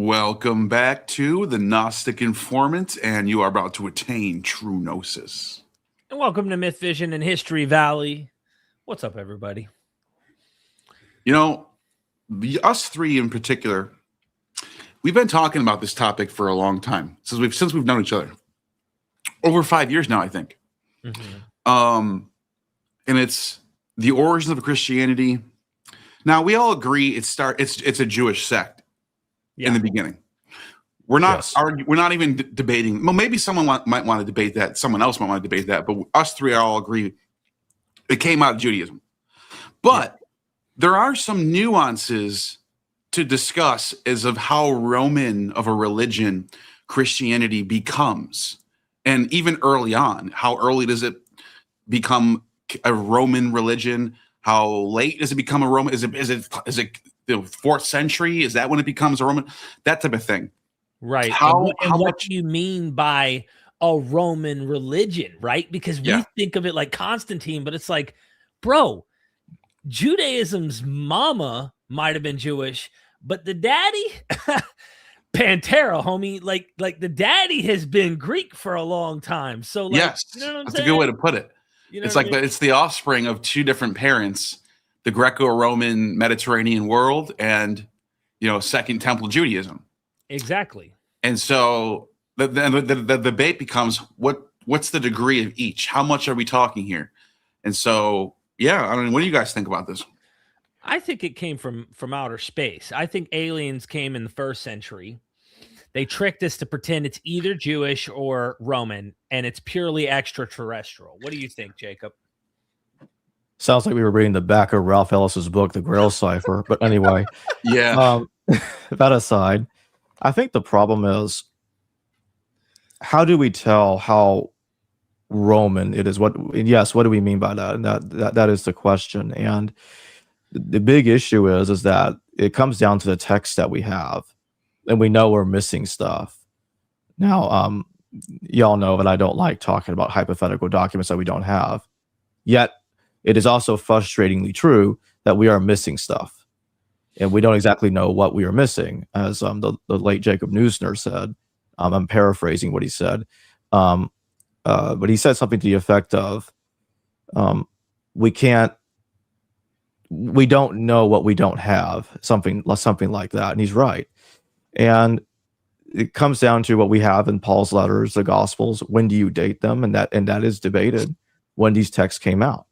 Welcome back to the Gnostic Informant, and you are about to attain true gnosis. And welcome to Myth Vision and History Valley. What's up, everybody? You know, us three in particular, we've been talking about this topic for a long time since we've known each other. Over 5 years now, I think. Mm-hmm. And it's the origins of Christianity. Now we all agree it's a Jewish sect. In the beginning, we're not we're not even debating. Well, maybe someone might want to debate that. Someone else might want to debate that. But us three all agree it came out of Judaism. But there are some nuances to discuss as of how Roman of a religion Christianity becomes, and even early on, how early does it become a Roman religion? How late does it become a Roman? Is it the 4th century? Is that when it becomes a Roman? That type of thing. Right. How much do you mean by a Roman religion, right? Because we think of it like Constantine, but it's like, bro, Judaism's mama might have been Jewish, but the daddy, Pantera, homie, like the daddy has been Greek for a long time. So like, yes, you know what I'm that's saying? a good way to put it. You know it's like it's the offspring of two different parents, the Greco-Roman Mediterranean world and, Second Temple Judaism. Exactly. And so the debate becomes what's the degree of each? How much are we talking here? And so, what do you guys think about this? I think it came from outer space. I think aliens came in the 1st century. They tricked us to pretend it's either Jewish or Roman, and it's purely extraterrestrial. What do you think, Jacob? Sounds like we were reading the back of Ralph Ellis's book, The Grail Cipher. But anyway, that aside, I think the problem is, how do we tell how Roman it is? What do we mean by that? And that is the question. And the big issue is that it comes down to the text that we have. And we know we're missing stuff. Now, y'all know that I don't like talking about hypothetical documents that we don't have. Yet, it is also frustratingly true that we are missing stuff. And we don't exactly know what we are missing. As the late Jacob Neusner said, I'm paraphrasing what he said. But he said something to the effect of, we don't know what we don't have. Something like that. And he's right. And it comes down to what we have in Paul's letters, the Gospels. When do you date them? And that is debated when these texts came out.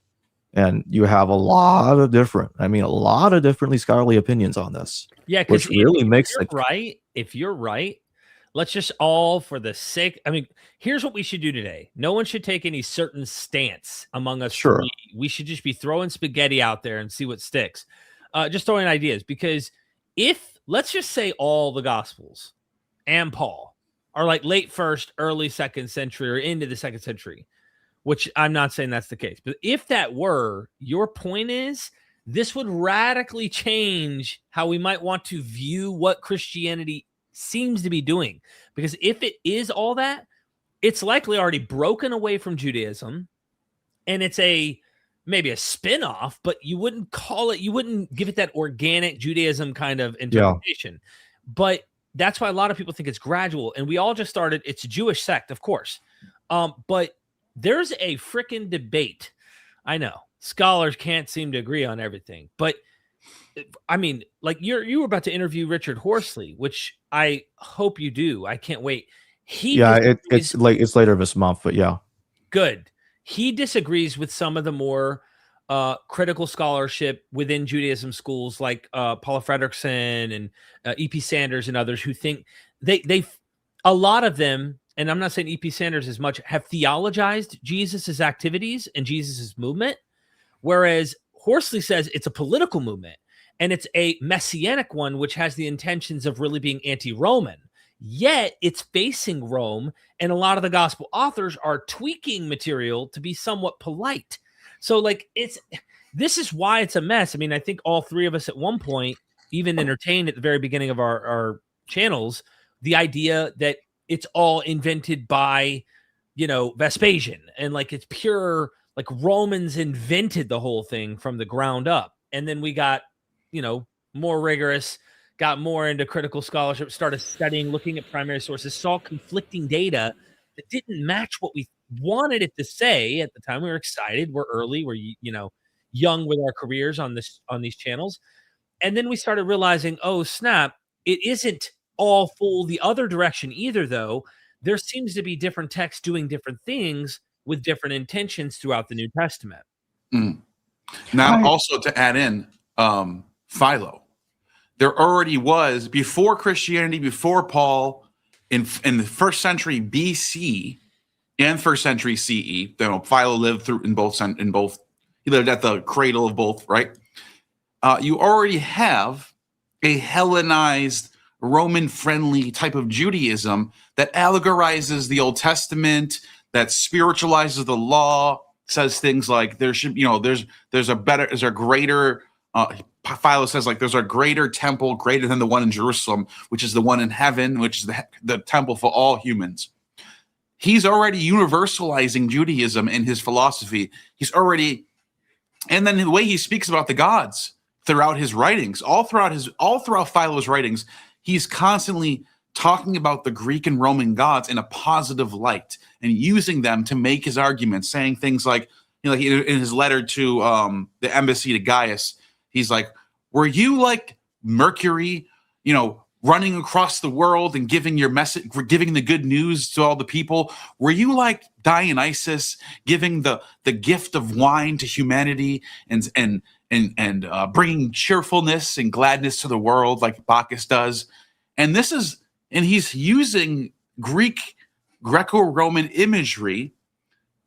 And you have a lot of differently scholarly opinions on this. Yeah, because really makes it right. If you're right, let's just all for the sake. I mean, here's what we should do today. No one should take any certain stance among us. Sure. We should just be throwing spaghetti out there and see what sticks. Just throwing ideas, because let's just say all the Gospels and Paul are like late 1st, early 2nd century or into the 2nd century, which I'm not saying that's the case. But if that were, your point is this would radically change how we might want to view what Christianity seems to be doing. Because if it is all that, it's likely already broken away from Judaism, and it's maybe a spin-off, but you wouldn't give it that organic Judaism kind of interpretation. Yeah. But that's why a lot of people think it's gradual. And we all just started, it's a Jewish sect, of course. But there's a freaking debate. I know scholars can't seem to agree on everything, but I mean, like you were about to interview Richard Horsley, which I hope you do. I can't wait. It's later this month, but yeah. Good. He disagrees with some of the more critical scholarship within Judaism schools like Paula Fredrickson and E.P. Sanders and others who think a lot of them, and I'm not saying E.P. Sanders as much, have theologized Jesus's activities and Jesus's movement, whereas Horsley says it's a political movement and it's a messianic one, which has the intentions of really being anti-Roman. Yet it's facing Rome, and a lot of the gospel authors are tweaking material to be somewhat polite. So this is why it's a mess. I mean, I think all three of us at one point even entertained at the very beginning of our channels the idea that it's all invented by, Vespasian, and it's pure, Romans invented the whole thing from the ground up. And then we got, more rigorous got more into critical scholarship, started studying, looking at primary sources, saw conflicting data that didn't match what we wanted it to say at the time. We were excited. We're early. We're, young with our careers on these channels. And then we started realizing, oh, snap, it isn't all full the other direction either, though. There seems to be different texts doing different things with different intentions throughout the New Testament. Now, also to add in Philo, there already was, before Christianity, before Paul, in the first century BC and first century CE, Philo lived through in both. He lived at the cradle of both, right? You already have a Hellenized, Roman-friendly type of Judaism that allegorizes the Old Testament, that spiritualizes the law, says things like there's a greater. Philo says like there's a greater temple, greater than the one in Jerusalem, which is the one in heaven, which is the temple for all humans. He's already universalizing Judaism in his philosophy. And then the way he speaks about the gods throughout his writings, all throughout Philo's writings, he's constantly talking about the Greek and Roman gods in a positive light and using them to make his arguments, saying things like, in his letter to the embassy to Gaius, he's like, were you like Mercury, running across the world and giving your message, giving the good news to all the people? Were you like Dionysus, giving the gift of wine to humanity and bringing cheerfulness and gladness to the world like Bacchus does? And he's using Greco-Roman imagery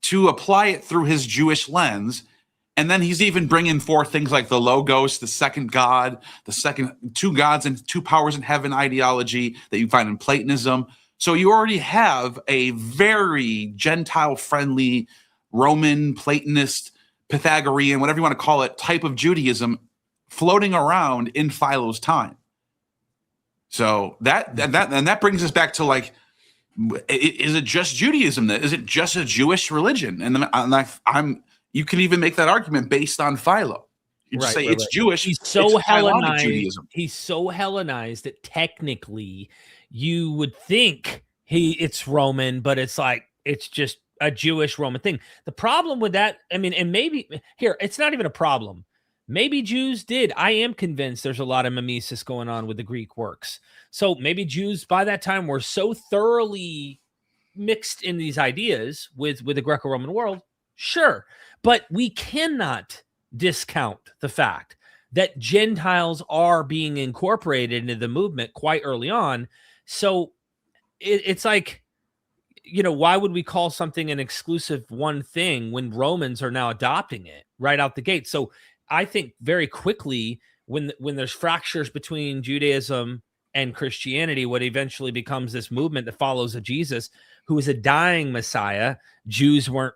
to apply it through his Jewish lens. And then he's even bringing forth things like the Logos, the second God, the second two gods and two powers in heaven ideology that you find in Platonism. So you already have a very Gentile-friendly Roman, Platonist, Pythagorean, whatever you want to call it, type of Judaism floating around in Philo's time. So that brings us back to like, is it just Judaism? Is it just a Jewish religion? You can even make that argument based on Philo. You just say it's Jewish. He's so Hellenized. Judaism. He's so Hellenized that technically you would think it's Roman, but it's just a Jewish Roman thing. The problem with that, and maybe here, it's not even a problem. Maybe Jews did. I am convinced there's a lot of mimesis going on with the Greek works. So maybe Jews by that time were so thoroughly mixed in these ideas with the Greco-Roman world. Sure. But we cannot discount the fact that Gentiles are being incorporated into the movement quite early on. So it's like, why would we call something an exclusive one thing when Romans are now adopting it right out the gate? So I think very quickly when there's fractures between Judaism and Christianity, what eventually becomes this movement that follows a Jesus who is a dying Messiah, Jews weren't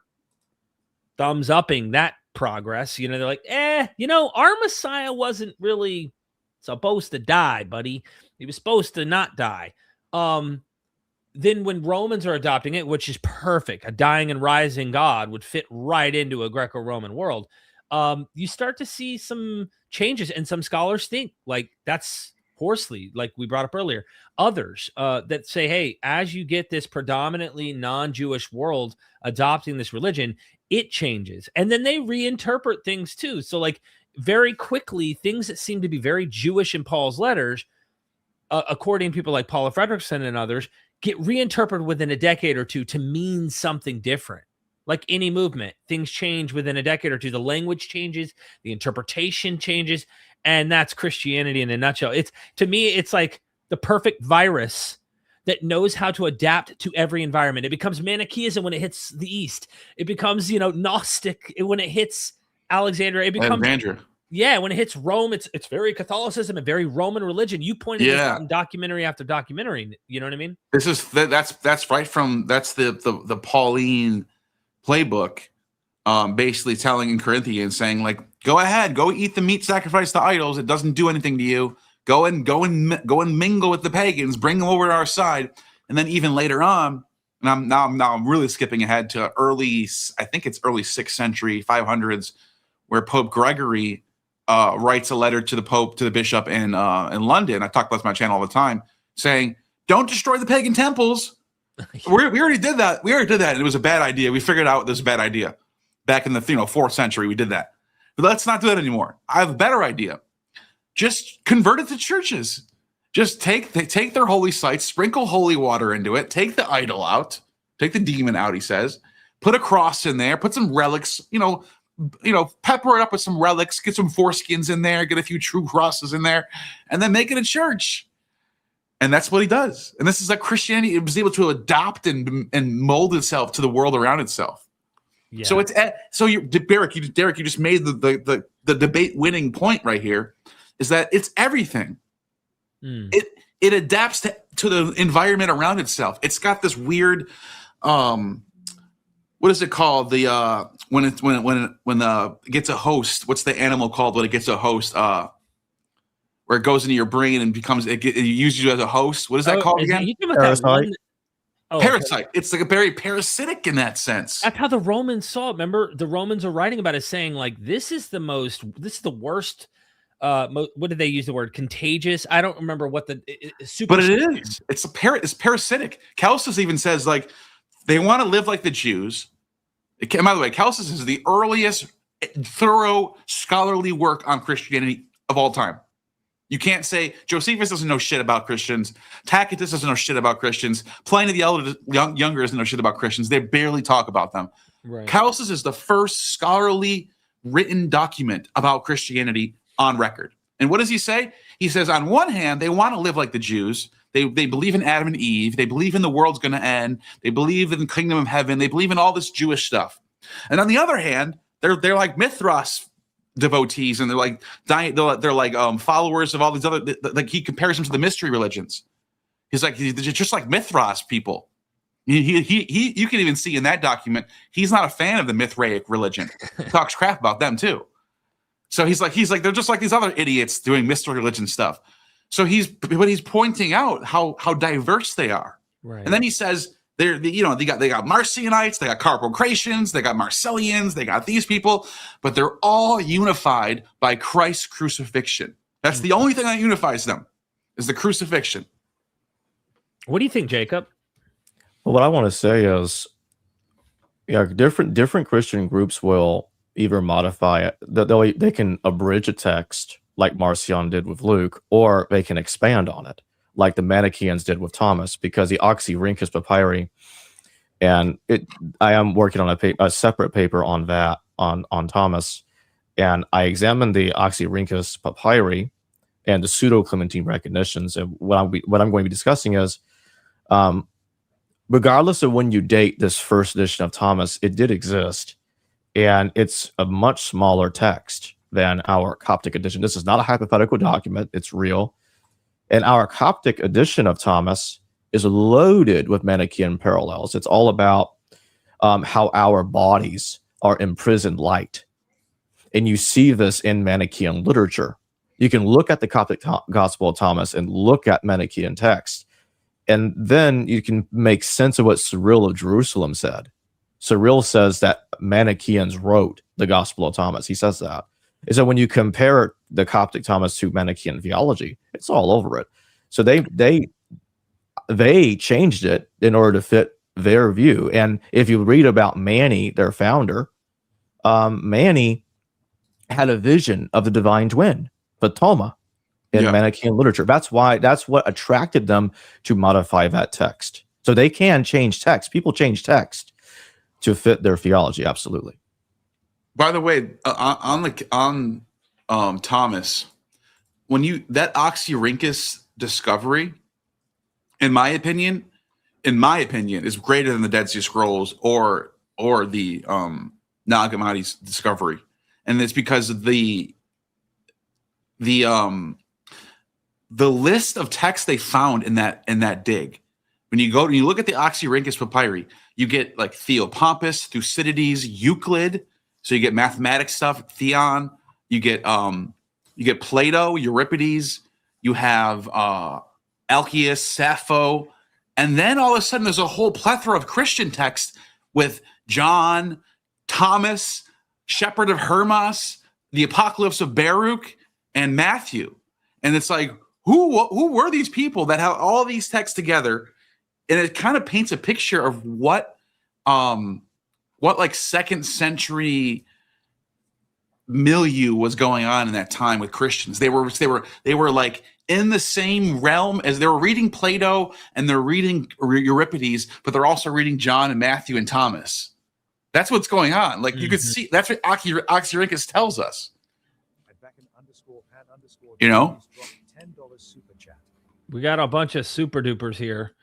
thumbs upping that progress. They're like, our Messiah wasn't really supposed to die, buddy. He was supposed to not die. Then when Romans are adopting it, which is perfect, a dying and rising God would fit right into a Greco-Roman world. You start to see some changes, and some scholars think like that's Horsley, like we brought up earlier. Others that say, hey, as you get this predominantly non-Jewish world adopting this religion, it changes. And then they reinterpret things too. So like very quickly, things that seem to be very Jewish in Paul's letters, according to people like Paul of Frederickson and others, get reinterpreted within a decade or two to mean something different. Like any movement, things change within a decade or two. The language changes, the interpretation changes, and that's Christianity in a nutshell. To me, it's like the perfect virus that knows how to adapt to every environment. It becomes Manichaeism when it hits the East. It becomes, Gnostic when it hits Alexandria. It becomes when it hits Rome, it's very Catholicism and very Roman religion. You pointed this out in documentary after documentary. You know what I mean? That's right from the Pauline playbook, basically telling in Corinthians, saying like, go ahead, go eat the meat sacrificed to idols. It doesn't do anything to you. Go and mingle with the pagans, bring them over to our side. And then even later on, and I'm really skipping ahead to early 6th century, 500s, where Pope Gregory writes a letter to the Pope, to the Bishop in London. I talk about this on my channel all the time, saying, "Don't destroy the pagan temples." We already did that. And it was a bad idea. We figured out it was a bad idea back in the 4th century. We did that, but let's not do that anymore. I have a better idea. Just convert it to churches. Just take their holy sites, sprinkle holy water into it, take the idol out, take the demon out. He says, put a cross in there, put some relics. Pepper it up with some relics, get some foreskins in there, get a few true crosses in there, and then make it a church. And that's what he does. And this is like Christianity. It was able to adopt and mold itself to the world around itself. Yeah. So Derek, you just made the debate winning point right here, is that it's everything. It adapts to the environment around itself. It's got this weird, what is it called? The when it gets a host. What's the animal called when it gets a host? Where it goes into your brain and it uses you as a host. What is that called again? Parasite. Parasite. It's like a very parasitic in that sense. That's how the Romans saw it. Remember, the Romans are writing about it, saying like, this is the worst. What did they use the word? Contagious? I don't remember what but it is. It's parasitic. Celsus even says like they want to live like the Jews. By the way, Celsus is the earliest thorough scholarly work on Christianity of all time. You can't say Josephus doesn't know shit about Christians. Tacitus doesn't know shit about Christians. Pliny the Younger doesn't know shit about Christians. They barely talk about them. Right. Celsus is the first scholarly written document about Christianity on record. And what does he say? He says, on one hand, they want to live like the Jews. They believe in Adam and Eve. They believe in the world's going to end. They believe in the kingdom of heaven. They believe in all this Jewish stuff. And on the other hand, they're like Mithras devotees, and they're like followers of all these other, like he compares them to the mystery religions. He's like, they're just like Mithras people. He you can even see in that document, he's not a fan of the Mithraic religion. He talks crap about them too. So he's like, they're just like these other idiots doing mystery religion stuff. So he's pointing out how diverse they are. Right. And then he says, they got Marcionites, they got Carpocratians, they got Marcellians, they got these people, but they're all unified by Christ's crucifixion. That's the only thing that unifies them, is the crucifixion. What do you think, Jacob? Well, what I want to say is, different Christian groups will either modify it, they can abridge a text like Marcion did with Luke, or they can expand on it, like the Manichaeans did with Thomas, because the Oxyrhynchus Papyri, and I am working on a separate paper on that, on Thomas, and I examined the Oxyrhynchus Papyri and the pseudo-Clementine recognitions, and what I'm going to be discussing is, regardless of when you date this first edition of Thomas, it did exist, and it's a much smaller text than our Coptic edition. This is not a hypothetical document, it's real. And our Coptic edition of Thomas is loaded with Manichaean parallels. It's all about how our bodies are imprisoned light. And you see this in Manichaean literature. You can look at the Coptic Gospel of Thomas and look at Manichaean text. And then you can make sense of what Cyril of Jerusalem said. Cyril says that Manichaeans wrote the Gospel of Thomas. He says that. And so when you compare the Coptic Thomas to Manichaean theology, it's all over it. So they changed it in order to fit their view. And if you read about Mani, their founder, Mani had a vision of the divine twin, Ptolemy, in Manichaean literature. That's what attracted them to modify that text. So they can change text. People change text to fit their theology. Absolutely. By the way, on Thomas, that Oxyrhynchus discovery, in my opinion, is greater than the Dead Sea Scrolls or the Nag Hammadi's discovery, and it's because of the list of texts they found in that dig. When you look at the Oxyrhynchus Papyri, you get like Theopompus, Thucydides, Euclid. So you get mathematics stuff, Theon. You get Plato, Euripides. You have Alcaeus, Sappho, and then all of a sudden there's a whole plethora of Christian texts with John, Thomas, Shepherd of Hermas, the Apocalypse of Baruch and Matthew, and it's like who were these people that have all these texts together, and it kind of paints a picture of what like second century milieu was going on in that time with Christians. They were like in the same realm as they were reading Plato and they're reading Euripides, but they're also reading John and Matthew and Thomas. That's what's going on. Like you could see, that's what Oxyrhynchus tells us. You know, we got a bunch of super dupers here.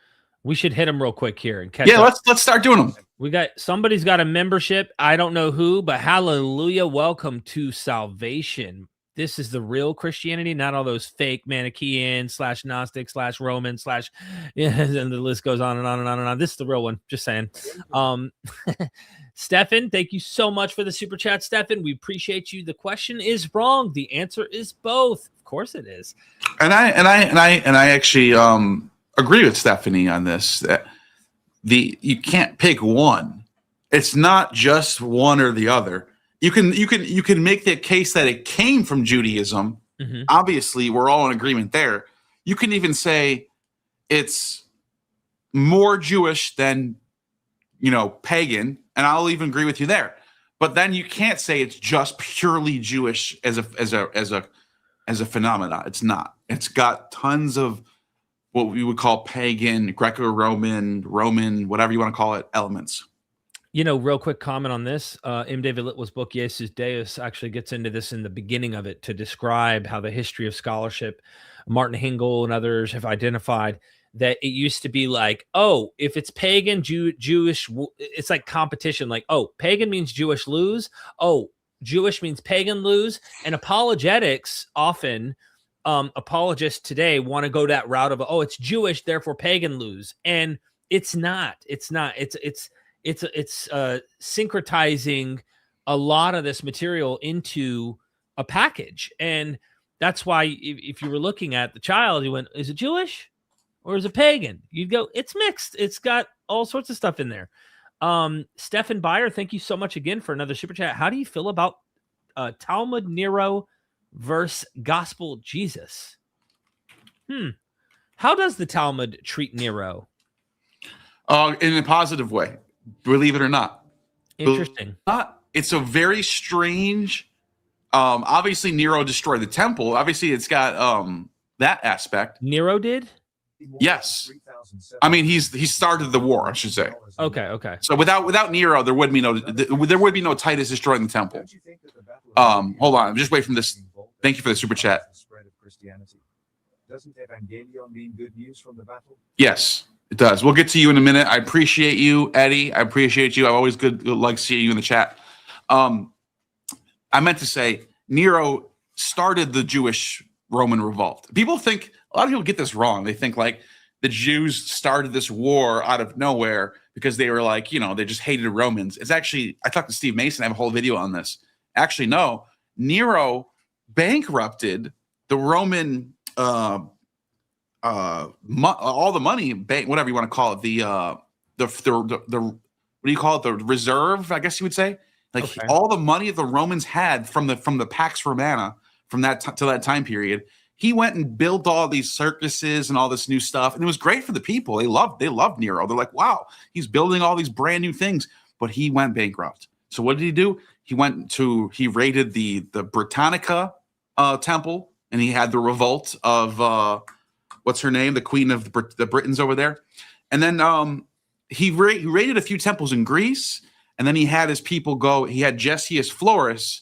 We should hit them real quick here and catch. Yeah, up. let's start doing them. We got somebody's got a membership. I don't know who, but hallelujah, welcome to salvation. This is the real Christianity, not all those fake Manichaean / Gnostic / Roman / and the list goes on and on and on and on. This is the real one. Just saying. Stefan, thank you so much for the super chat, Stefan. We appreciate you. The question is wrong. The answer is both. Of course it is. And I actually agree with Stephanie on this. That you can't pick one. It's not just one or the other. You can make the case that it came from Judaism. Mm-hmm. Obviously, we're all in agreement there. You can even say it's more Jewish than pagan, and I'll even agree with you there. But then you can't say it's just purely Jewish as a phenomenon. It's not. It's got tons of what we would call pagan, Greco-Roman, Roman, whatever you want to call it, elements. Real quick comment on this. M. David Litwell's book, Jesus Deus, actually gets into this in the beginning of it to describe how the history of scholarship, Martin Hingel and others have identified that it used to be like, oh, if it's pagan, Jewish, it's like competition. Like, oh, pagan means Jewish lose. Oh, Jewish means pagan lose. And apologetics often, apologists today want to go that route of, oh, it's Jewish, therefore pagan lose. And it's not. It's syncretizing a lot of this material into a package. And that's why if you were looking at the child, you went, is it Jewish or is it pagan? You'd go, it's mixed. It's got all sorts of stuff in there. Stefan Byer, thank you so much again for another super chat. How do you feel about Talmud Nero versus Gospel Jesus? How does the Talmud treat Nero? In a positive way. Believe it or not. Interesting. It's a very strange. Obviously, Nero destroyed the temple. Obviously, it's got that aspect. Nero did? Yes. I mean, he started the war, I should say. Okay. So without Nero, there would be no Titus destroying the temple. Hold on, I'm just waiting from this. Thank you for the super chat. Doesn't Evangelion mean good news from the battle? Yes. It does. We'll get to you in a minute. I appreciate you, Eddie. I appreciate you. I always like seeing you in the chat. I meant to say Nero started the Jewish-Roman revolt. A lot of people get this wrong. They think like the Jews started this war out of nowhere because they were like, they just hated Romans. It's actually, I talked to Steve Mason. I have a whole video on this. Actually, no. Nero bankrupted the Roman all the money, whatever you want to call it, the what do you call it, the reserve, I guess you would say, like okay. All the money the Romans had from the Pax Romana from that to that time period, he went and built all these circuses and all this new stuff, and it was great for the people. They loved Nero. They're like, wow, he's building all these brand new things, but he went bankrupt. So what did he do? He raided the Britannica temple, and he had the revolt of what's her name? The queen of the Britons over there. And then he raided a few temples in Greece. And then he had his people go. He had Gessius Florus,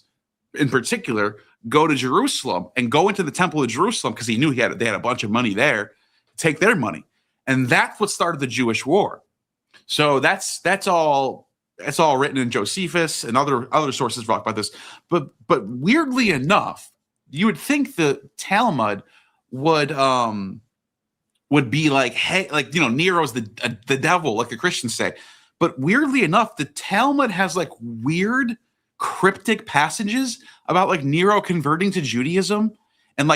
in particular, go to Jerusalem and go into the temple of Jerusalem because he knew they had a bunch of money there. Take their money. And that's what started the Jewish War. So that's all written in Josephus and other sources talk about this. But weirdly enough, you would think the Talmud would be like, hey, like, Nero's the devil, like the Christians say. But weirdly enough, the Talmud has like weird cryptic passages about like Nero converting to Judaism and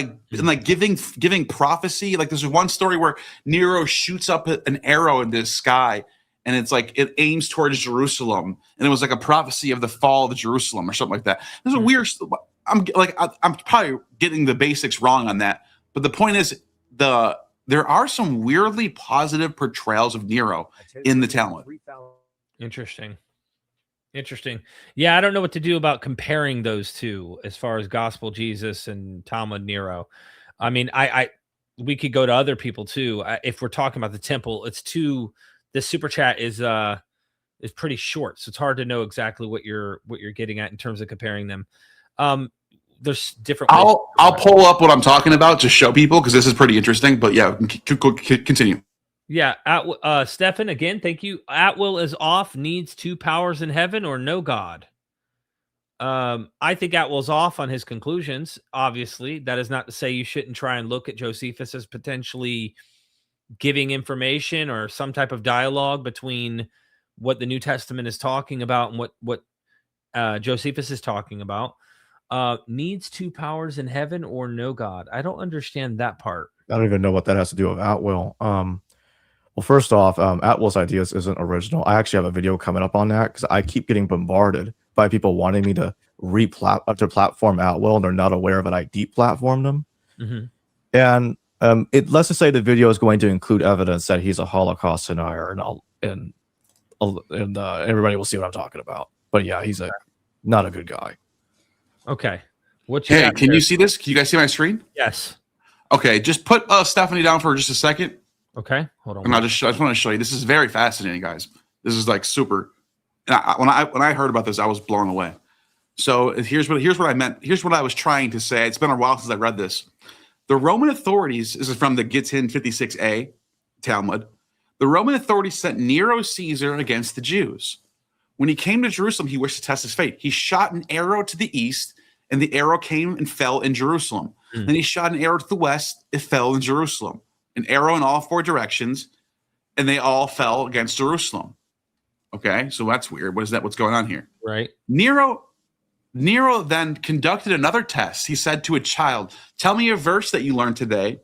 giving prophecy. Like there's one story where Nero shoots up an arrow in the sky and it's like it aims towards Jerusalem, and it was like a prophecy of the fall of Jerusalem or something like that. There's a weird. I'm probably getting the basics wrong on that, but the point is there are some weirdly positive portrayals of Nero in the Talmud. Interesting. Yeah, I don't know what to do about comparing those two as far as Gospel Jesus and Talmud Nero. I mean, we could go to other people too. If we're talking about the temple, this super chat is pretty short, so it's hard to know exactly what you're getting at in terms of comparing them. There's different ways. I'll pull up what I'm talking about to show people because this is pretty interesting. But yeah, continue. Yeah, Stefan, again, thank you. At will is off, needs two powers in heaven or no God. I think at will's off on his conclusions. Obviously, that is not to say you shouldn't try and look at Josephus as potentially giving information or some type of dialogue between what the New Testament is talking about and what Josephus is talking about. Needs two powers in heaven or no God. I don't understand that part. I don't even know what that has to do with at will. Well, first off, Atwell's ideas isn't original. I actually have a video coming up on that because I keep getting bombarded by people wanting me to platform Atwell, and they're not aware that I deplatformed them. Mm-hmm. And let's just say the video is going to include evidence that he's a Holocaust denier, and everybody will see what I'm talking about. But yeah, he's not a good guy. Okay. Hey, can you see this? Can you guys see my screen? Yes. Okay, just put Stephanie down for just a second. Okay, hold on. And I just want to show you. This is very fascinating, guys. This is like super. When I heard about this, I was blown away. So here's what I meant. Here's what I was trying to say. It's been a while since I read this. The Roman authorities, this is from the Gittin 56a Talmud. The Roman authorities sent Nero Caesar against the Jews. When he came to Jerusalem, he wished to test his fate. He shot an arrow to the east, and the arrow came and fell in Jerusalem. Then he shot an arrow to the west, it fell in Jerusalem. An arrow in all four directions, and they all fell against Jerusalem. Okay, so that's weird. What is that? What's going on here? Right. Nero then conducted another test. He said to a child, "Tell me a verse that you learned today."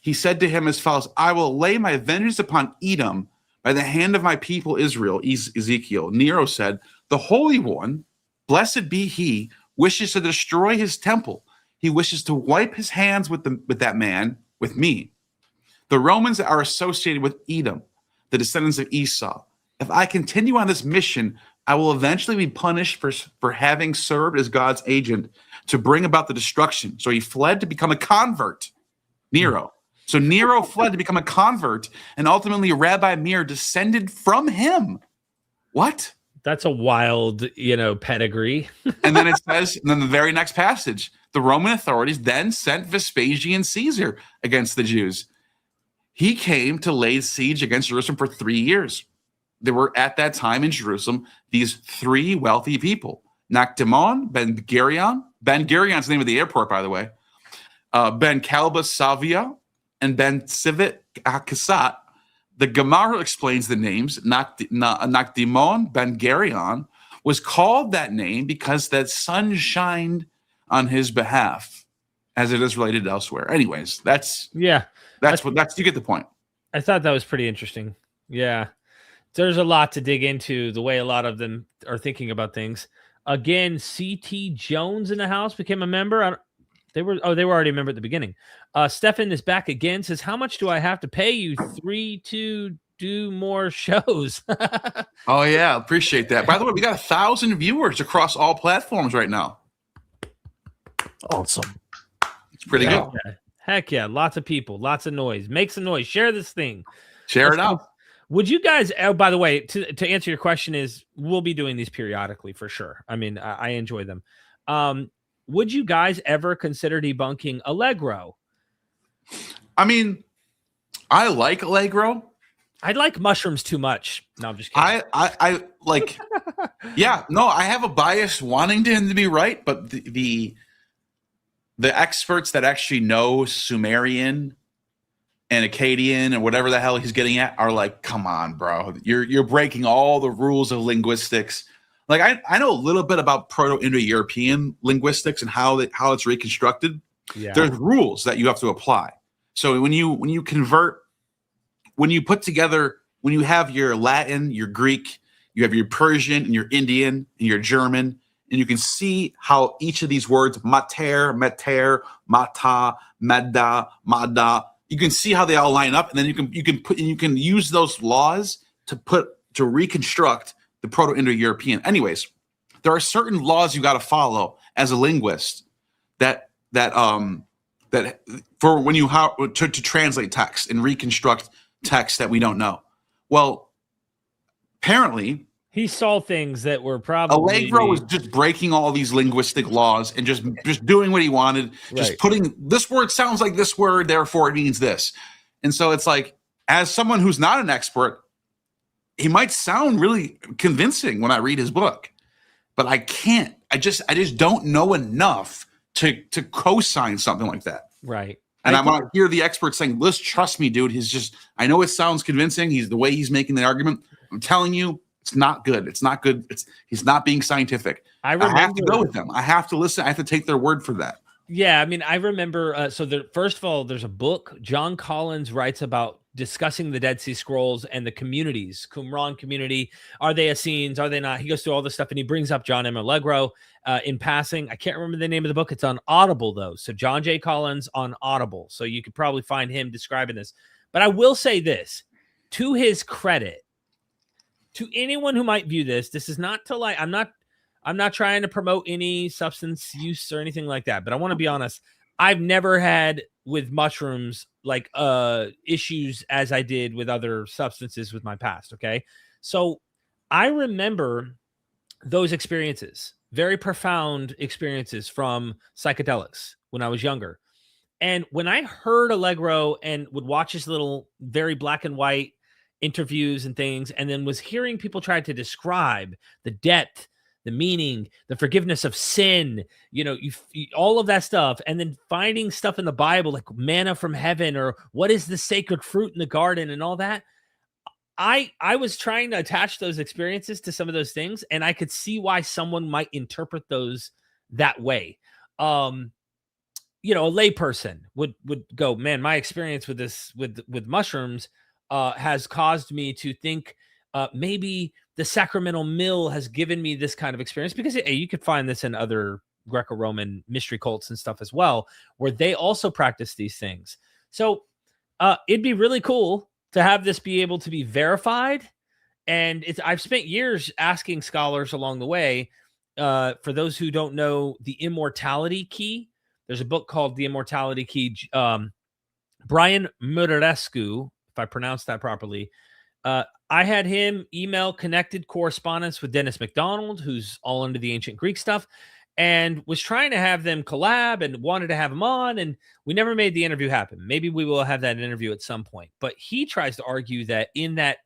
He said to him as follows: "I will lay my vengeance upon Edom by the hand of my people Israel." Ezekiel. Nero said, "The Holy One, blessed be he, wishes to destroy his temple. He wishes to wipe his hands with that man, with me. The Romans are associated with Edom, the descendants of Esau. If I continue on this mission, I will eventually be punished for having served as God's agent to bring about the destruction." So he fled to become a convert, Nero. So Nero fled to become a convert, and ultimately Rabbi Meir descended from him. What? That's a wild, pedigree. And then it says, and then the very next passage, the Roman authorities then sent Vespasian Caesar against the Jews. He came to lay siege against Jerusalem for 3 years. There were at that time in Jerusalem these three wealthy people: Nakdimon, Ben Gurion. Ben Gurion's the name of the airport, by the way. Ben Kalba Savia and Ben Sivit Akasat. The Gemara explains the names. Nakdimon, Ben Gurion, was called that name because the sun shined on his behalf, as it is related elsewhere. Anyways, you get the point. I thought that was pretty interesting. Yeah. There's a lot to dig into the way a lot of them are thinking about things. Again, C.T. Jones in the house became a member. They were already a member at the beginning. Stefan is back again, says, "How much do I have to pay you 3 to do more shows?" Oh yeah, appreciate that. By the way, we got 1,000 viewers across all platforms right now. Awesome. It's pretty good. Heck yeah. Lots of people, lots of noise. Make some noise. Share this thing. Share it out. Would you guys, by the way, to answer your question we'll be doing these periodically for sure. I mean, I enjoy them. Would you guys ever consider debunking Allegro? I mean, I like Allegro. I like mushrooms too much. No, I'm just kidding. I like, yeah, no, I have a bias wanting him to be right, but the experts that actually know Sumerian and Akkadian and whatever the hell he's getting at are like, come on, bro, you're breaking all the rules of linguistics. Like I know a little bit about Proto-Indo-European linguistics and how it's reconstructed. Yeah. There's rules that you have to apply. So when you convert, when you put together, when you have your Latin, your Greek, you have your Persian and your Indian and your German and you can see how each of these words, mater, meter, mata, meda, mada, you can see how they all line up, and then you can use those laws to reconstruct the Proto-Indo-European. Anyways, there are certain laws you got to follow as a linguist that for when you to translate text and reconstruct text that we don't know. Well, apparently he saw things that were probably Allegro was just breaking all these linguistic laws and just doing what he wanted, just putting this word sounds like this word, therefore it means this. And so it's like, as someone who's not an expert, he might sound really convincing when I read his book, but I can't. I just don't know enough to co-sign something like that. Right. And I want to hear the experts saying, "Let's trust me, dude. I know it sounds convincing. He's the way he's making the argument. I'm telling you, it's not good. It's not good. He's not being scientific." I have to go with them. I have to listen. I have to take their word for that. Yeah, I mean, I remember. First of all, there's a book John Collins writes about discussing the Dead Sea Scrolls and the communities, Qumran community. Are they Essenes? Are they not? He goes through all this stuff, and he brings up John M. Allegro in passing. I can't remember the name of the book. It's on Audible, though. So John J. Collins on Audible. So you could probably find him describing this. But I will say this, to his credit, to anyone who might view this is not to like, I'm not trying to promote any substance use or anything like that, but I want to be honest. I've never had with mushrooms like issues as I did with other substances with my past. Okay. So I remember those experiences, very profound experiences from psychedelics when I was younger. And when I heard Allegro and would watch his little very black and white interviews and things, and then was hearing people try to describe the depth, the meaning, the forgiveness of sin, all of that stuff, and then finding stuff in the Bible like manna from heaven or what is the sacred fruit in the garden and all that, I was trying to attach those experiences to some of those things, and I could see why someone might interpret those that way. A layperson would go, man, my experience with this with mushrooms has caused me to think maybe the sacramental mill has given me this kind of experience, because you could find this in other Greco-Roman mystery cults and stuff as well, where they also practice these things. So it'd be really cool to have this be able to be verified. And I've spent years asking scholars along the way, for those who don't know the immortality key, there's a book called The Immortality Key. Brian Murarescu, if I pronounced that properly, I had him email connected correspondence with Dennis MacDonald, who's all into the ancient Greek stuff, and was trying to have them collab and wanted to have him on, and we never made the interview happen. Maybe we will have that interview at some point. But he tries to argue that in that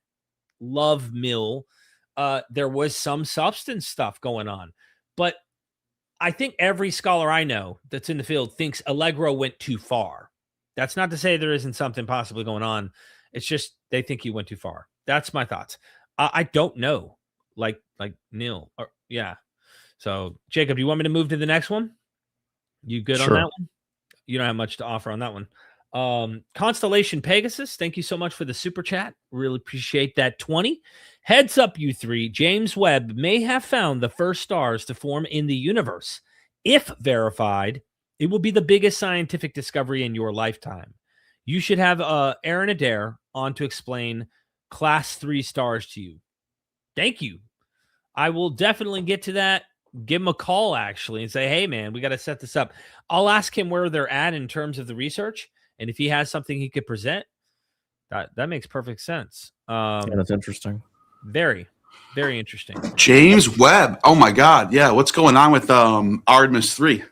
love mill, there was some substance stuff going on. But I think every scholar I know that's in the field thinks Allegro went too far. That's not to say there isn't something possibly going on. It's just they think he went too far. That's my thoughts. I don't know. Like Neil. Yeah. So, Jacob, do you want me to move to the next one? You good on that one? You don't have much to offer on that one. Constellation Pegasus, thank you so much for the super chat. Really appreciate that. 20. Heads up, you three. James Webb may have found the first stars to form in the universe. If verified, it will be the biggest scientific discovery in your lifetime. You should have Aaron Adair on to explain class 3 stars to you. Thank you. I will definitely get to that. Give him a call, actually, and say, hey, man, we got to set this up. I'll ask him where they're at in terms of the research, and if he has something he could present, that makes perfect sense. Yeah, that's interesting. Very, very interesting. James Webb. Oh, my God. Yeah, what's going on with Artemis 3?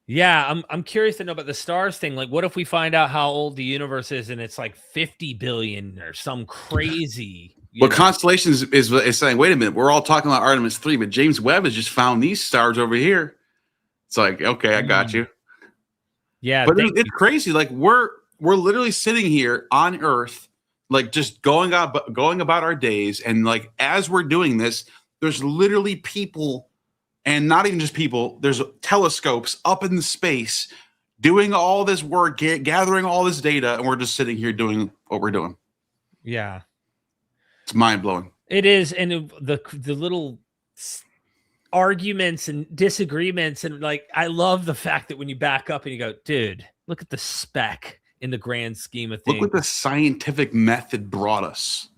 Yeah, I'm curious to know about the stars thing. Like, what if we find out how old the universe is and it's like 50 billion or some crazy... Well, Constellations is saying, wait a minute, we're all talking about Artemis 3, but James Webb has just found these stars over here. It's like, okay, I got you. Yeah, but it's crazy. Like we're literally sitting here on Earth, like just going about our days, and like as we're doing this, there's literally people, and not even just people. There's telescopes up in the space doing all this work, gathering all this data, and we're just sitting here doing what we're doing. Yeah. It's mind blowing. It is, and the little arguments and disagreements, and like I love the fact that when you back up and you go, dude, look at the speck in the grand scheme of things. Look what the scientific method brought us.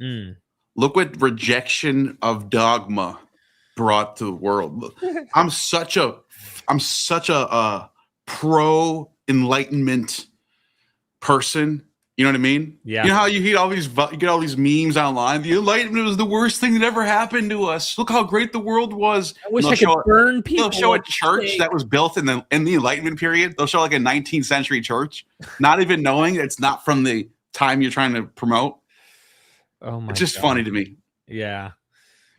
Look what rejection of dogma brought to the world. I'm such a pro enlightenment person. You know what I mean? Yeah. You know how you get all these memes online. The Enlightenment was the worst thing that ever happened to us. Look how great the world was. I wish I could burn people. They'll show a church that was built in the Enlightenment period. They'll show like a 19th century church, not even knowing it's not from the time you're trying to promote. Oh my! It's just God. funny to me. Yeah.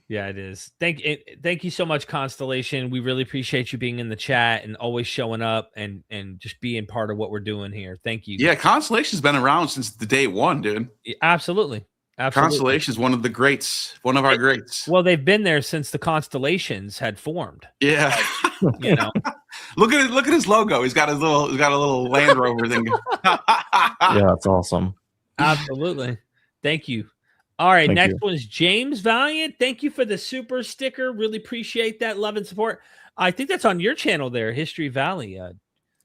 Yeah, it is. Thank you so much, Constellation. We really appreciate you being in the chat and always showing up and just being part of what we're doing here. Thank you. Yeah, Constellation's been around since the day one, dude. Absolutely. Constellation is one of the greats, one of our greats. Well, they've been there since the constellations had formed. Yeah. You know. Look at his logo. He's got a little Land Rover thing. Yeah, that's awesome. Absolutely. Thank you. All right, Thank next you. one is James Valiant. Thank you for the super sticker. Really appreciate that love and support. I think that's on your channel there, History Valley. Yeah,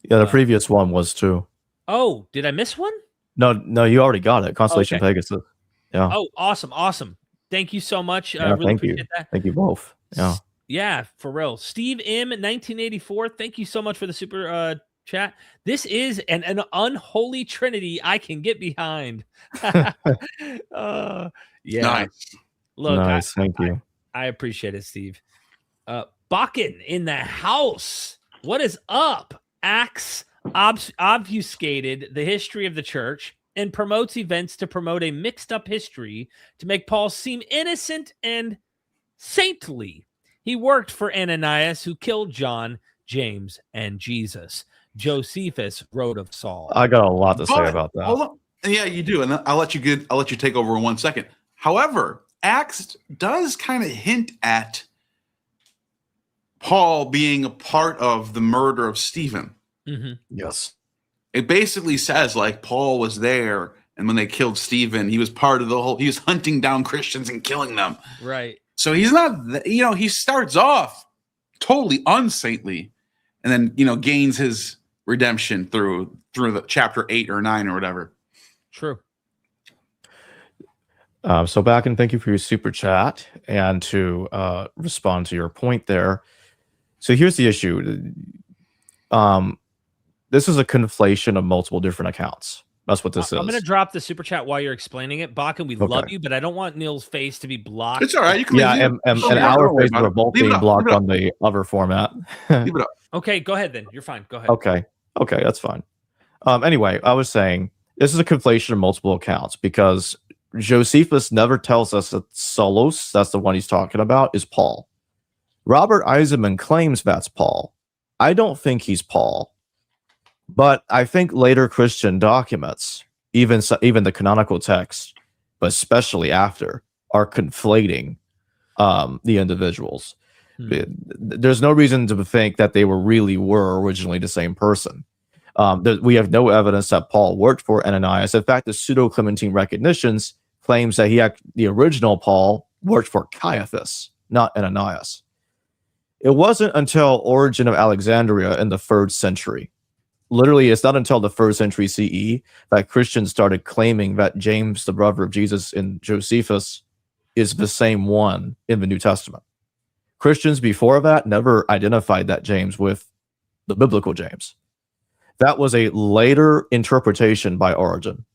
the previous one was too. Oh, did I miss one? No, you already got it. Constellation Okay. Pegasus. Yeah. Oh, awesome. Thank you so much. Yeah, Really thank you. appreciate that. Thank you both. Yeah. Yeah, for real. Steve M, 1984. Thank you so much for the super chat. This is an unholy trinity I can get behind. Yeah. Nice. Look, Nice. Thank you. I appreciate it, Steve. Bakken in the house. What is up? Acts obfuscated the history of the church and promotes events to promote a mixed up history to make Paul seem innocent and saintly. He worked for Ananias, who killed John, James, and Jesus. Josephus wrote of Saul. I got a lot to say about that. Hold on. Yeah, you do, and I'll let you take over in 1 second. However, Acts does kind of hint at Paul being a part of the murder of Stephen. Mm-hmm. Yes. It basically says like Paul was there, and when they killed Stephen, he was part of the whole. He was hunting down Christians and killing them. Right. So he's not. He starts off totally unsaintly, and then gains his redemption through the chapter 8 or 9 or whatever. True. So back and thank you for your super chat and to respond to your point there. So here's the issue. This is a conflation of multiple different accounts. That's what this is. I'm going to drop the super chat while you're explaining it. Bakken, we love you, but I don't want Neil's face to be blocked. It's all right. You can and our faces are both being blocked on the other format. Leave it up. Okay, go ahead then. You're fine. Go ahead. Okay, that's fine. Anyway, I was saying this is a conflation of multiple accounts because Josephus never tells us that Solos, that's the one he's talking about, is Paul. Robert Eisenman claims that's Paul. I don't think he's Paul, but I think later Christian documents, even the canonical texts, but especially after, are conflating the individuals. There's no reason to think that they really were originally the same person. We have no evidence that Paul worked for Ananias. In fact, the pseudo-Clementine recognitions claims that the original Paul worked for Caiaphas, not Ananias. It wasn't until Origen of Alexandria in the 3rd century. Literally, it's not until the 1st century CE that Christians started claiming that James, the brother of Jesus, and Josephus is the same one in the New Testament. Christians before that never identified that James with the biblical James. That was a later interpretation by Origen.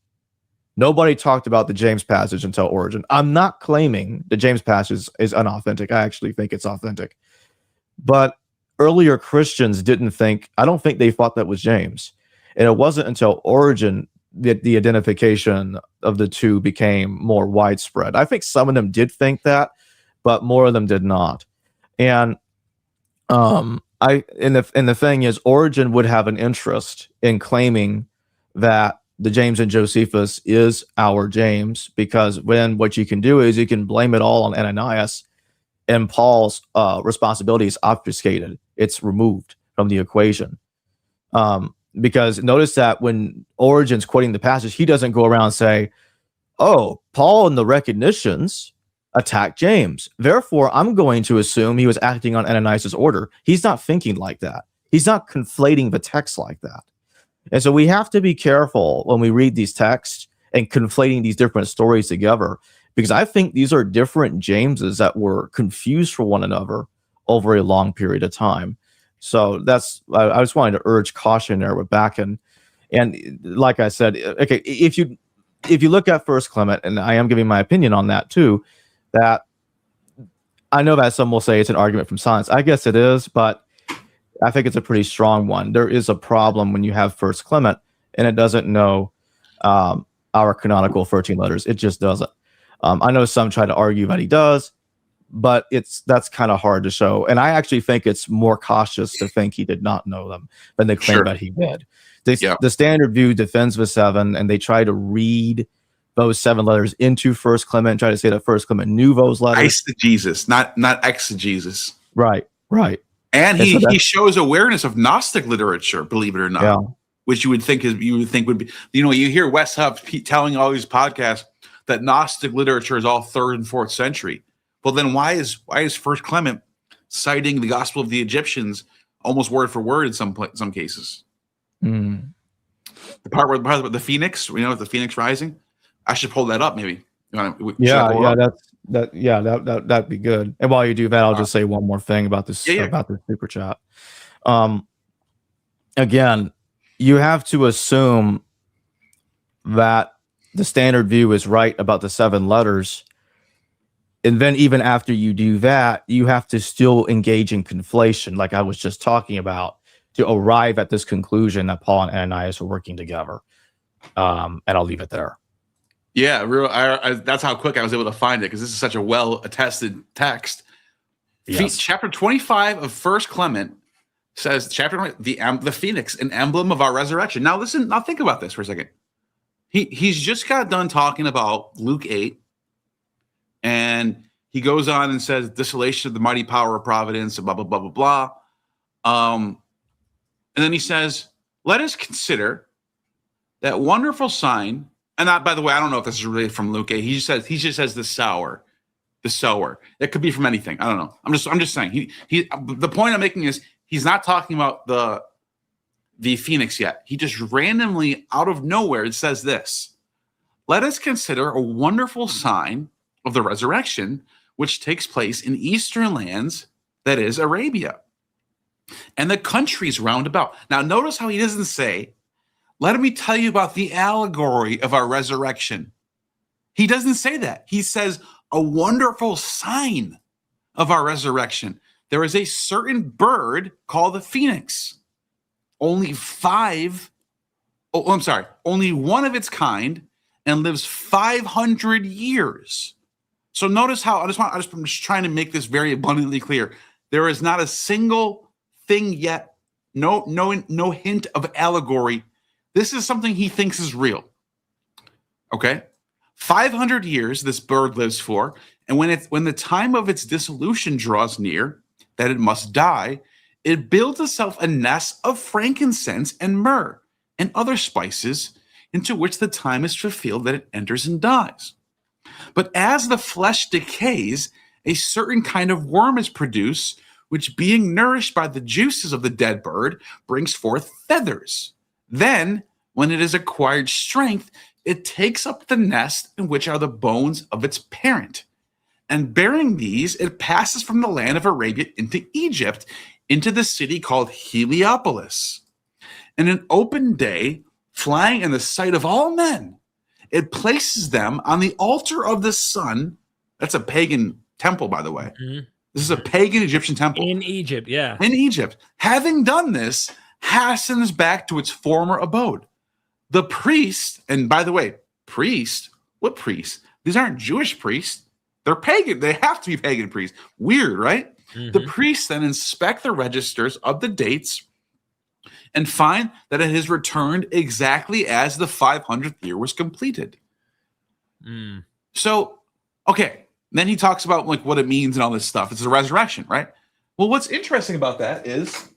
Nobody talked about the James passage until Origen. I'm not claiming the James passage is unauthentic. I actually think it's authentic. But earlier Christians I don't think they thought that was James. And it wasn't until Origen that the identification of the two became more widespread. I think some of them did think that, but more of them did not. And the thing is, Origen would have an interest in claiming that the James and Josephus is our James, because then what you can do is you can blame it all on Ananias, and Paul's responsibility is obfuscated. It's removed from the equation. Because notice that when Origen's quoting the passage, he doesn't go around and say, oh, Paul in the recognitions, attack James. Therefore, I'm going to assume he was acting on Ananias' order. He's not thinking like that. He's not conflating the text like that. And so we have to be careful when we read these texts and conflating these different stories together, because I think these are different Jameses that were confused for one another over a long period of time. So I just wanted to urge caution there with Bacon. And like I said, okay, if you look at First Clement, and I am giving my opinion on that too, that I know that some will say it's an argument from science. I guess it is, but I think it's a pretty strong one. There is a problem when you have First Clement and it doesn't know our canonical 13 letters. It just doesn't. I know some try to argue that he does, but that's kind of hard to show. And I actually think it's more cautious to think he did not know them than they claim that he did. The standard view defends the 7, and they try to read those 7 letters into First Clement, try to say that First Clement knew those letters. Eisegesis, not exegesis. Right. And he shows awareness of Gnostic literature, believe it or not, which you would think would be. You hear Wes Huff telling all these podcasts that Gnostic literature is all 3rd and 4th century. Well, then why is First Clement citing the Gospel of the Egyptians almost word for word in some cases? Mm. The part where the Phoenix, the Phoenix rising. I should pull that up, maybe. That'd be good. And while you do that, I'll just say one more thing about this about the super chat. Again, you have to assume that the standard view is right about the 7 letters. And then even after you do that, you have to still engage in conflation, like I was just talking about, to arrive at this conclusion that Paul and Ananias were working together. And I'll leave it there. Yeah, that's how quick I was able to find it, because this is such a well-attested text. Yes. Chapter 25 of First Clement says, the Phoenix, an emblem of our resurrection. Now listen, now think about this for a second. He's just got done talking about Luke 8, and he goes on and says, desolation of the mighty power of providence, blah, blah, blah, blah, blah. And then he says, let us consider that wonderful sign. And by the way, I don't know if this is really from Luke 8. He just says the sower. It could be from anything. I don't know. I'm just saying. The point I'm making is he's not talking about the Phoenix yet. He just randomly, out of nowhere, it says this. Let us consider a wonderful sign of the resurrection, which takes place in eastern lands, that is Arabia, and the countries round about. Now, notice how he doesn't say, let me tell you about the allegory of our resurrection. He doesn't say that. He says, a wonderful sign of our resurrection. There is a certain bird called the phoenix. Only one of its kind, and lives 500 years. So notice how I'm just trying to make this very abundantly clear. There is not a single thing yet, no hint of allegory. This is something he thinks is real. Okay? 500 years this bird lives for, and when the time of its dissolution draws near, that it must die, it builds itself a nest of frankincense and myrrh and other spices, into which the time is fulfilled that it enters and dies. But as the flesh decays, a certain kind of worm is produced, which, being nourished by the juices of the dead bird, brings forth feathers. Then, when it has acquired strength, it takes up the nest in which are the bones of its parent. And bearing these, it passes from the land of Arabia into Egypt, into the city called Heliopolis. In an open day, flying in the sight of all men, it places them on the altar of the sun. That's a pagan temple, by the way. Mm-hmm. This is a pagan Egyptian temple. In Egypt, yeah. In Egypt. Having done this, hastens back to its former abode. The priest, and by the way, priest? What priest? These aren't Jewish priests. They're pagan. They have to be pagan priests. Weird, right? Mm-hmm. The priests then inspect the registers of the dates and find that it has returned exactly as the 500th year was completed. Mm. So, okay. Then he talks about like what it means and all this stuff. It's a resurrection, right? Well, what's interesting about that is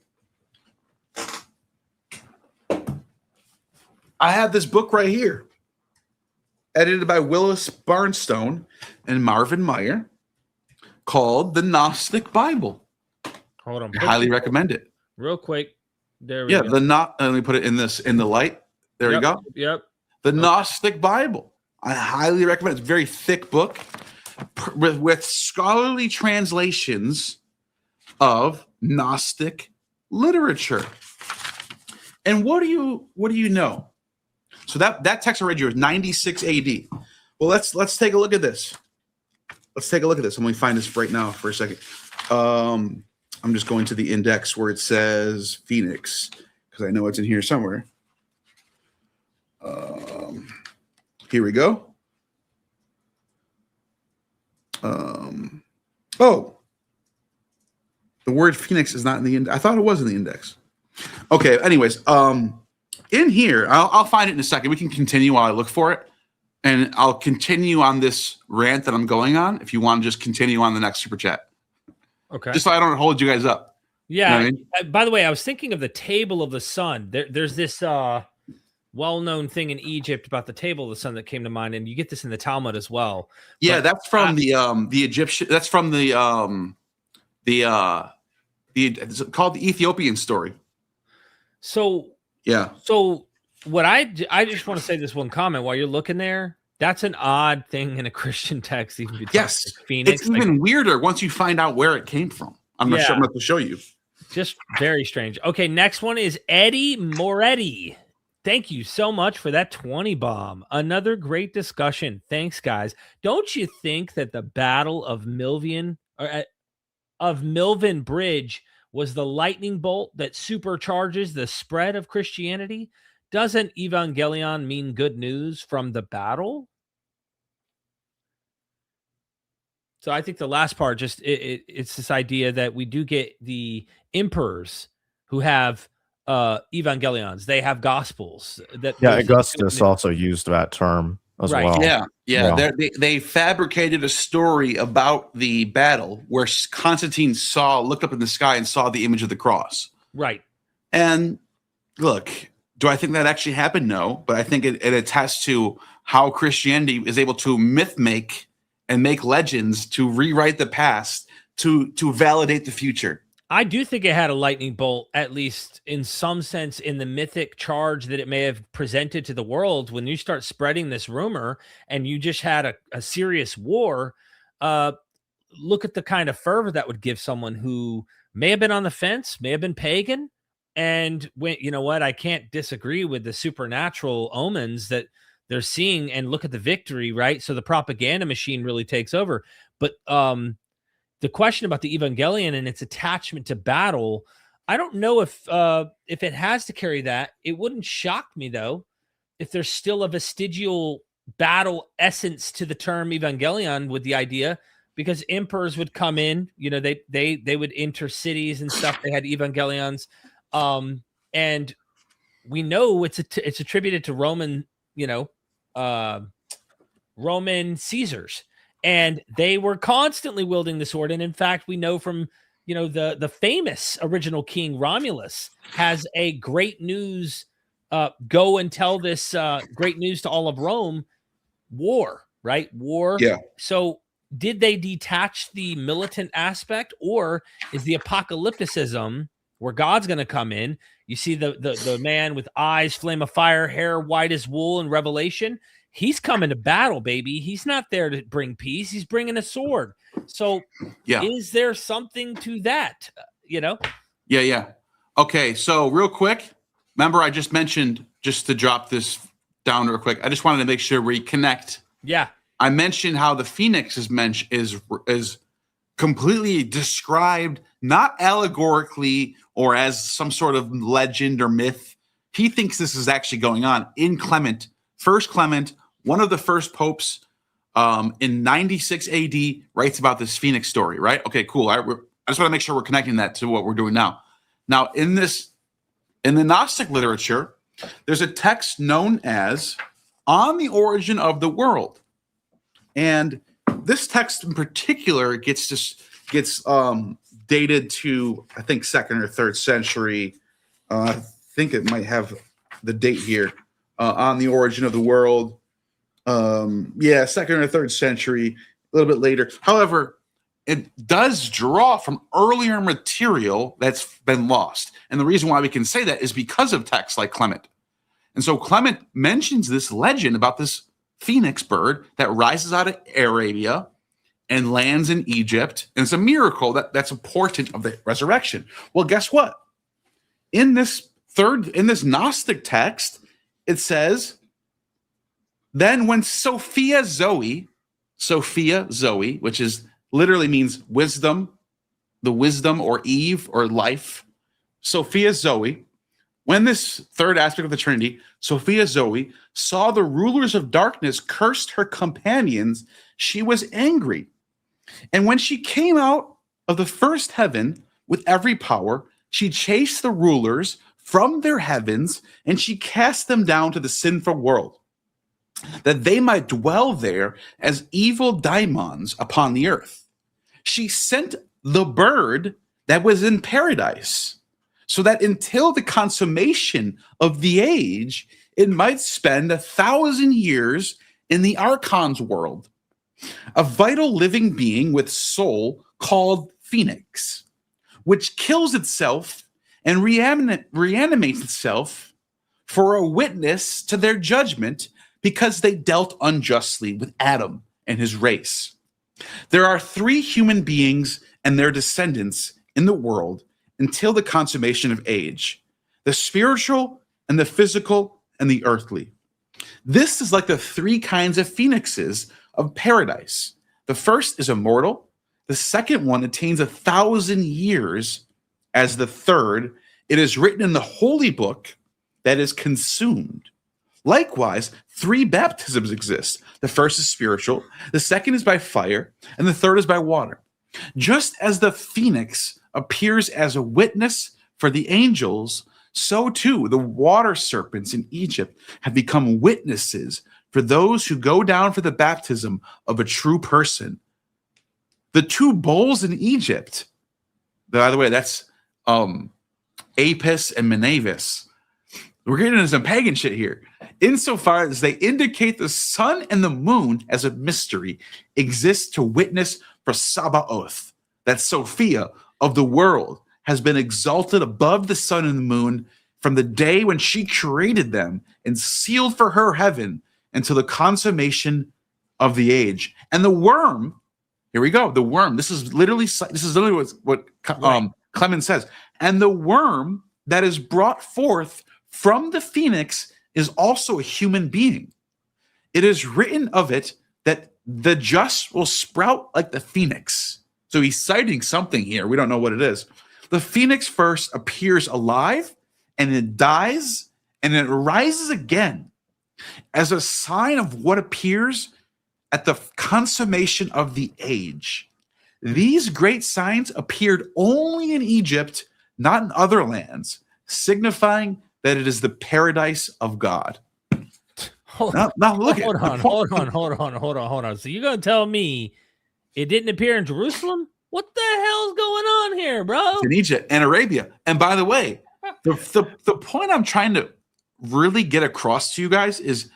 I have this book right here. edited by Willis Barnstone and Marvin Meyer, called the Gnostic Bible. Hold on. I highly recommend it. Real quick. There we Yeah, go. let me put it in the light. There you go. Yep. The Gnostic Bible. I highly recommend it. It's a very thick book with scholarly translations of Gnostic literature. And what do you know? So that text I read you is 96 AD. Well, let's take a look at this. Let's take a look at this. Let me find this right now for a second. I'm just going to the index where it says Phoenix because I know it's in here somewhere. Here we go. Oh, the word Phoenix is not in the index. I thought it was in the index. Okay. Anyways, in here, I'll find it in a second. We can continue while I look for it, and I'll continue on this rant that I'm going on. If you want to just continue on the next super chat, Okay. just so I don't hold you guys up. Yeah. You know what I mean? By the way, I was thinking of the table of the sun. There's this well-known thing in Egypt about the table of the sun that came to mind, and you get this in the Talmud as well. Yeah, But that's from the Egyptian. That's from it's called the Ethiopian story. So Yeah. So what I just want to say this one comment while you're looking there. That's an odd thing in a Christian text. Even Yes, Phoenix. it's even weirder once you find out where it came from. I'm not sure. I'm going to show you. Just very strange. Okay, next one is Eddie Moretti. Thank you so much for that 20 bomb. Another great discussion. Thanks, guys. Don't you think that the Battle of Milvian Bridge was the lightning bolt that supercharges the spread of Christianity? Doesn't Evangelion mean good news from the battle? So I think the last part, just it's this idea that we do get the emperors who have evangelions. They have gospels. Augustus also used that term as well. Yeah. They fabricated a story about the battle where Constantine looked up in the sky and saw the image of the cross. Right. And look, do I think that actually happened? No, but I think it attests to how Christianity is able to myth make and make legends to rewrite the past to validate the future. I do think it had a lightning bolt, at least in some sense, in the mythic charge that it may have presented to the world. When you start spreading this rumor and you just had a serious war, look at the kind of fervor that would give someone who may have been on the fence, may have been pagan. And when, you know what, I can't disagree with the supernatural omens that they're seeing, and look at the victory, right? So the propaganda machine really takes over. But the question about the Evangelion and its attachment to battle, I don't know if it has to carry that. It wouldn't shock me, though, if there's still a vestigial battle essence to the term Evangelion with the idea, because emperors would come in, they would enter cities and stuff. They had Evangelions. And we know it's attributed to Roman, Roman Caesars, and they were constantly wielding the sword. And in fact, we know from, the famous original king Romulus has a great news, go and tell this great news to all of Rome, war, right? War. Yeah. So did they detach the militant aspect, or is the apocalypticism where God's going to come in? You see the man with eyes, flame of fire, hair white as wool in Revelation. He's coming to battle, baby. He's not there to bring peace. He's bringing a sword. So is there something to that? Yeah. Okay. So real quick, remember I just mentioned, just to drop this down real quick, I just wanted to make sure we connect. Yeah. I mentioned how the Phoenix is completely described, not allegorically or as some sort of legend or myth. He thinks this is actually going on in Clement. First Clement, one of the first popes, in 96 AD, writes about this Phoenix story, right? Okay, cool. I just want to make sure we're connecting that to what we're doing now. Now, in the Gnostic literature, there's a text known as On the Origin of the World. And this text in particular gets dated to, I think, 2nd or 3rd century. I think it might have the date here. On the Origin of the World. second or third century, a little bit later. However, it does draw from earlier material that's been lost. And the reason why we can say that is because of texts like Clement. And so Clement mentions this legend about this phoenix bird that rises out of Arabia and lands in Egypt. And it's a miracle that's important of the resurrection. Well, guess what? In this Gnostic text, it says, then when Sophia Zoe, which is literally means wisdom, the wisdom or Eve or life, Sophia Zoe, when this third aspect of the Trinity, Sophia Zoe, saw the rulers of darkness cursed her companions, she was angry. And when she came out of the first heaven with every power, she chased the rulers from their heavens, and she cast them down to the sinful world, that they might dwell there as evil daimons upon the earth. She sent the bird that was in paradise, so that until the consummation of the age, it might spend 1,000 years in the archon's world, a vital living being with soul called Phoenix, which kills itself and reanimates itself for a witness to their judgment, because they dealt unjustly with Adam and his race. There are 3 human beings and their descendants in the world until the consummation of age: the spiritual and the physical and the earthly. This is like the 3 kinds of phoenixes of paradise. The first is immortal. The second one attains 1,000 years. As the third, it is written in the holy book that is consumed. Likewise, 3 baptisms exist. The first is spiritual, the second is by fire, and the third is by water. Just as the phoenix appears as a witness for the angels, so too the water serpents in Egypt have become witnesses for those who go down for the baptism of a true person. The 2 bowls in Egypt, by the way, that's Apis and Menavis. We're getting into some pagan shit here. Insofar as they indicate the sun and the moon as a mystery exists to witness for Sabaoth, that Sophia of the world has been exalted above the sun and the moon from the day when she created them and sealed for her heaven until the consummation of the age. And the worm, here we go, the worm. This is literally what Clement says. And the worm that is brought forth from the phoenix is also a human being. It is written of it that the just will sprout like the phoenix. So he's citing something here. We don't know what it is. The phoenix first appears alive, and it dies, and it rises again as a sign of what appears at the consummation of the age. These great signs appeared only in Egypt, not in other lands, signifying that it is the paradise of God. Hold on. So you're going to tell me it didn't appear in Jerusalem? What the hell's going on here, bro? It's in Egypt and Arabia. And by the way, the point I'm trying to really get across to you guys is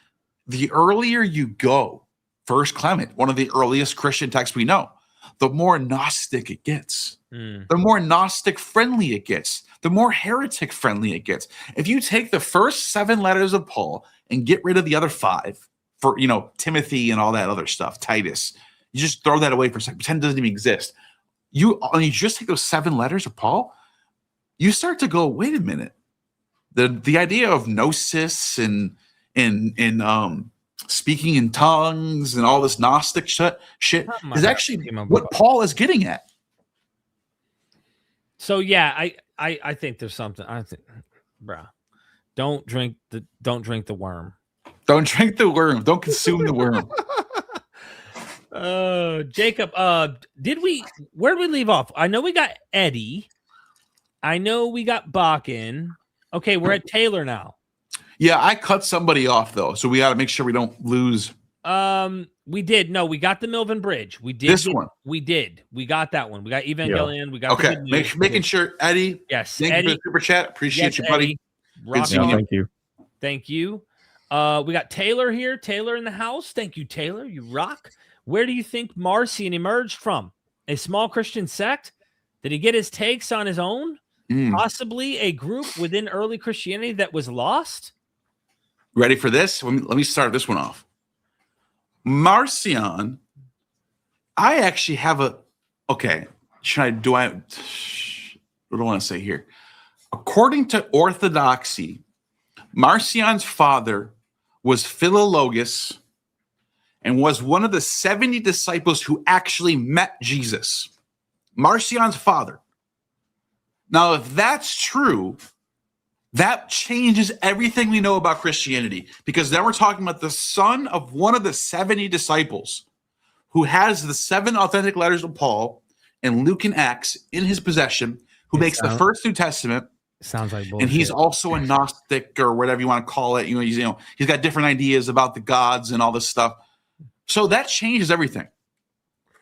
the earlier you go, First Clement, one of the earliest Christian texts we know, the more Gnostic it gets. The more Gnostic friendly it gets, the more heretic friendly it gets. If you take the first 7 letters of Paul and get rid of the other 5 for, Timothy and all that other stuff, Titus, you just throw that away for a second, pretend it doesn't even exist. You just take those 7 letters of Paul, you start to go, wait a minute. The idea of gnosis and speaking in tongues and all this Gnostic shit is actually what Paul is getting at. So yeah, I think there's something. I think, bro, don't drink the worm. Don't drink the worm. Don't consume the worm. Jacob, where did we leave off? I know we got Eddie. I know we got Bakken. Okay, we're at Taylor now. Yeah, I cut somebody off though, so we got to make sure we don't lose. We did. No, we got the Milvan Bridge. We did this one. We did. We got that one. We got Evangelion. We got okay. Making sure, Eddie. Yes, thank Eddie. you for the super chat. Appreciate you, buddy. Good seeing you. Thank you. Thank you. We got Taylor here. Taylor in the house. Thank you, Taylor. You rock. Where do you think Marcion emerged from? A small Christian sect? Did he get his takes on his own? Possibly a group within early Christianity that was lost? Ready for this? Let me start this one off. Marcion, I actually have a... Okay, what do I want to say here? According to Orthodoxy, Marcion's father was Philologus and was one of the 70 disciples who actually met Jesus. Marcion's father. Now, if that's true, that changes everything we know about Christianity, because then we're talking about the son of one of the 70 disciples who has the 7 authentic letters of Paul and Luke and Acts in his possession, who makes the first New Testament. Sounds like bullshit. And he's also a Gnostic or whatever you want to call it. He's got different ideas about the gods and all this stuff. So that changes everything.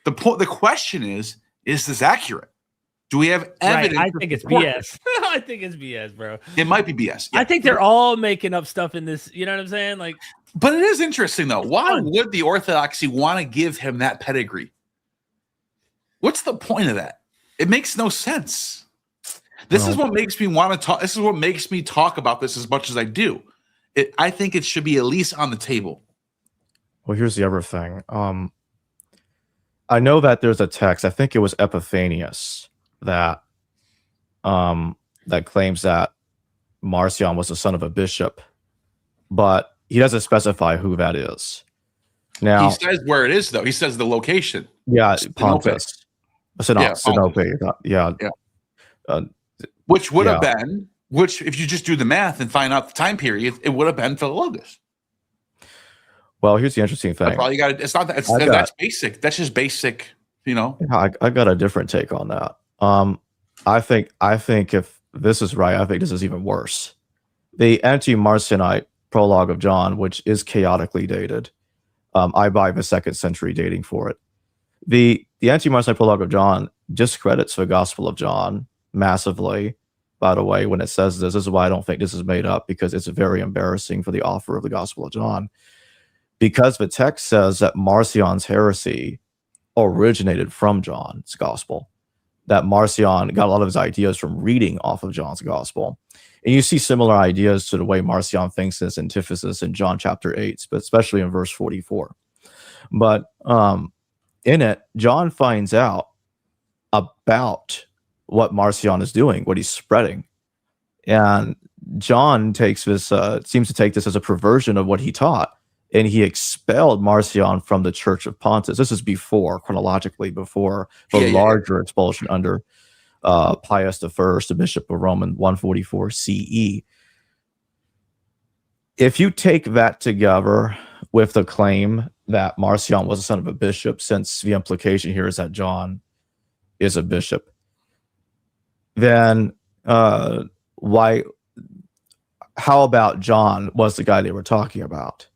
The question is this accurate? Do we have evidence? Right. I think it's BS. I think it's BS, bro. It might be BS. Yeah. I think they're all making up stuff in this. You know what I'm saying? Like, but it is interesting though. Why would the Orthodoxy want to give him that pedigree? What's the point of that? It makes no sense. This is what makes me want to talk. This is what makes me talk about this as much as I do. I think it should be at least on the table. Well, here's the other thing. I know that there's a text. I think it was Epiphanius that claims that Marcion was the son of a bishop, but he doesn't specify who that is. Now he says where it is, though. He says the location. Yeah, Pontus. Sinope. Yeah. Which would have been, if you just do the math and find out the time period, it would have been Philologus. Well, here's the interesting thing. That's all you got. It's not that. That's basic. That's just basic. I got a different take on that. I think if this is right, I think this is even worse. The anti-Marcionite prologue of John, which is chaotically dated, I buy the 2nd century dating for it. The anti-Marcionite prologue of John discredits the Gospel of John massively. By the way, when it says this is why I don't think this is made up, because it's very embarrassing for the author of the Gospel of John. Because the text says that Marcion's heresy originated from John's Gospel, that Marcion got a lot of his ideas from reading off of John's Gospel. And you see similar ideas to the way Marcion thinks in his antithesis in John chapter 8, but especially in verse 44. But in it, John finds out about what Marcion is doing, what he's spreading. And John takes this, seems to take this as a perversion of what he taught. And he expelled Marcion from the Church of Pontus. This is chronologically before the larger expulsion under Pius I, the Bishop of Rome in 144 CE. If you take that together with the claim that Marcion was the son of a bishop, since the implication here is that John is a bishop, then how about John was the guy they were talking about?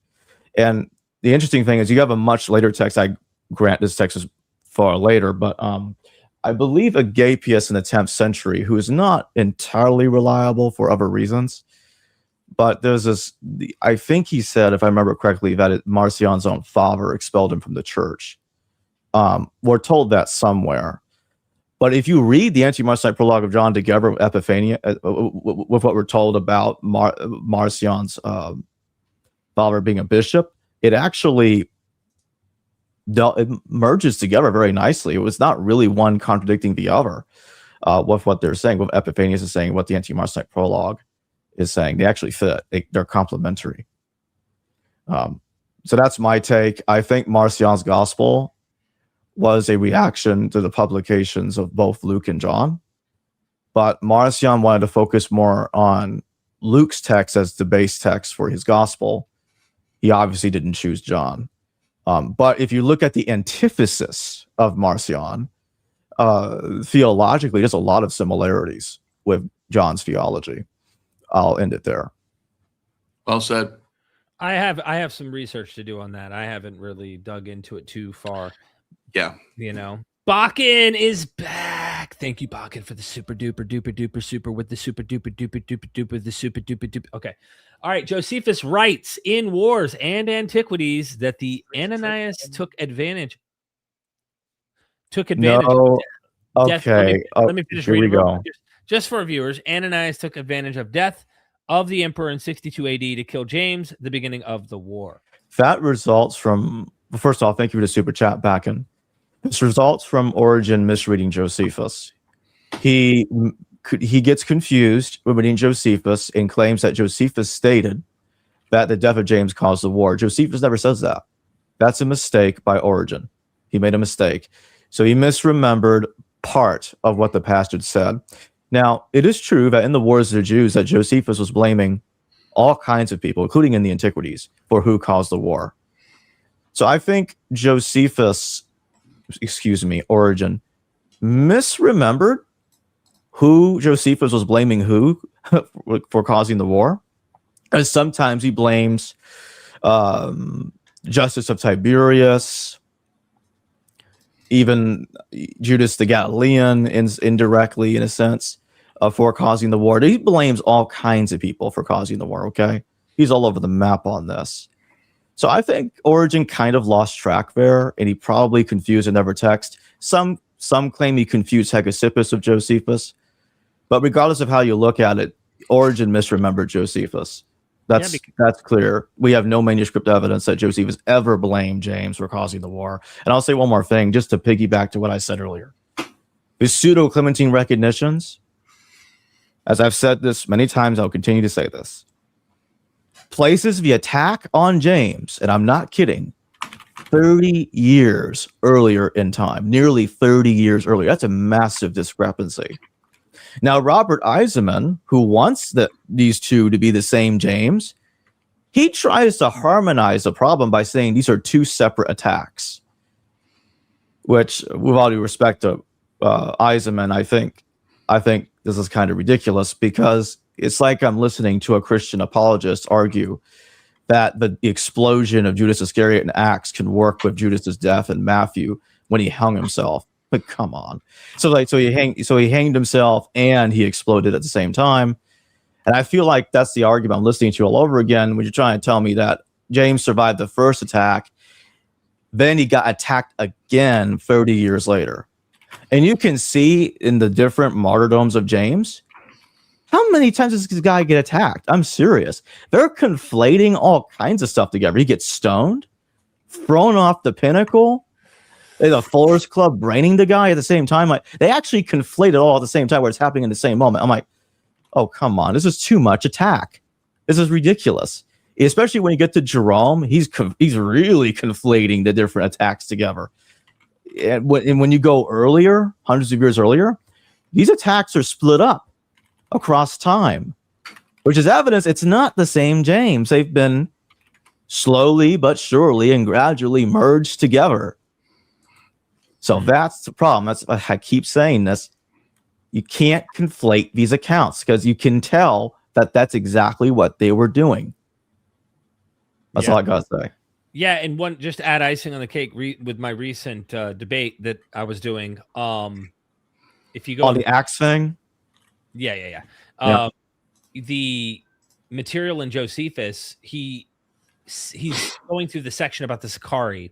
And the interesting thing is you have a much later text. I grant this text is far later, but I believe Agapius in the 10th century, who is not entirely reliable for other reasons, but there's this, I think he said, if I remember correctly, that Marcion's own father expelled him from the church. We're told that somewhere. But if you read the anti-Marcionite prologue of John together with Epiphania, with what we're told about Marcion's father being a bishop, it actually it merges together very nicely. It was not really one contradicting the other with what they're saying, what Epiphanius is saying, what the anti-Marcionite prologue is saying. They actually fit. They're complementary. So that's my take. I think Marcion's gospel was a reaction to the publications of both Luke and John, but Marcion wanted to focus more on Luke's text as the base text for his gospel. He obviously didn't choose John. But if you look at the antithesis of Marcion, theologically, there's a lot of similarities with John's theology. I'll end it there. Well said. I have some research to do on that. I haven't really dug into it too far. Yeah. Bakken is back. Thank you, Bakken, for the super duper duper duper super with the super duper duper duper duper the super duper duper. Okay. All right, Josephus writes in Wars and Antiquities that the Ananias took advantage. No. Of death. Okay. Let me finish Here we reading. go. Just for our viewers, Ananias took advantage of death of the emperor in 62 AD to kill James, the beginning of the war. That results from, first off, thank you for the super chat, Backen. This results from Origen misreading Josephus. He gets confused when reading Josephus and claims that Josephus stated that the death of James caused the war. Josephus never says that. That's a mistake by Origen. He made a mistake. So he misremembered part of what the passage said. Now, it is true that in the Wars of the Jews that Josephus was blaming all kinds of people, including in the Antiquities, for who caused the war. So I think Origen, misremembered who Josephus was blaming who for causing the war. As sometimes he blames Justice of Tiberius, even Judas the Galilean, indirectly in a sense, for causing the war. He blames all kinds of people for causing the war, okay? He's all over the map on this. So I think Origen kind of lost track there, and he probably confused another text. Some claim he confused Hegesippus with Josephus, but regardless of how you look at it, Origen misremembered Josephus. That's clear. We have no manuscript evidence that Josephus ever blamed James for causing the war. And I'll say one more thing, just to piggyback to what I said earlier. The pseudo-Clementine recognitions, as I've said this many times, I'll continue to say this, places the attack on James, and I'm not kidding, 30 years earlier in time, nearly 30 years earlier. That's a massive discrepancy. Now, Robert Eisenman, who wants these two to be the same James, he tries to harmonize the problem by saying these are two separate attacks, which, with all due respect to Eisenman, I think this is kind of ridiculous, because it's like I'm listening to a Christian apologist argue that the explosion of Judas Iscariot in Acts can work with Judas's death in Matthew when he hung himself. But come on. So he hanged himself and he exploded at the same time. And I feel like that's the argument I'm listening to all over again when you're trying to tell me that James survived the first attack, then he got attacked again 30 years later. And you can see in the different martyrdoms of James, how many times does this guy get attacked? I'm serious. They're conflating all kinds of stuff together. He gets stoned, thrown off the pinnacle, the Fuller's Club braining the guy at the same time. Like, they actually conflate it all at the same time where it's happening in the same moment. I'm like, oh, come on. This is too much attack. This is ridiculous. Especially when you get to Jerome, he's really conflating the different attacks together. And when you go earlier, hundreds of years earlier, these attacks are split up across time, which is evidence it's not the same James. They've been slowly but surely and gradually merged together. So that's the problem. I keep saying this. You can't conflate these accounts because you can tell that that's exactly what they were doing. That's all I got to say. Yeah, and one just to add icing on the cake with my recent debate that I was doing. If you go on the Acts thing, yeah. The material in Josephus, he's going through the section about the Sicarii,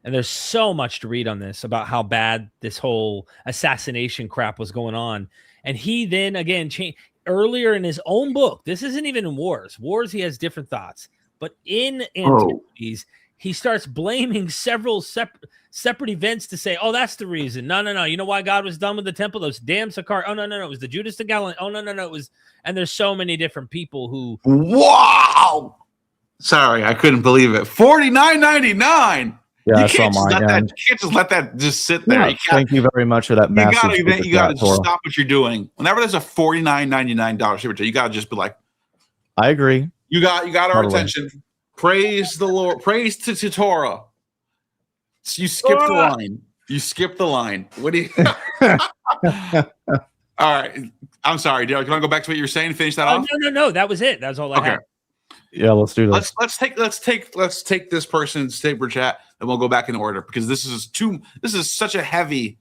and there's so much to read on this about how bad this whole assassination crap was going on. And he then again changed earlier in his own book. This isn't even in Wars. He has different thoughts, but in Antiquities, he starts blaming several separate events to say, oh, that's the reason. No. You know why God was done with the temple? Those damn Sicarii. Oh, no. It was the Judas the Galilean. Oh, no. It was, and there's so many different people who. Wow. Sorry, I couldn't believe it. $49.99. Yeah, you can't just let that just sit there. Yeah, thank you very much for that. You gotta just stop what you're doing. Whenever there's a $49.99 super chat, you gotta just be like, I agree. You got our attention. Praise the Lord. Praise to Torah. You skipped the line. You skipped the line. What do you? All right. I'm sorry, Daryl. Can I go back to what you were saying? Finish that off? No. That was it. That's all I had. Yeah, let's do this. Let's take this person's super chat and we'll go back in order because this is such a heavy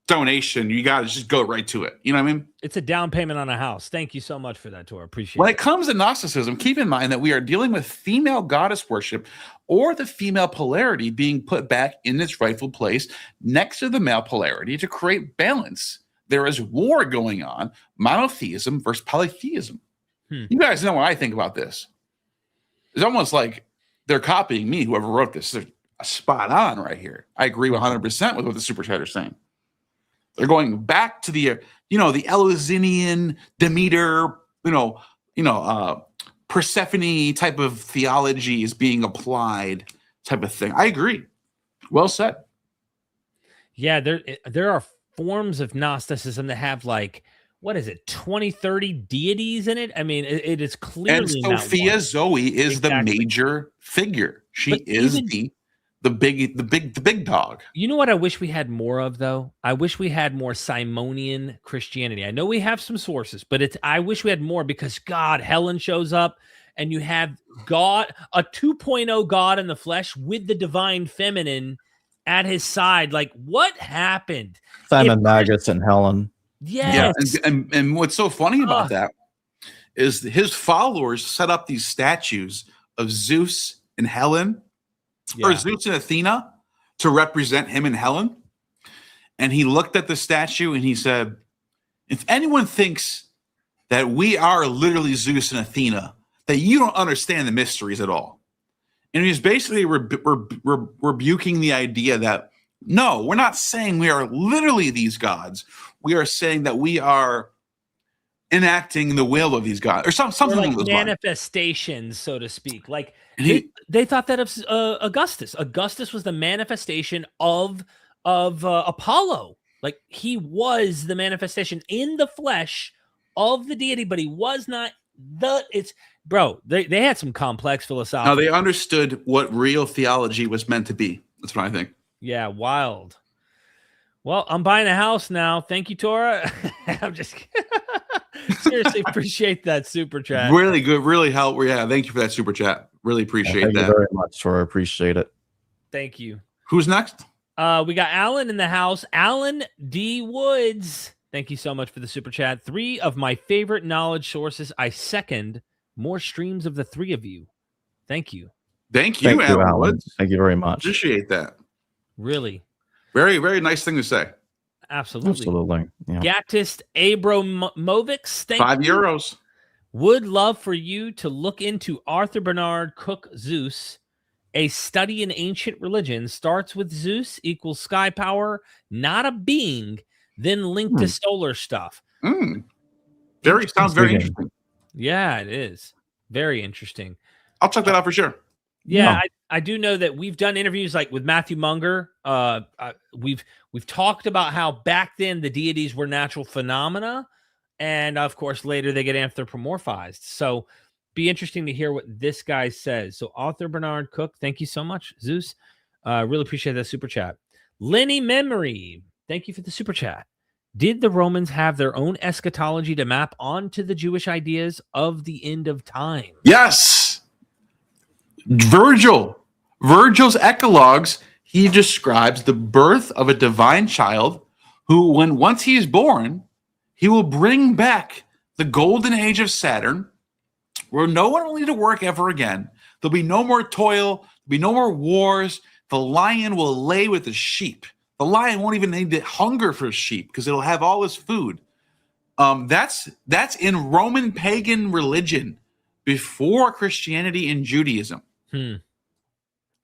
donation. You got to just go right to it. You know what I mean? It's a down payment on a house. Thank you so much for that, Tor. Appreciate When it. it comes to Gnosticism, keep in mind that we are dealing with female goddess worship or the female polarity being put back in its rightful place next to the male polarity to create balance. There is war going on, monotheism versus polytheism. You guys know what I think about this. It's almost like they're copying me, whoever wrote this. They're spot on right here. I agree 100% with what the super chat is saying. They're going back to the, the Eleusinian, Demeter, Persephone type of theology is being applied type of thing. I agree. Well said. Yeah, there are forms of Gnosticism that have like, what is it, 20, 30 deities in it? I mean, it is clearly and Sophia Zoe is the major figure. She is the big dog. You know what I wish we had more of, though? I wish we had more Simonian Christianity. I know we have some sources, but I wish we had more because Helen shows up and you have God, a 2.0 God in the flesh with the divine feminine at his side. Like, what happened? Simon Magus and Helen. Yes. Yeah, and what's so funny about that is his followers set up these statues of Zeus and Helen, or Zeus and Athena, to represent him and Helen. And he looked at the statue and he said, if anyone thinks that we are literally Zeus and Athena, that you don't understand the mysteries at all. And he's basically rebuking the idea that, no, we're not saying we are literally these gods. We are saying that we are enacting the will of these gods, or something like along those manifestations, lines. so to speak. Like they thought that of Augustus. Augustus was the manifestation of Apollo. Like he was the manifestation in the flesh of the deity, but he was not they had some complex philosophy. No, they understood what real theology was meant to be. That's what I think. Yeah, wild. Well, I'm buying a house now. Thank you, Tora. I'm just seriously appreciate that super chat. Really good, really helpful. Yeah, thank you for that super chat. Really appreciate that. Thank you very much, Tora. Appreciate it. Thank you. Who's next? We got Alan in the house. Alan D. Woods. Thank you so much for the super chat. 3 of my favorite knowledge sources. I second more streams of the 3 of you. Thank you. Thank you, Alan Woods. Thank you very much. Appreciate that. Really. Very, very nice thing to say. Absolutely. Yeah. Gatist Abramovix. Thank you. €5. Would love for you to look into Arthur Bernard Cook Zeus. A study in ancient religion starts with Zeus equals sky power, not a being, then linked to solar stuff. Sounds very interesting. Yeah, it is. Very interesting. I'll check that out for sure. Yeah, I do know that we've done interviews like with Matthew Munger. We've talked about how back then the deities were natural phenomena, and of course later they get anthropomorphized. So be interesting to hear what this guy says. So Arthur Bernard Cook, thank you so much, Zeus. Really appreciate that super chat. Lenny Memory, thank you for the super chat. Did the Romans have their own eschatology to map onto the Jewish ideas of the end of time? Yes. Virgil's Eclogues, he describes the birth of a divine child who, once he is born, he will bring back the golden age of Saturn, where no one will need to work ever again. There'll be no more toil, there'll be no more wars. The lion will lay with the sheep. The lion won't even need to hunger for sheep because it'll have all his food. That's in Roman pagan religion before Christianity and Judaism.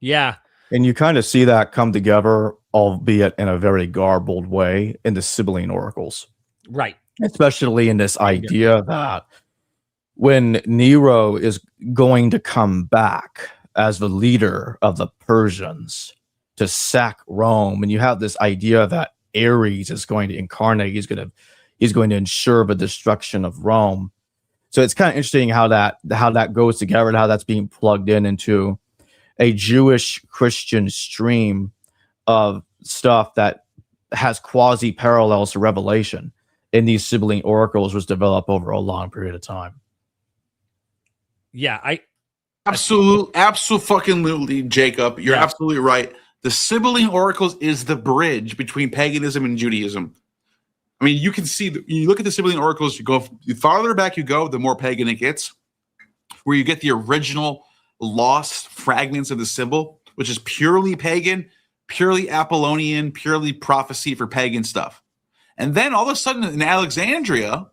Yeah. And you kind of see that come together, albeit in a very garbled way, in the Sibylline Oracles. Right. Especially in this idea that when Nero is going to come back as the leader of the Persians to sack Rome, and you have this idea that Ares is going to incarnate, he's going to ensure the destruction of Rome. So it's kind of interesting how that goes together and how that's being plugged into a Jewish Christian stream of stuff that has quasi parallels to Revelation in these Sibylline Oracles was developed over a long period of time. Yeah, absolutely, Jacob. You're absolutely right. The Sibylline Oracles is the bridge between paganism and Judaism. I mean, you can see, you look at the Sibylline Oracles, the farther back you go, the more pagan it gets, where you get the original lost fragments of the Sibyl, which is purely pagan, purely Apollonian, purely prophecy for pagan stuff. And then all of a sudden in Alexandria,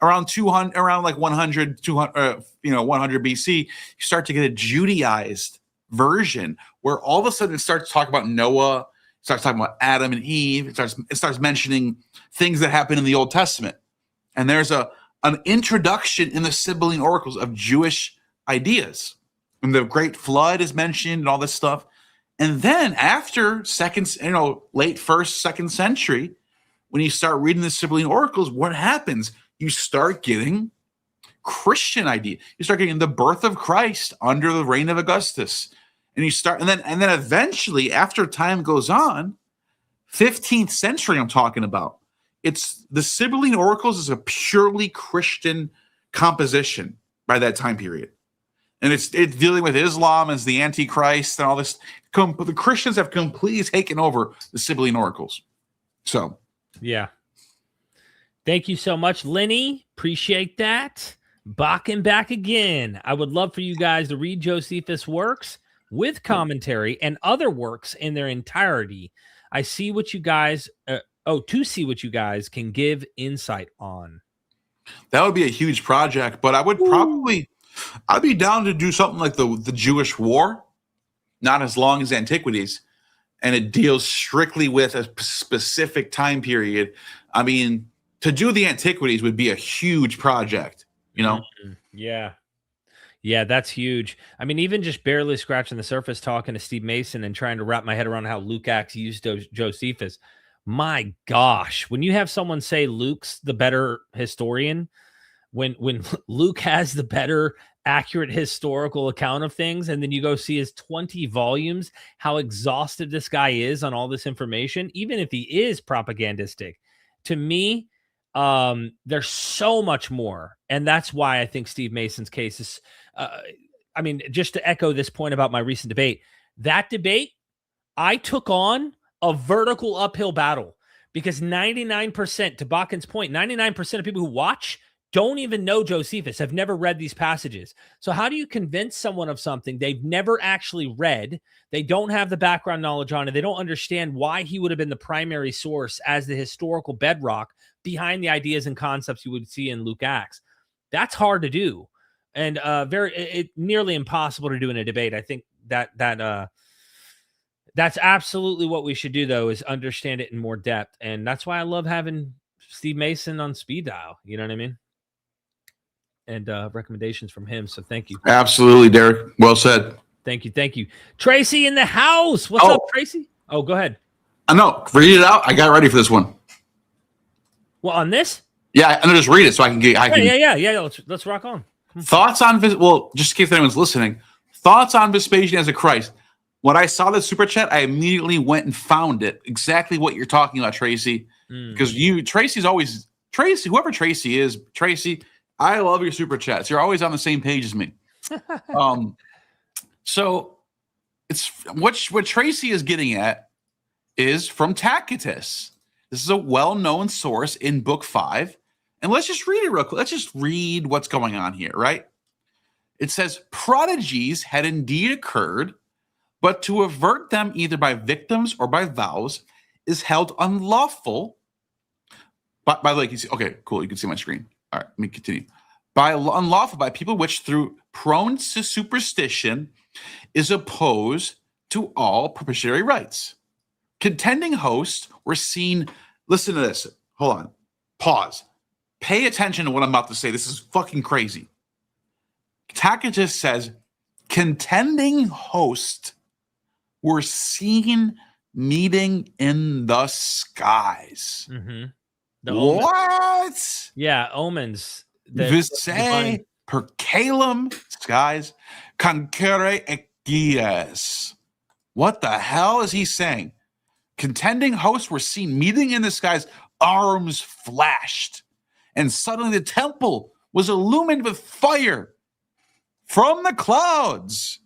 around 200, around like 100, 200, 100 BC, you start to get a Judaized version where all of a sudden it starts talking about Noah, it starts talking about Adam and Eve, it starts mentioning things that happen in the Old Testament. And there's an introduction in the Sibylline Oracles of Jewish ideas. And the Great Flood is mentioned and all this stuff. And then after late first, second century, when you start reading the Sibylline Oracles, what happens? You start getting Christian idea. You start getting the birth of Christ under the reign of Augustus. And then eventually, after time goes on, 15th century I'm talking about, it's the Sibylline Oracles is a purely Christian composition by that time period. And it's dealing with Islam as the Antichrist and all this. The Christians have completely taken over the Sibylline Oracles. So, yeah. Thank you so much, Lenny. Appreciate that. Bakken back again. I would love for you guys to read Josephus' works with commentary and other works in their entirety. To see what you guys can give insight on. That would be a huge project, but I would I'd be down to do something like the Jewish War, not as long as Antiquities, and it deals strictly with a specific time period. I mean, to do the Antiquities would be a huge project, you know? Yeah. Yeah, that's huge. I mean, even just barely scratching the surface, talking to Steve Mason and trying to wrap my head around how Luke-Acts used Josephus. My gosh, when you have someone say Luke's the better historian, when Luke has the better accurate historical account of things, and then you go see his 20 volumes, how exhausted this guy is on all this information, even if he is propagandistic, to me, there's so much more. And that's why I think Steve Mason's case is, I mean, just to echo this point about my recent debate, that debate, I took on a vertical uphill battle because 99%, to Bakken's point, 99% of people who watch don't even know Josephus, have never read these passages. So how do you convince someone of something they've never actually read? They don't have the background knowledge on it. They don't understand why he would have been the primary source as the historical bedrock behind the ideas and concepts you would see in Luke-Acts. That's hard to do, and nearly impossible to do in a debate. I think that's absolutely what we should do, though, is understand it in more depth, and that's why I love having Steve Mason on speed dial. You know what I mean? And recommendations from him. So thank you. Absolutely, Derek. Well said. Thank you. Tracy in the house. What's up, Tracy? Oh, go ahead. I know. Read it out. I got ready for this one. Well, on this? Yeah, I'm gonna just read it so I can get. Yeah. Let's rock on. Thoughts on just in case anyone's listening. Thoughts on Vespasian as a Christ. When I saw the super chat, I immediately went and found it. Exactly what you're talking about, Tracy. Because whoever Tracy is, Tracy. I love your super chats. You're always on the same page as me. So it's what Tracy is getting at is from Tacitus. This is a well-known source in Book 5. And let's just read it real quick. Let's just read what's going on here, right? It says, prodigies had indeed occurred, but to avert them either by victims or by vows is held unlawful. But by the way, okay, cool. You can see my screen. All right, let me continue. Unlawful by people which, through prone to superstition, is opposed to all propitiatory rites. Contending hosts were seen. Listen to this. Hold on. Pause. Pay attention to what I'm about to say. This is fucking crazy. Tacitus says, contending hosts were seen meeting in the skies. Mm-hmm. What? Yeah, omens. Visae per calum skies concurre egies. What the hell is he saying? Contending hosts were seen meeting in the skies, arms flashed, and suddenly the temple was illumined with fire from the clouds.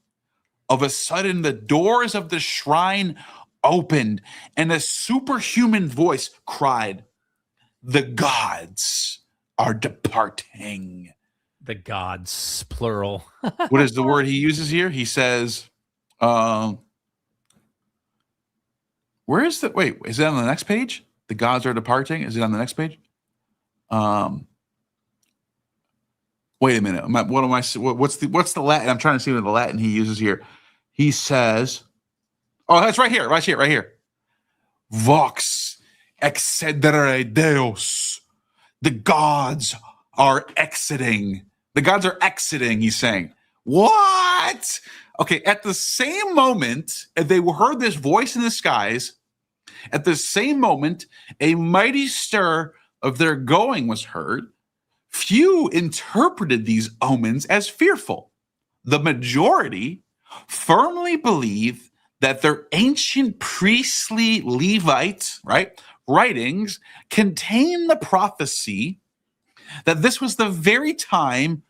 of a sudden the doors of the shrine opened, and a superhuman voice cried, "The gods are departing." The gods, plural. What is the word he uses here? He says, where is the, wait, is it on the next page? The gods are departing. Is it on the next page? Wait a minute. What's the Latin? I'm trying to see what the Latin he uses here. He says, oh, that's right here. Right here. Vox excedere Deus. The gods are exiting. The gods are exiting, he's saying. What? Okay, at the same moment, they heard this voice in the skies. At the same moment, a mighty stir of their going was heard. Few interpreted these omens as fearful. The majority firmly believe that their ancient priestly Levite, writings contain the prophecy that this was the very time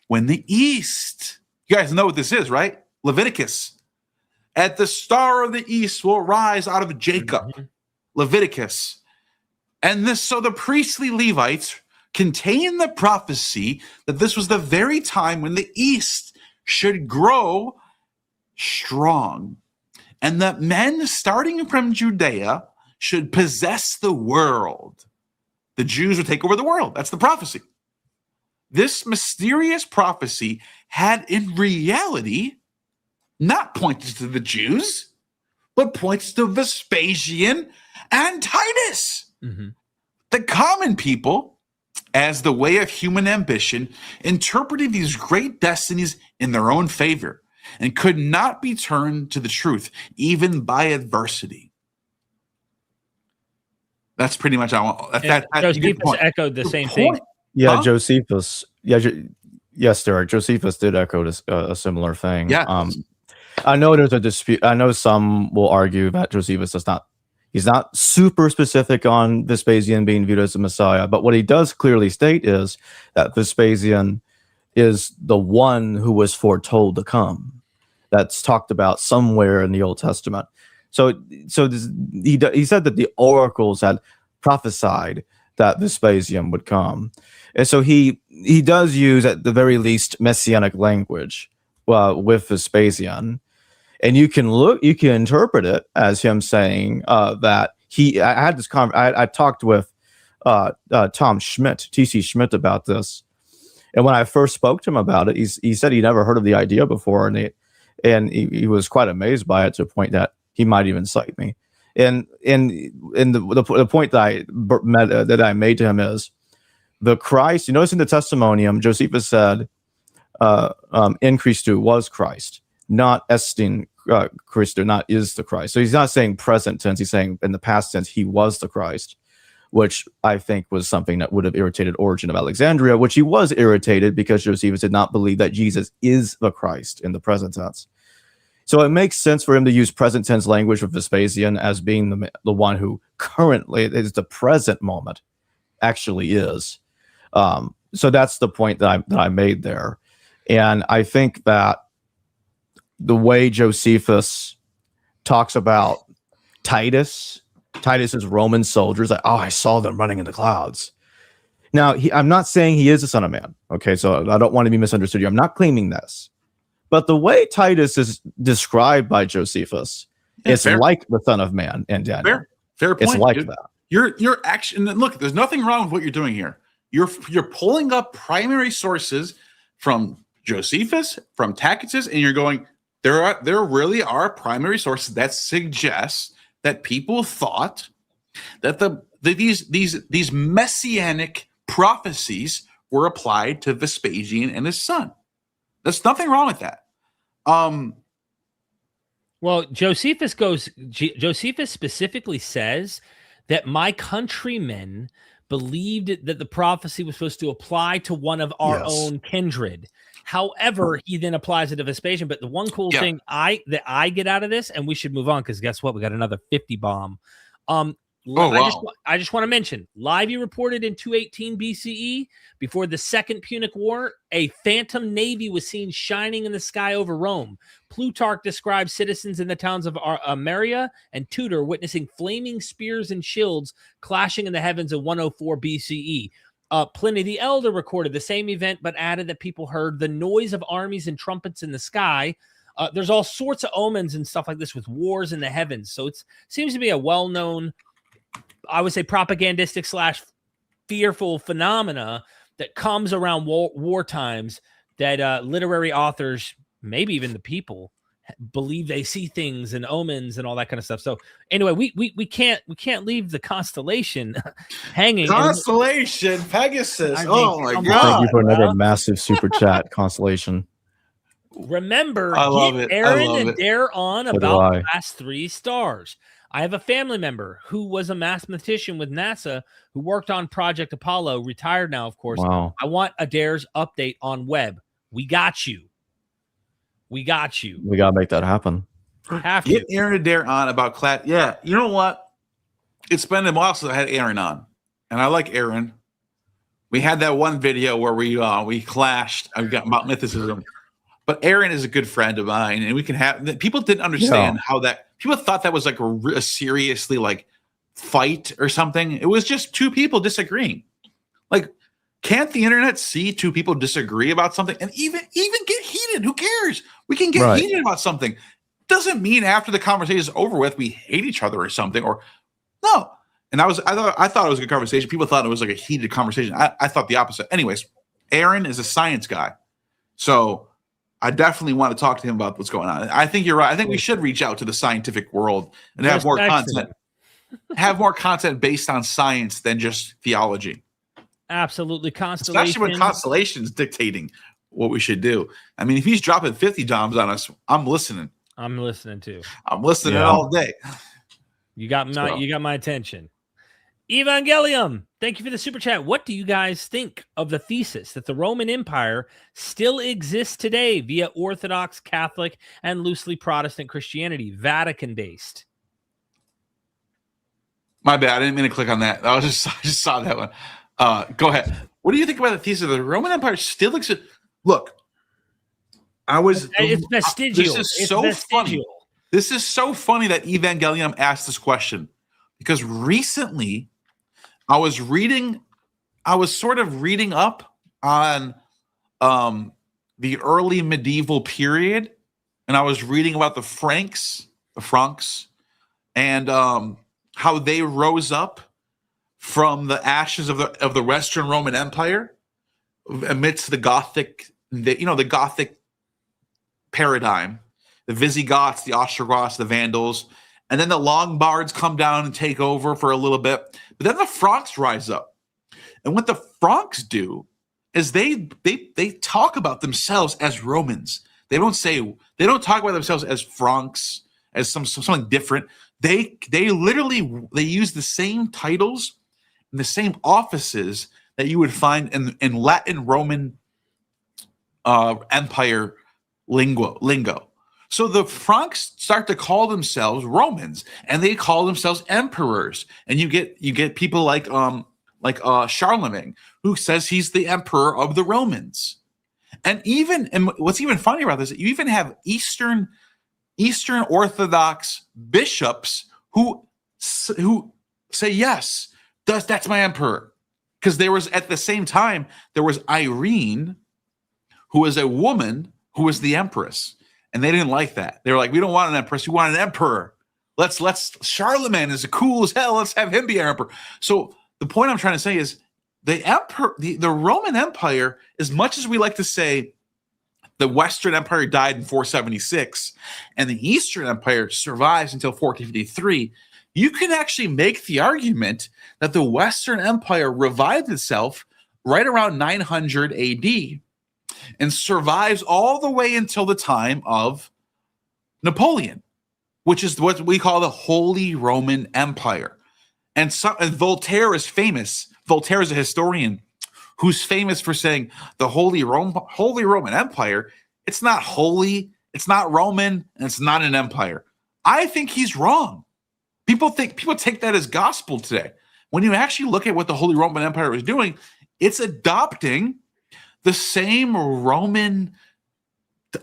when the East, you guys know what this is, right? Leviticus. At the star of the East will rise out of Jacob. Leviticus. And so the priestly Levites contain the prophecy that this was the very time when the East should grow strong, and that men starting from Judea should possess the world. The Jews would take over the world. That's the prophecy. This mysterious prophecy had in reality not pointed to the Jews, but points to Vespasian and Titus. Mm-hmm. The common people, as the way of human ambition, interpreted these great destinies in their own favor and could not be turned to the truth, even by adversity. That's pretty much Josephus echoed the same thing. Yeah, huh? Josephus. Yeah, yes, Derek. Josephus did echo a similar thing. Yeah. I know there's a dispute. I know some will argue that Josephus he's not super specific on Vespasian being viewed as the Messiah, but what he does clearly state is that Vespasian is the one who was foretold to come. That's talked about somewhere in the Old Testament. So he said that the oracles had prophesied that Vespasian would come. And so he does use, at the very least, messianic language with Vespasian. And you can interpret it as him saying that I talked with Tom Schmidt, T.C. Schmidt, about this. And when I first spoke to him about it, he said he never heard of the idea before, and he was quite amazed by it, to a point that he might even cite me. And the point that I made to him is the Christ. You notice in the testimonium, Josephus said, "In Christu was Christ, not estin Christu, not is the Christ." So he's not saying present tense; he's saying in the past tense he was the Christ, which I think was something that would have irritated Origen of Alexandria, which he was irritated because Josephus did not believe that Jesus is the Christ in the present tense. So it makes sense for him to use present tense language with Vespasian as being the one who currently is the present moment actually is. So that's the point that I made there. And I think that the way Josephus talks about Titus's Roman soldiers, like, oh, I saw them running in the clouds. Now, I'm not saying he is the Son of Man. Okay, so I don't want to be misunderstood here. I'm not claiming this. But the way Titus is described by Josephus, it's like the Son of Man and Daniel. Fair point. It's like that. You're actually, look, there's nothing wrong with what you're doing here. You're pulling up primary sources from Josephus, from Tacitus, and you're going, there really are primary sources that suggest that people thought that these messianic prophecies were applied to Vespasian and his son. There's nothing wrong with that. Well, Josephus specifically says that my countrymen believed that the prophecy was supposed to apply to one of our own kindred. However, he then applies it to Vespasian. But the one cool thing I get out of this, and we should move on because guess what? We got another 50 bomb. Oh, wow. I just want to mention, Livy reported in 218 BCE, before the Second Punic War, a phantom navy was seen shining in the sky over Rome. Plutarch describes citizens in the towns of Ameria and Tudor witnessing flaming spears and shields clashing in the heavens in 104 BCE. Pliny the Elder recorded the same event, but added that people heard the noise of armies and trumpets in the sky. There's all sorts of omens and stuff like this with wars in the heavens. So it seems to be a well-known, I would say, propagandistic / fearful phenomena that comes around war times that literary authors, maybe even the people, believe they see things and omens and all that kind of stuff. So anyway, we can't leave the constellation hanging. Constellation, Pegasus. I mean, Oh my come God. Thank you for another bro. massive super chat, Constellation. Remember, I love get it. I Aaron love and it. Dare on So do about I. the last 3 stars. I have a family member who was a mathematician with NASA who worked on Project Apollo, retired now, of course. Wow. I want Adair's update on Webb. We got you. We got you. We got to make that happen. Have Get to. Aaron Adair on about class. Yeah, you know what? It's been a while since I had Aaron on, and I like Aaron. We had that one video where we clashed. I've got about mythicism, but Aaron is a good friend of mine, and we can have. People didn't understand how that. People thought that was like a seriously like fight or something. It was just 2 people disagreeing. Like, can't the internet see 2 people disagree about something and even get heated? Who cares? We can get heated about something. Doesn't mean after the conversation is over with we hate each other or something. Or no. And I thought it was a good conversation. People thought it was like a heated conversation. I thought the opposite. Anyways, Aaron is a science guy, so I definitely want to talk to him about what's going on. I think you're right. I think we should reach out to the scientific world and have more content. Have more content based on science than just theology. Absolutely. Constellation. Especially when Constellation's dictating what we should do. I mean, if he's dropping 50 bombs on us, I'm listening. I'm listening too. I'm listening all day. You got my attention. Evangelium, thank you for the super chat. What do you guys think of the thesis that the Roman Empire still exists today via Orthodox, Catholic, and loosely Protestant Christianity, Vatican-based? My bad. I didn't mean to click on that. I just saw that one. Go ahead. What do you think about the thesis that the Roman Empire still exists? Look, It's vestigial. This is so funny. This is so funny that Evangelium asked this question because recently I was sort of reading up on the early medieval period, and I was reading about the Franks, and how they rose up from the ashes of the Western Roman Empire amidst the Gothic paradigm, the Visigoths, the Ostrogoths, the Vandals, and then the Lombards come down and take over for a little bit. But then the Franks rise up. And what the Franks do is they talk about themselves as Romans. They don't talk about themselves as Franks, as something different. They literally use the same titles and the same offices that you would find in Latin Roman Empire lingo. So the Franks start to call themselves Romans, and they call themselves emperors. And you get people like Charlemagne, who says he's the emperor of the Romans. And what's even funnier about this, you even have Eastern Orthodox bishops who say yes, that's my emperor. Because at the same time there was Irene, who was a woman who was the empress. And they didn't like that. They were like, we don't want an empress. We want an emperor. Let's Charlemagne is cool as hell. Let's have him be our emperor. So the point I'm trying to say is the Roman Empire, as much as we like to say the Western Empire died in 476 and the Eastern Empire survives until 1453, you can actually make the argument that the Western Empire revived itself right around 900 AD and survives all the way until the time of Napoleon, which is what we call the Holy Roman Empire. And Voltaire is famous. Voltaire is a historian who's famous for saying the Holy Roman Empire, it's not holy, it's not Roman, and it's not an empire. I think he's wrong. People take that as gospel today. When you actually look at what the Holy Roman Empire was doing, it's adopting the same Roman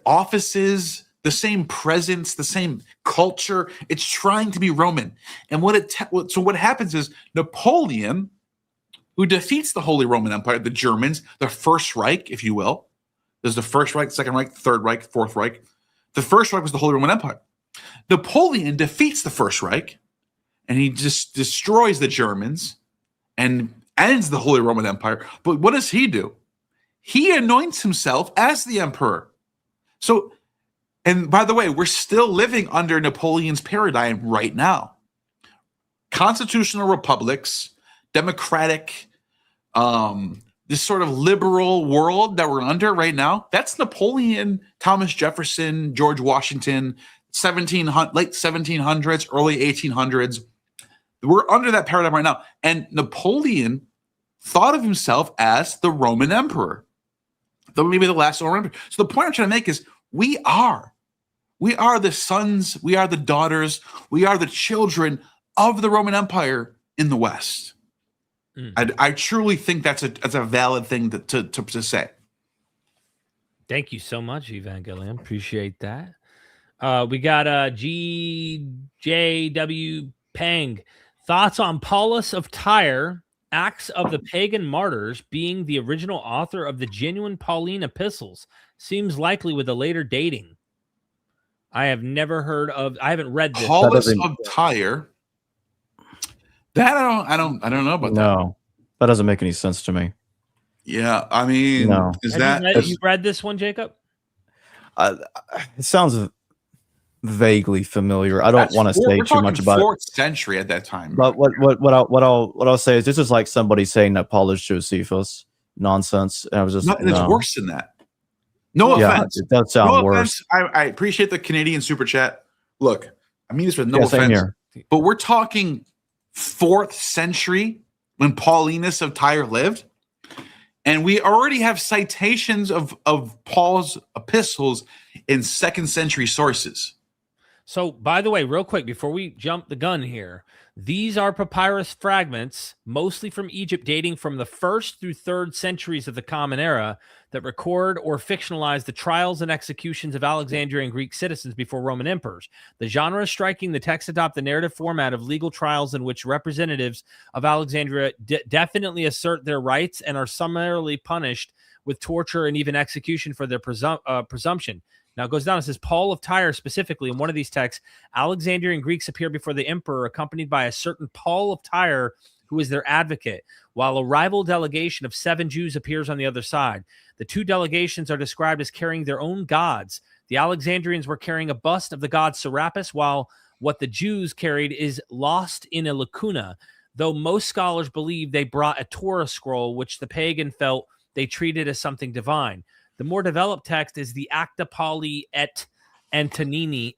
offices, the same presence, the same culture. It's trying to be Roman. And what happens is Napoleon, who defeats the Holy Roman Empire, the Germans, the First Reich, if you will. There's the First Reich, Second Reich, Third Reich, Fourth Reich. The First Reich was the Holy Roman Empire. Napoleon defeats the First Reich, and he just destroys the Germans and ends the Holy Roman Empire. But what does he do? He anoints himself as the emperor. So, and by the way, we're still living under Napoleon's paradigm right now. Constitutional republics, democratic, this sort of liberal world that we're under right now, that's Napoleon, Thomas Jefferson, George Washington, late 1700s, early 1800s. We're under that paradigm right now. And Napoleon thought of himself as the Roman emperor, maybe the last Roman emperor. So the point I'm trying to make is we are the sons, we are the daughters, we are the children of the Roman Empire in the West. I truly think that's a valid thing to say. Thank you so much, Evangelion. Appreciate that. We got GJW Pang. Thoughts on Paulus of Tyre, Acts of the Pagan Martyrs, being the original author of the genuine Pauline epistles? Seems likely with a later dating. I have never heard of. I haven't read this. Paulus of Tyre. That I don't know about that. No, that doesn't make any sense to me. Yeah, I mean, no. You read this one, Jacob? It sounds vaguely familiar. I don't want to say too much about it. 4th century at that time. But what I'll say is this is like somebody saying that Paul is Josephus nonsense. And I was just it's worse than that. No offense. It does sound worse. I appreciate the Canadian super chat. Look, I mean this with no offense, here. But we're talking 4th century when Paulinus of Tyre lived, and we already have citations of Paul's epistles in 2nd century sources. So, by the way, real quick, before we jump the gun here, these are papyrus fragments, mostly from Egypt, dating from the 1st through 3rd centuries of the Common Era, that record or fictionalize the trials and executions of Alexandrian Greek citizens before Roman emperors. The genre is striking. The texts adopt the narrative format of legal trials in which representatives of Alexandria definitely assert their rights and are summarily punished with torture and even execution for their presumption. Now it goes down. It says, Paul of Tyre specifically, in one of these texts, Alexandrian Greeks appear before the emperor accompanied by a certain Paul of Tyre, who is their advocate, while a rival delegation of 7 Jews appears on the other side. The 2 delegations are described as carrying their own gods. The Alexandrians were carrying a bust of the god Serapis, while what the Jews carried is lost in a lacuna, though most scholars believe they brought a Torah scroll, which the pagan felt they treated as something divine. The more developed text is the Acta Pauli et Antonini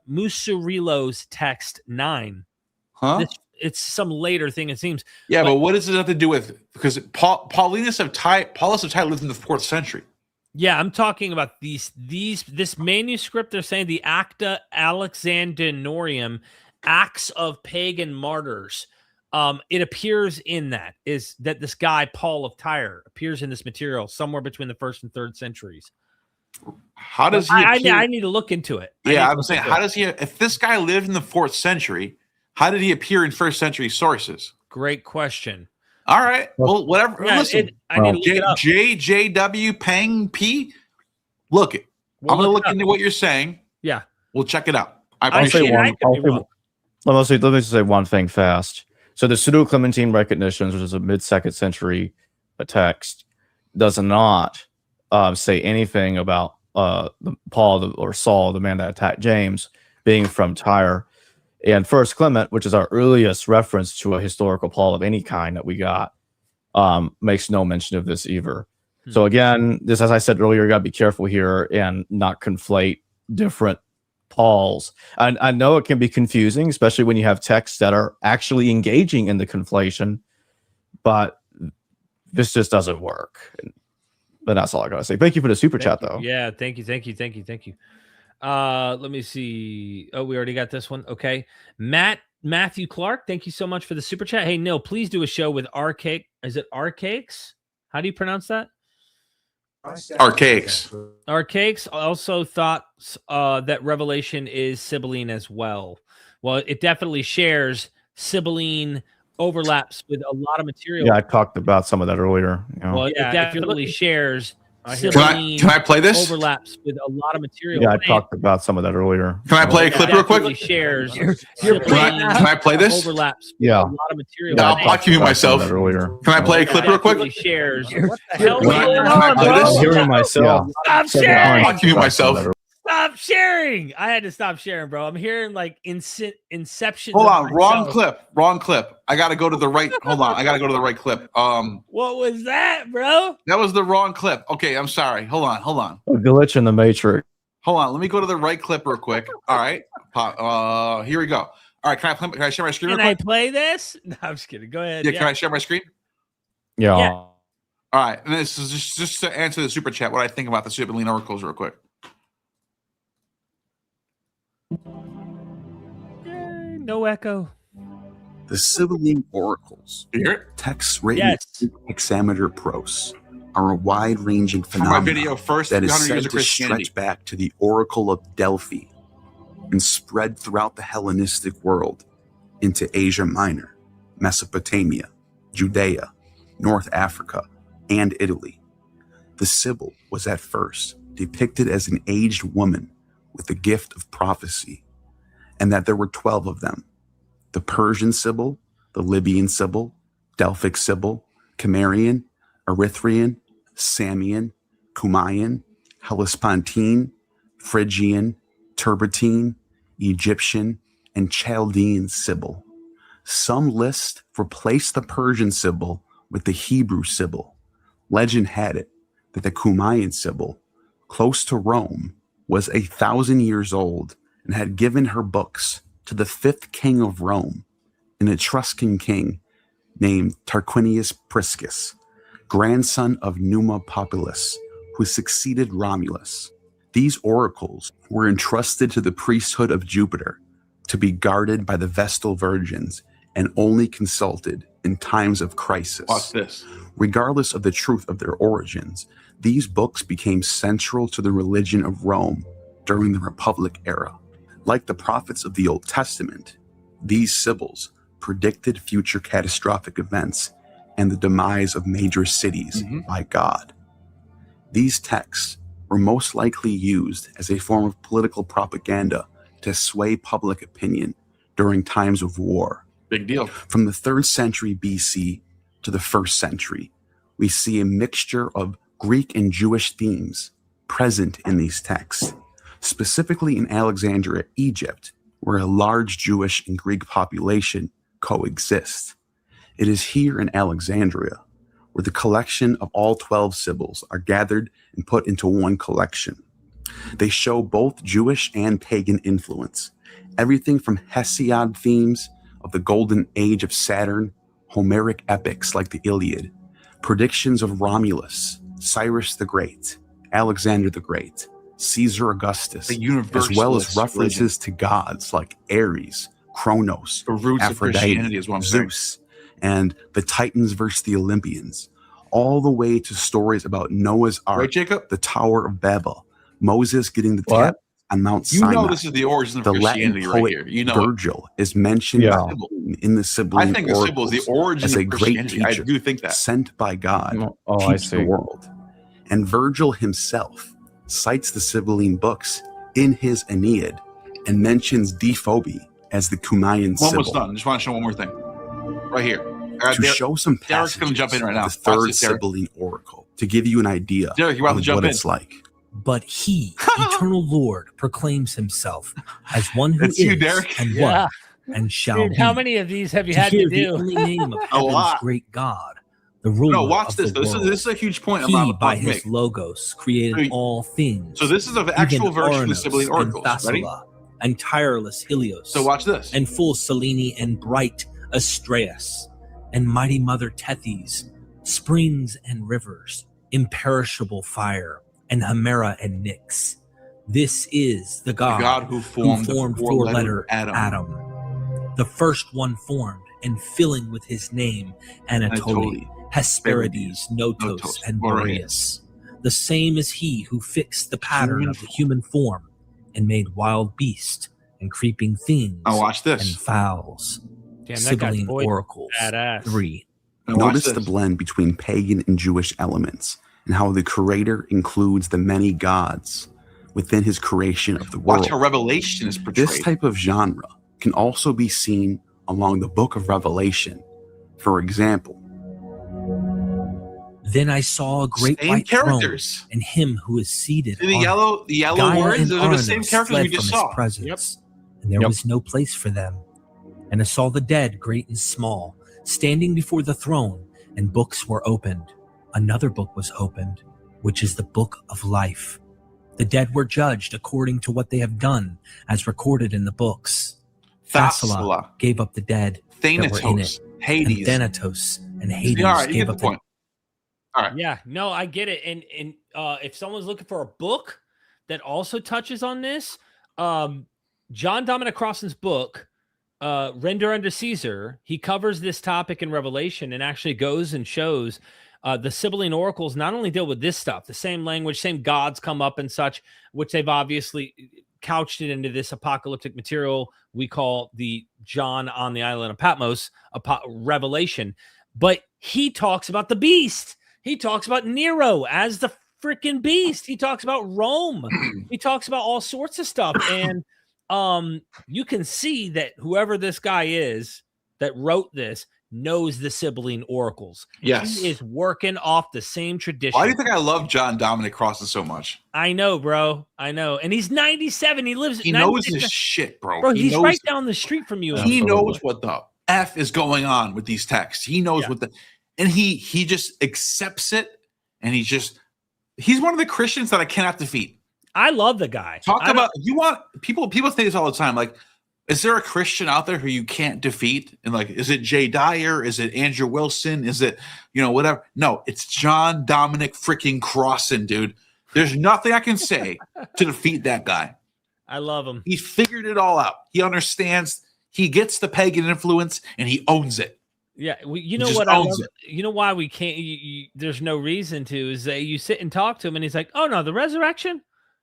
Musurillo's text 9. Huh? It's some later thing, it seems. Yeah, but what does it have to do with? Because Paulus of Tyre lived in the 4th century. Yeah, I'm talking about this manuscript. They're saying the Acta Alexandrinorium, Acts of Pagan Martyrs. It appears in that this guy Paul of Tyre appears in this material somewhere between the 1st and 3rd centuries. How does he? I need to look into it. Yeah, I'm saying, how does he? If this guy lived in the 4th century, how did he appear in 1st century sources? Great question. All right. Well, whatever. Yeah, listen, I need to look it up. JJW Pang P. Look it. I'm going to look into what you're saying. Yeah. We'll check it out. I Let me just say one thing fast. So the Pseudo-Clementine Recognitions, which is a mid-2nd century text, does not say anything about Paul or Saul, the man that attacked James, being from Tyre. And First Clement, which is our earliest reference to a historical Paul of any kind that we got, makes no mention of this either. So again, this, as I said earlier, you got to be careful here and not conflate different Pauls. I know it can be confusing, especially when you have texts that are actually engaging in the conflation, but this just doesn't work. But that's all I gotta say. Thank you for the super chat, though. Yeah, thank you. Let me see. Oh, we already got this one. Okay. Matthew Clark, thank you so much for the super chat. Hey, Neil, please do a show with Archaic. Is it Archaics? How do you pronounce that? Archaics. Archaics also thought that Revelation is Sibylline as well. Well, it definitely shares Sibylline overlaps with a lot of material. Yeah, I talked about some of that earlier. Well, it definitely shares Can I play this? Overlaps with a lot of material. Yeah, I talked about some of that earlier. Can I play a clip real quick? Shares. Can I play this? Overlaps. Yeah. A lot of material. Yeah, I'll cue myself. Earlier. Can I play a clip real quick? Shares. What the hell is going on, bro? I'm hearing myself. Stop sharing. I'll cue myself. Stop sharing. I had to stop sharing, bro. I'm hearing like inception. Hold on. Wrong clip. I got to go to the right. Hold on. I got to go to the right clip. What was that, bro? That was the wrong clip. Okay. I'm sorry. Hold on. A glitch in the matrix. Hold on. Let me go to the right clip real quick. All right. Here we go. All right. Can I share my screen real quick? Can I play this? No, I'm just kidding. Go ahead. Yeah. Can I share my screen? Yeah. All right. And this is just to answer the super chat, what I think about the Sibylline Oracles real quick. No echo. The Sibylline Oracles, texts written in hexameter prose, are a wide-ranging phenomenon my video first that is 300 said years of to Christianity. stretch back to the Oracle of Delphi and spread throughout the Hellenistic world into Asia Minor, Mesopotamia, Judea, North Africa, and Italy. The Sibyl was at first depicted as an aged woman with the gift of prophecy, and that there were 12 of them: the Persian Sibyl, the Libyan Sibyl, Delphic Sibyl, Cimmerian, Erythraean, Samian, Cumaean, Hellespontine, Phrygian, Turbotine, Egyptian, and Chaldean Sibyl. Some lists replaced the Persian Sibyl with the Hebrew Sibyl. Legend had it that the Cumaean Sibyl, close to Rome, was 1,000 years old and had given her books to the 5th king of Rome, an Etruscan king named Tarquinius Priscus, grandson of Numa Populus, who succeeded Romulus. These oracles were entrusted to the priesthood of Jupiter to be guarded by the Vestal Virgins and only consulted in times of crisis. Watch this. Regardless of the truth of their origins, these books became central to the religion of Rome during the Republic era. Like the prophets of the Old Testament, these sibyls predicted future catastrophic events and the demise of major cities by God. These texts were most likely used as a form of political propaganda to sway public opinion during times of war. Big deal. From the 3rd century BC to the 1st century, we see a mixture of Greek and Jewish themes present in these texts, specifically in Alexandria, Egypt, where a large Jewish and Greek population coexist. It is here in Alexandria where the collection of all 12 sibyls are gathered and put into one collection. They show both Jewish and pagan influence, everything from Hesiod themes of the golden age of Saturn, Homeric epics like the Iliad, predictions of Romulus, Cyrus the Great, Alexander the Great, Caesar Augustus, as well as references to gods like Ares, Kronos, Aphrodite, Zeus, and the Titans versus the Olympians, all the way to stories about Noah's Ark, right, Jacob? The Tower of Babel, Moses getting the tablet on Mount Sinai. You know this is the origin of the Christianity Latin right here. You know Virgil is mentioned in the Sibylline I think the Sibyl is the origin as of a great Christianity. teacher I do think that. sent by God Oh, to I teach see. the world. And Virgil himself cites the Sibylline books in his Aeneid and mentions Diphobe as the Cumaean One was Sibyl. done. I just want to show one more thing. Right here. To show some Derek's going to jump in right now. passages of the Watch third this, Derek. Sibylline Oracle to give you an idea Derek, you're about to of jump what in. it's like. But he, eternal Lord, proclaims himself as one who It's you, is Derek. and Yeah. was and shall Dude, be. how many of these have you to had hear to the do? only name of A heaven's lot. great God, the ruler No, watch of this. the This world. is a huge point I'm He, about by to his make. logos, created Wait. all things. So this is an actual even version of the Ouranos Sibylline and Oracles. Ready? Thasala, and tireless Helios, So watch this. and full Selene and bright Astraeus, and mighty mother Tethys, springs and rivers, imperishable fire, and Hemera and Nyx, This is the God, who formed the four-letter Adam, the first one formed and filling with his name Anatoly, Hesperides, Notos, and Boreas. The same as he who fixed the pattern of the human form and made wild beast and creeping things and fowls. Damn, Sibylline Oracles badass. 3. Notice the blend between pagan and Jewish elements and how the creator includes the many gods within his creation of the world. Watch how Revelation is portrayed. This type of genre can also be seen along the book of Revelation. For example, then I saw a great white throne and him who is seated the on the yellow words, those are the same characters we just saw. Presence, and there was no place for them. And I saw the dead, great and small, standing before the throne, and books were opened. Another book was opened, which is the book of life. The dead were judged according to what they have done, as recorded in the books. Thassalah gave up the dead that were in it. Hades. And Thanatos and Hades gave up the point. All right. Yeah, no, I get it. And if someone's looking for a book that also touches on this, John Dominic Crossan's book, Render Unto Caesar, he covers this topic in Revelation and actually goes and shows the Sibylline Oracles not only deal with this stuff, the same language, same gods come up and such, which they've obviously couched it into this apocalyptic material we call the John on the island of Patmos Revelation. But he talks about the beast. He talks about Nero as the freaking beast. He talks about Rome. He talks about all sorts of stuff. And you can see that whoever this guy is that wrote this knows the Sibylline Oracles. Yes. He is working off the same tradition. Why do you think I love John Dominic Crossan so much? I know, bro. I know. And he's 97. He lives. He knows his shit, bro. Bro, he's right down the street from you. He knows what the F is going on with these texts. He knows what and he just accepts it. And he's one of the Christians that I cannot defeat. I love the guy. People say this all the time. Like, is there a Christian out there who you can't defeat? And like, is it Jay Dyer? Is it Andrew Wilson? Is it, whatever? No, it's John Dominic freaking Crossan, dude. There's nothing I can say to defeat that guy. I love him. He figured it all out. He understands. He gets the pagan influence and he owns it. Yeah, you know what? You know why we can't? There's no reason to. Is that you sit and talk to him and he's like, "Oh no, the resurrection?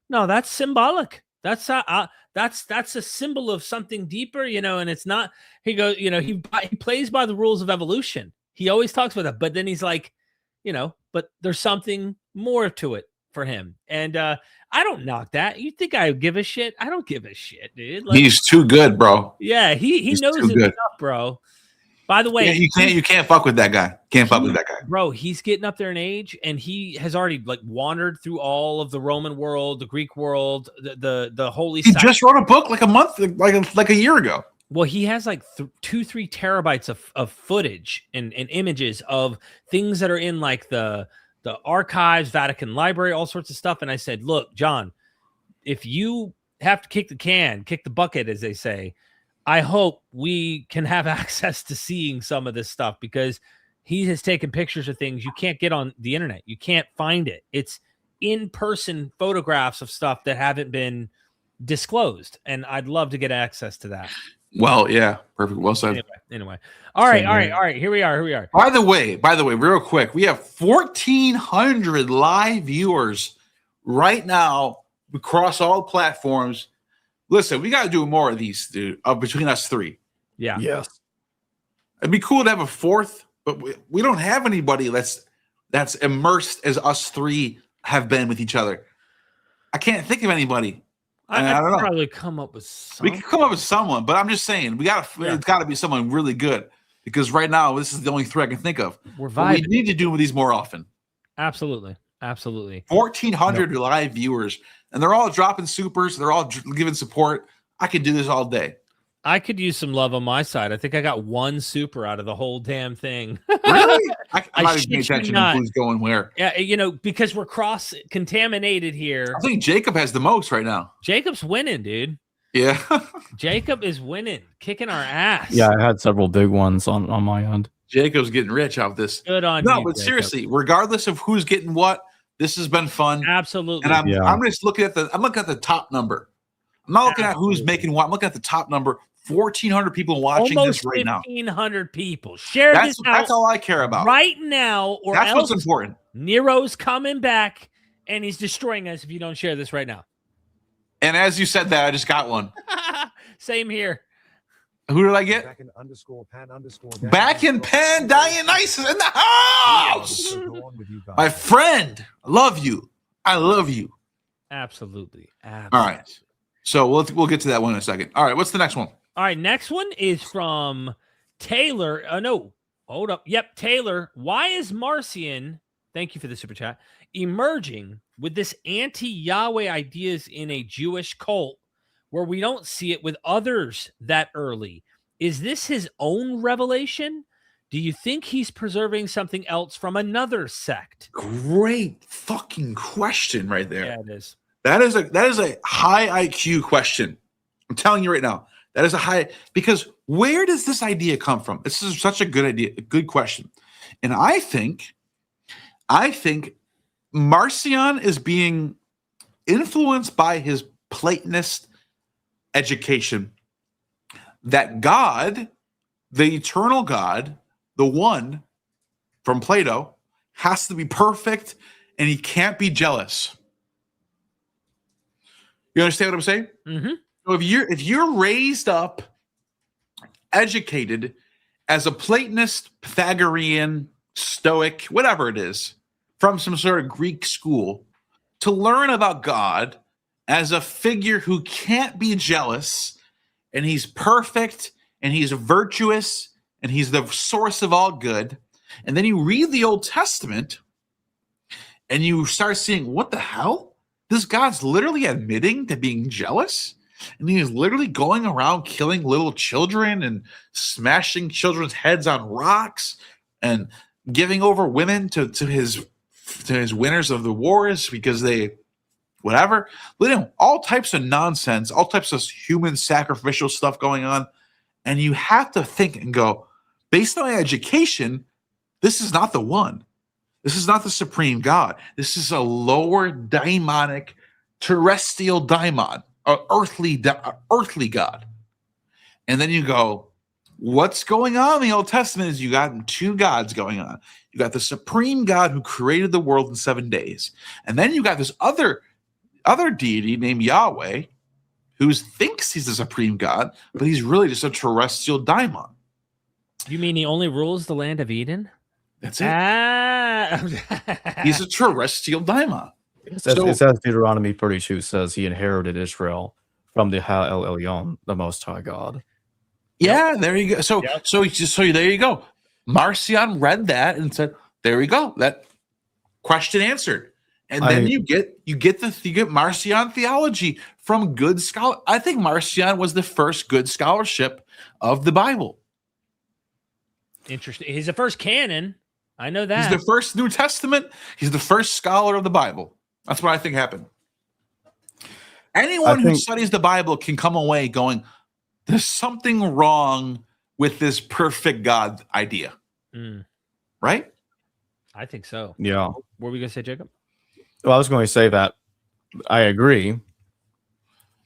No, that's symbolic. That's a symbol of something deeper, and it's not." He goes, he plays by the rules of evolution. He always talks about that, but then he's like, but there's something more to it for him. And I don't knock that. You think I give a shit? I don't give a shit, dude. Like, he's too good, bro. Yeah, he knows his stuff, bro. By the way, you can't fuck with that guy. Can't fuck with that guy, bro. He's getting up there in age, and he has already wandered through all of the Roman world, the Greek world, the holy. He just wrote a book like a month, like a year ago. Well, he has 2-3 terabytes of footage and images of things that are in the archives, Vatican Library, all sorts of stuff. And I said, look, John, if you have to kick the bucket, as they say, I hope we can have access to seeing some of this stuff, because he has taken pictures of things you can't get on the internet. You can't find it. It's in-person photographs of stuff that haven't been disclosed. And I'd love to get access to that. Well, yeah, perfect. Well said. Anyway. All right. Here we are. By the way, real quick, we have 1,400 live viewers right now across all platforms. Listen, we got to do more of these, dude, between us three. Yeah. Yes. It'd be cool to have a fourth, but we don't have anybody that's immersed as us three have been with each other. I can't think of anybody. I don't know. Probably come up with something. We could come up with someone, but I'm just saying it's got to be someone really good, because right now this is the only three I can think of. We're vibing. We need to do these more often. Absolutely. 1,400 live viewers, and they're all dropping supers. They're all giving support. I could do this all day. I could use some love on my side. I think I got one super out of the whole damn thing. Really? I'm not even paying attention to who's going where. Yeah, because we're cross-contaminated here. I think Jacob has the most right now. Jacob's winning, dude. Yeah. Jacob is winning, kicking our ass. Yeah, I had several big ones on my end. Jacob's getting rich off this. Good on you. No, but Jacob. Seriously, regardless of who's getting what, This has been fun. Absolutely. And I'm just looking at the top number. I'm not looking at who's making what. I'm looking at the top number. 1,400 people watching this right now. 1,500 people. Share this out. That's all I care about right now, or that's else what's important. Nero's coming back, and he's destroying us if you don't share this right now. And as you said that, I just got one. Same here. Who did I get? Back in Pan Dionysus in the house. My friend, I love you. I love you. Absolutely. All right. So we'll get to that one in a second. All right. What's the next one? All right. Next one is from Taylor. No, hold up. Yep. Taylor. Why is Marcion, thank you for the super chat, emerging with this anti-Yahweh ideas in a Jewish cult where we don't see it with others that early? Is this his own revelation? Do you think he's preserving something else from another sect? Great fucking question right there. Yeah, it is. That is a high IQ question. I'm telling you right now. That is a high, because where does this idea come from? This is such a good idea, a good question. And I think Marcion is being influenced by his Platonist education that God, the eternal God, the one from Plato, has to be perfect and he can't be jealous. You understand what I'm saying? Mm-hmm. So if you're raised up, educated as a Platonist, Pythagorean, Stoic, whatever it is, from some sort of Greek school, to learn about God as a figure who can't be jealous, and he's perfect, and he's virtuous, and he's the source of all good, and then you read the Old Testament, and you start seeing, what the hell? This God's literally admitting to being jealous, and he's literally going around killing little children and smashing children's heads on rocks and giving over women to his winners of the wars because they whatever. All types of nonsense, all types of human sacrificial stuff going on. And you have to think and go, based on my education, this is not the one. This is not the supreme God. This is a lower daimonic, terrestrial daimon, earthly God. And then you go, what's going on in the Old Testament is you got two gods going on. You got the supreme God who created the world in 7 days. And then you got this other deity named Yahweh who thinks he's the supreme God, but he's really just a terrestrial daimon. You mean he only rules the land of Eden? That's it. He's a terrestrial daimon. It says Deuteronomy 32 says he inherited Israel from the Ha'el Elyon, the Most High God. Yeah, there you go. So there you go. Marcion read that and said, "There we go. That question answered." And then you get Marcion theology from good scholar. I think Marcion was the first good scholarship of the Bible. Interesting. He's the first canon. I know that. He's the first New Testament. He's the first scholar of the Bible. That's what I think happened. Anyone who studies the Bible can come away going, there's something wrong with this perfect God idea. Right? I think so. Yeah. What were we going to say, Jacob? Well, I was going to say that I agree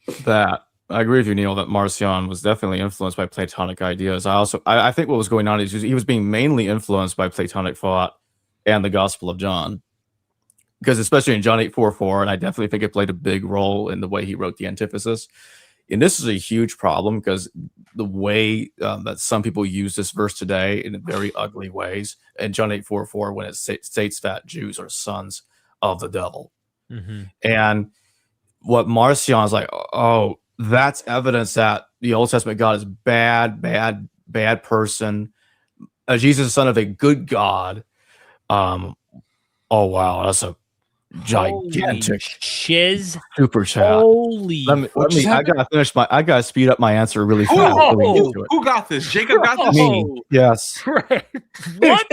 with you, Neil, that Marcion was definitely influenced by Platonic ideas. I think what was going on is he was being mainly influenced by Platonic thought and the Gospel of John. Because especially in John 8:4:4, and I definitely think it played a big role in the way he wrote the antithesis. And this is a huge problem because the way that some people use this verse today in very ugly ways. In John 8:4:4, when it states that Jews are sons of the devil. Mm-hmm. And what Marcion is like, oh, that's evidence that the Old Testament God is bad person. Jesus is the son of a good God. Oh, wow. That's a gigantic shiz super chat. Holy I gotta speed up my answer really fast. Who got this? Jacob got this? Me. Yes. What?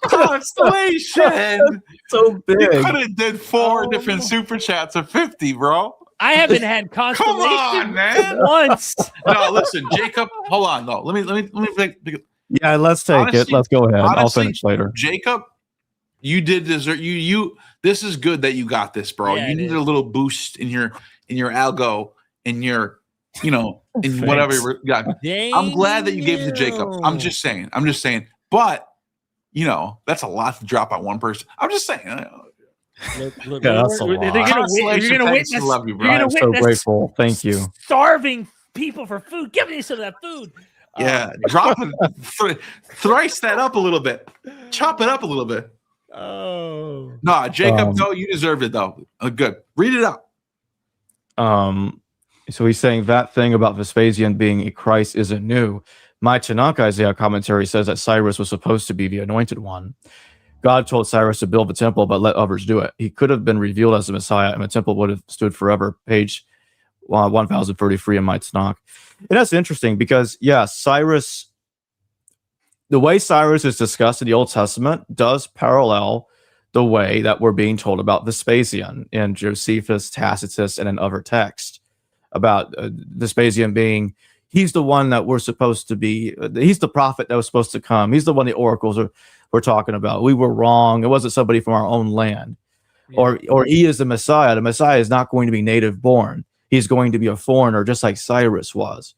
Constellation. So big. You could have did 4 different super chats of 50, bro. I haven't had constellation Come on, man. once. No, listen, Jacob. Hold on, let me. Yeah, let's take it. Let's go ahead. Honestly, I'll finish later. Jacob, You did deserve you. This is good that you got this, bro. Yeah, you needed a little boost in your algo, in your, in whatever you got. I'm glad that you gave it to Jacob. I'm just saying. But that's a lot to drop on one person. I'm just saying. Look, Yeah, that's a lot. You're gonna witness. Love you, bro. You're gonna I'm so witness grateful. Thank you. starving people for food. Give me some of that food. Yeah, drop it, thrice that up a little bit, chop it up a little bit. Oh no, Jacob, no, you deserved it though. Good, read it out. So he's saying that thing about Vespasian being a Christ isn't new. My Tanakh Isaiah commentary says that Cyrus was supposed to be the anointed one. God told Cyrus to build the temple, but let others do it. He could have been revealed as the Messiah, and the temple would have stood forever. Page 1033 in my Tanakh. And that's interesting because, Cyrus, the way Cyrus is discussed in the Old Testament does parallel the way that we're being told about Vespasian in Josephus, Tacitus, and in other texts about Vespasian being, he's the one that we're supposed to be, he's the prophet that was supposed to come. He's the one the oracles we're talking about. We were wrong. It wasn't somebody from our own land. Yeah. Or he is the Messiah. The Messiah is not going to be native born. He's going to be a foreigner, just like Cyrus was.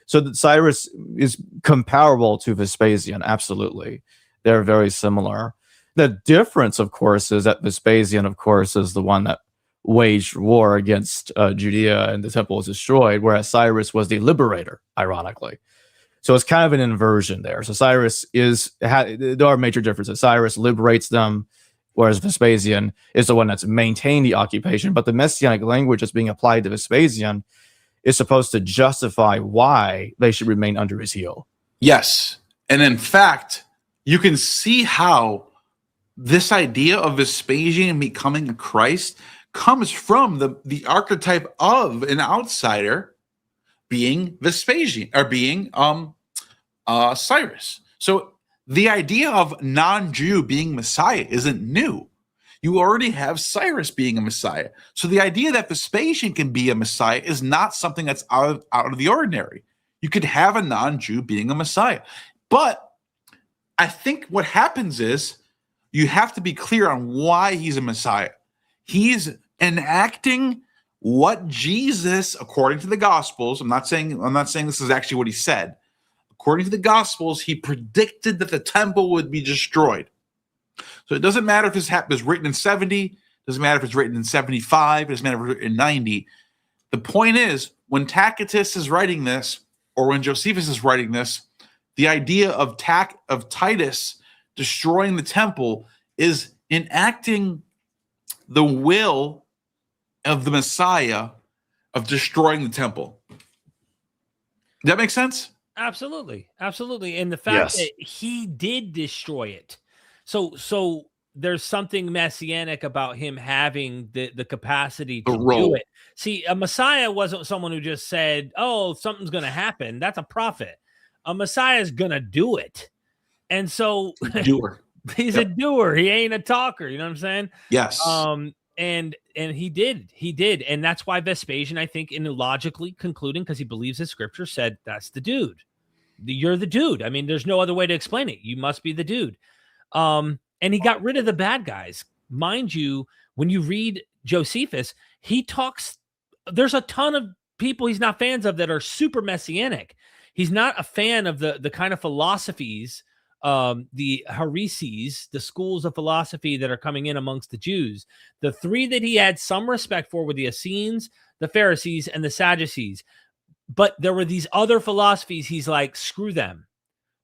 So that Cyrus is comparable to Vespasian, absolutely. They're very similar. The difference, of course, is that Vespasian, of course, is the one that waged war against Judea and the temple was destroyed, whereas Cyrus was the liberator, ironically. So it's kind of an inversion there. So Cyrus there are major differences. Cyrus liberates them, whereas Vespasian is the one that's maintained the occupation. But the messianic language that's being applied to Vespasian is supposed to justify why they should remain under his heel. Yes. And in fact, you can see how this idea of Vespasian becoming a Christ comes from the archetype of an outsider being Vespasian, or being Cyrus. So the idea of non-Jew being Messiah isn't new. You already have Cyrus being a Messiah. So the idea that Vespasian can be a Messiah is not something that's out of the ordinary. You could have a non-Jew being a Messiah. But I think what happens is you have to be clear on why he's a Messiah. He's enacting what Jesus, according to the Gospels, I'm not saying this is actually what he said. According to the Gospels, he predicted that the temple would be destroyed. So it doesn't matter if this was written in 70, doesn't matter if it's written in 75, doesn't matter if it's written in 90. The point is, when Tacitus is writing this, or when Josephus is writing this, the idea of Titus destroying the temple is enacting the will of the Messiah of destroying the temple. Does that make sense? Absolutely. And the fact that he did destroy it. So there's something messianic about him having the capacity to do it. See, a Messiah wasn't someone who just said, oh, something's going to happen. That's a prophet. A Messiah is going to do it. And so he's a doer. He ain't a talker. You know what I'm saying? Yes. And he did. And that's why Vespasian, I think, in logically concluding, because he believes his scripture, said, that's the dude. You're the dude. I mean, there's no other way to explain it. You must be the dude. And he got rid of the bad guys. Mind you, when you read Josephus, he talks, there's a ton of people he's not fans of that are super messianic. He's not a fan of the kind of philosophies, the hereses, the schools of philosophy that are coming in amongst the Jews. The three that he had some respect for were the Essenes, the Pharisees, and the Sadducees. But there were these other philosophies. He's like, screw them.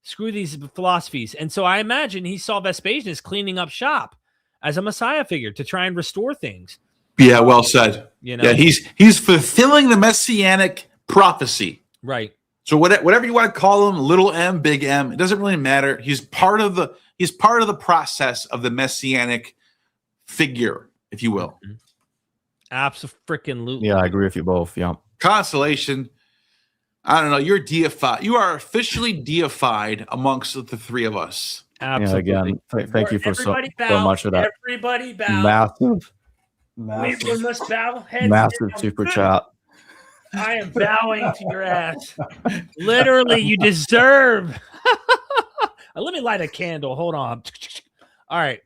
Screw these philosophies. And so I imagine he saw Vespasian as cleaning up shop as a Messiah figure to try and restore things. Yeah, well said. Yeah, he's fulfilling the messianic prophecy. Right. So whatever you want to call him, little m, big M, it doesn't really matter. He's part of the process of the messianic figure, if you will. Absolutely. Yeah, I agree with you both. Yeah. Constellation. I don't know. You're deified. You are officially deified amongst the three of us. Absolutely. Yeah, again, thank you for so much of that. Everybody bow. Massive, we must bow. Heads massive down. super chat. I am bowing to your ass. Literally, you deserve. Let me light a candle. Hold on. All right.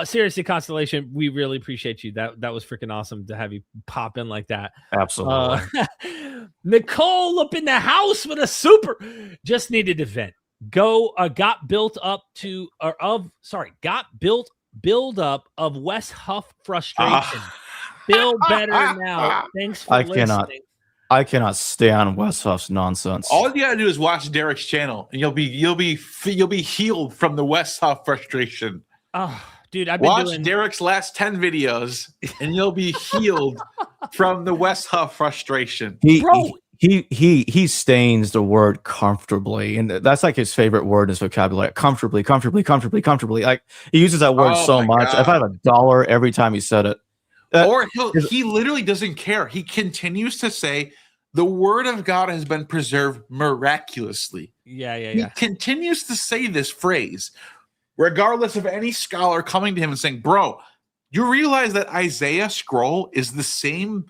Seriously, Constellation, we really appreciate you. That was freaking awesome to have you pop in like that. Absolutely. Nicole up in the house with a super. Just needed to vent. Got built up of West Huff frustration. Feel better now. Thanks for listening. I cannot stand West Huff's nonsense. All you gotta do is watch Derek's channel, and you'll be healed from the West Huff frustration. Oh, dude, I've been watch Derek's last 10 videos, and you'll be healed from the West Huff frustration. He stains the word comfortably, and that's like his favorite word in his vocabulary. Comfortably. Like he uses that word so much. God. If I had $1 every time he said it. Or he literally doesn't care. He continues to say the word of God has been preserved miraculously. Yeah. He continues to say this phrase, regardless of any scholar coming to him and saying, "Bro, you realize that Isaiah scroll is the same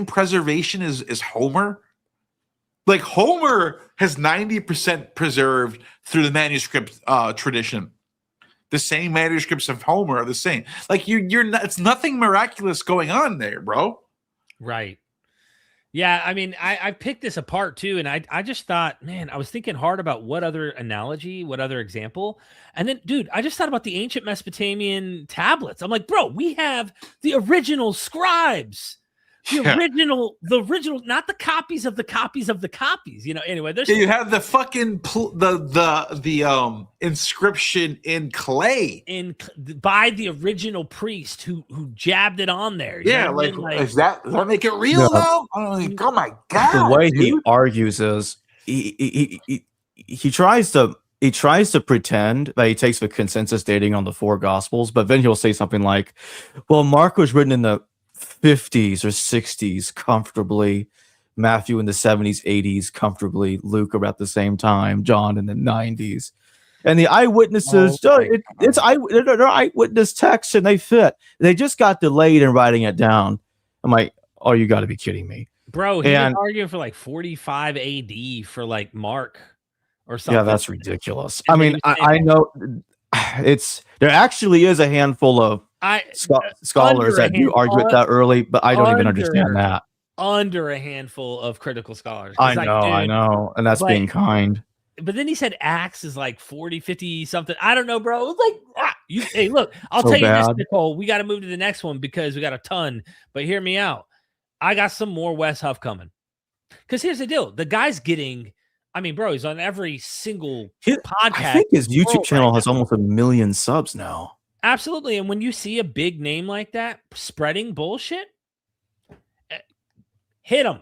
preservation as Homer? Like Homer has 90% preserved through the manuscript tradition. The same manuscripts of Homer are the same. Like you're not, it's nothing miraculous going on there, bro." Right. Yeah, I mean, I picked this apart too, and I just thought, man, I was thinking hard about what other analogy, what other example, and then, dude, I just thought about the ancient Mesopotamian tablets. I'm like, bro, we have the original scribes, the original, not the copies of the copies of the copies. You know, anyway, there's you have the fucking the inscription in clay by the original priest who jabbed it on there. Yeah, like does that make it real though? Oh my god! The way he argues is he tries to pretend that he takes the consensus dating on the 4 gospels, but then he'll say something like, "Well, Mark was written in the 50s or 60s comfortably, Matthew in the 70s, 80s comfortably, Luke about the same time, John in the 90s." And the eyewitnesses, they're eyewitness texts and they fit. They just got delayed in writing it down. I'm like, oh, you got to be kidding me. Bro, he was arguing for like 45 AD for like Mark or something. Yeah, that's ridiculous. And I mean, I know there actually is a handful of scholars that do argue it that early, but I don't even understand that. Under a handful of critical scholars. I know. And that's being kind. But then he said Acts is like 40, 50 something. I don't know, bro. It was like, hey, look, I'll tell you this, Nicole. We got to move to the next one because we got a ton. But hear me out. I got some more Wes Huff coming. Because here's the deal. The guy's getting, I mean, bro, he's on every single podcast. I think his YouTube channel has almost 1 million subs now. Absolutely. And when you see a big name like that spreading bullshit, hit him.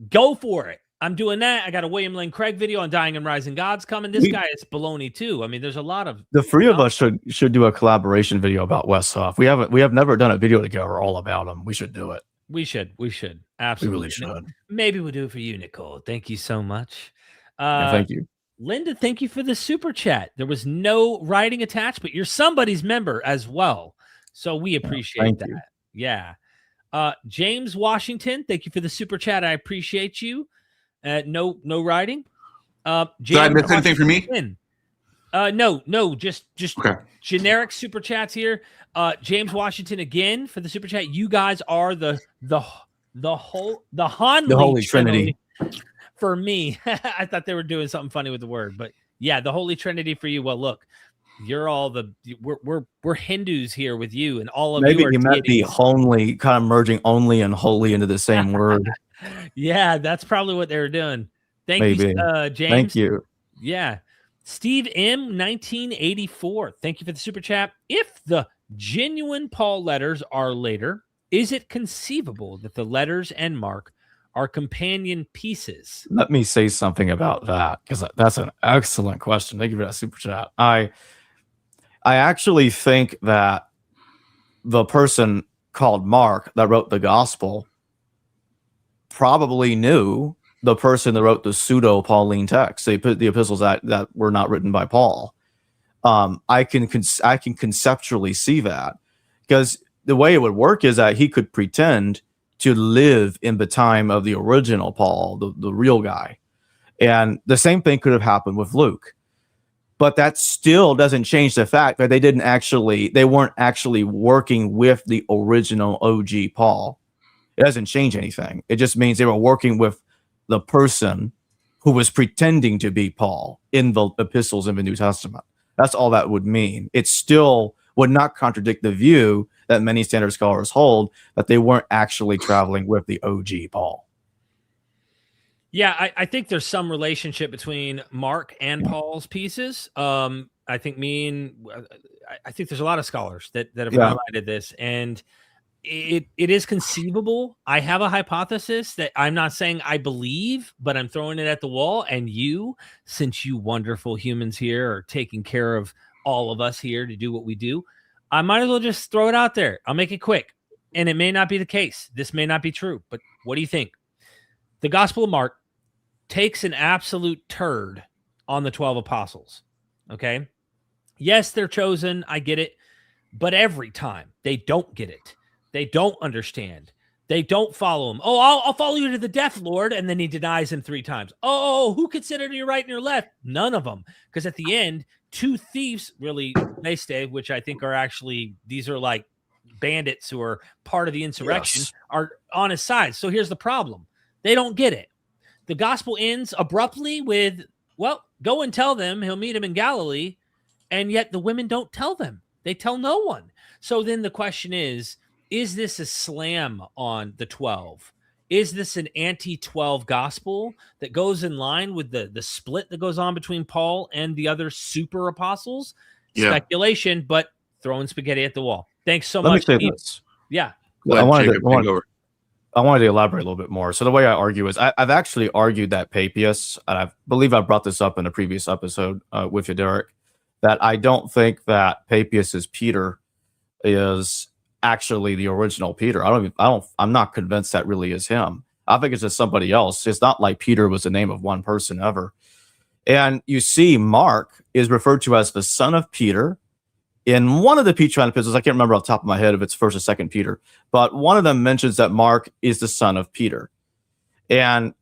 Go for it. I'm doing that. I got a William Lane Craig video on Dying and Rising Gods coming. This guy is baloney too. I mean, there's a lot of the 3 of us should do a collaboration video about Wes Huff. We have never done a video together all about him. We should do it. We should. Absolutely. We really should. Maybe we'll do it for you, Nicole. Thank you so much. Thank you. Linda, thank you for the super chat. There was no writing attached, but you're somebody's member as well. So we appreciate that. You. Yeah. James Washington, thank you for the super chat. I appreciate you. No writing. James, did I miss anything for me? No, just okay. Generic super chats here. James Washington again for the super chat. You guys are the Holy Trinity. For me, I thought they were doing something funny with the word, but yeah, the Holy Trinity for you. Well, look, you're all we're Hindus here with you, and all of maybe you. Maybe you meant the holy, kind of merging only and holy into the same word. Yeah, that's probably what they were doing. Thank you, James. Thank you. Yeah, Steve M 1984. Thank you for the super chat. If the genuine Paul letters are later, is it conceivable that the letters and Mark are companion pieces? Let me say something about that, because that's an excellent question. Thank you for that super chat. I actually think that the person called Mark that wrote the gospel probably knew the person that wrote the pseudo Pauline text. They put the epistles that were not written by Paul. I can conceptually see that, because the way it would work is that he could pretend to live in the time of the original Paul, the real guy. And the same thing could have happened with Luke. But that still doesn't change the fact that they weren't actually working with the original OG Paul. It doesn't change anything. It just means they were working with the person who was pretending to be Paul in the epistles in the New Testament. That's all that would mean. It still would not contradict the view that many standard scholars hold that they weren't actually traveling with the OG Paul. Yeah, I think there's some relationship between Mark and Paul's pieces. I think I think there's a lot of scholars that have highlighted this, and it is conceivable. I have a hypothesis that I'm not saying I believe, but I'm throwing it at the wall. And you, since you wonderful humans here are taking care of all of us here to do what we do, I might as well just throw it out there. I'll make it quick. And it may not be the case. This may not be true, but what do you think? The Gospel of Mark takes an absolute turd on the 12 apostles. Okay. Yes, they're chosen. I get it. But every time they don't get it. They don't understand. They don't follow him. Oh, I'll follow you to the death, Lord. And then he denies him 3 times. Oh, who considered you right and your left? None of them. Because at the end, 2 thieves really, they stay, which I think are actually, these are like bandits who are part of the insurrection, are on his side. So here's the problem. They don't get it. The gospel ends abruptly with, well, go and tell them he'll meet him in Galilee. And yet the women don't tell them. They tell no one. So then the question is this a slam on the 12? Is this an anti-12 gospel that goes in line with the split that goes on between Paul and the other super apostles? Yeah. Speculation, but throwing spaghetti at the wall. Thanks so much. Let me say this. Yeah. I wanted to elaborate a little bit more. So the way I argue is I've actually argued that Papias, and I believe I brought this up in a previous episode with you, Derek, that I don't think that Papias's Peter is actually the original Peter. I'm not convinced that really is him. I think it's just somebody else. It's not like Peter was the name of one person ever. And you see Mark is referred to as the son of Peter in one of the Petrine epistles. I can't remember off the top of my head if it's 1st or 2nd Peter, but one of them mentions that Mark is the son of Peter. And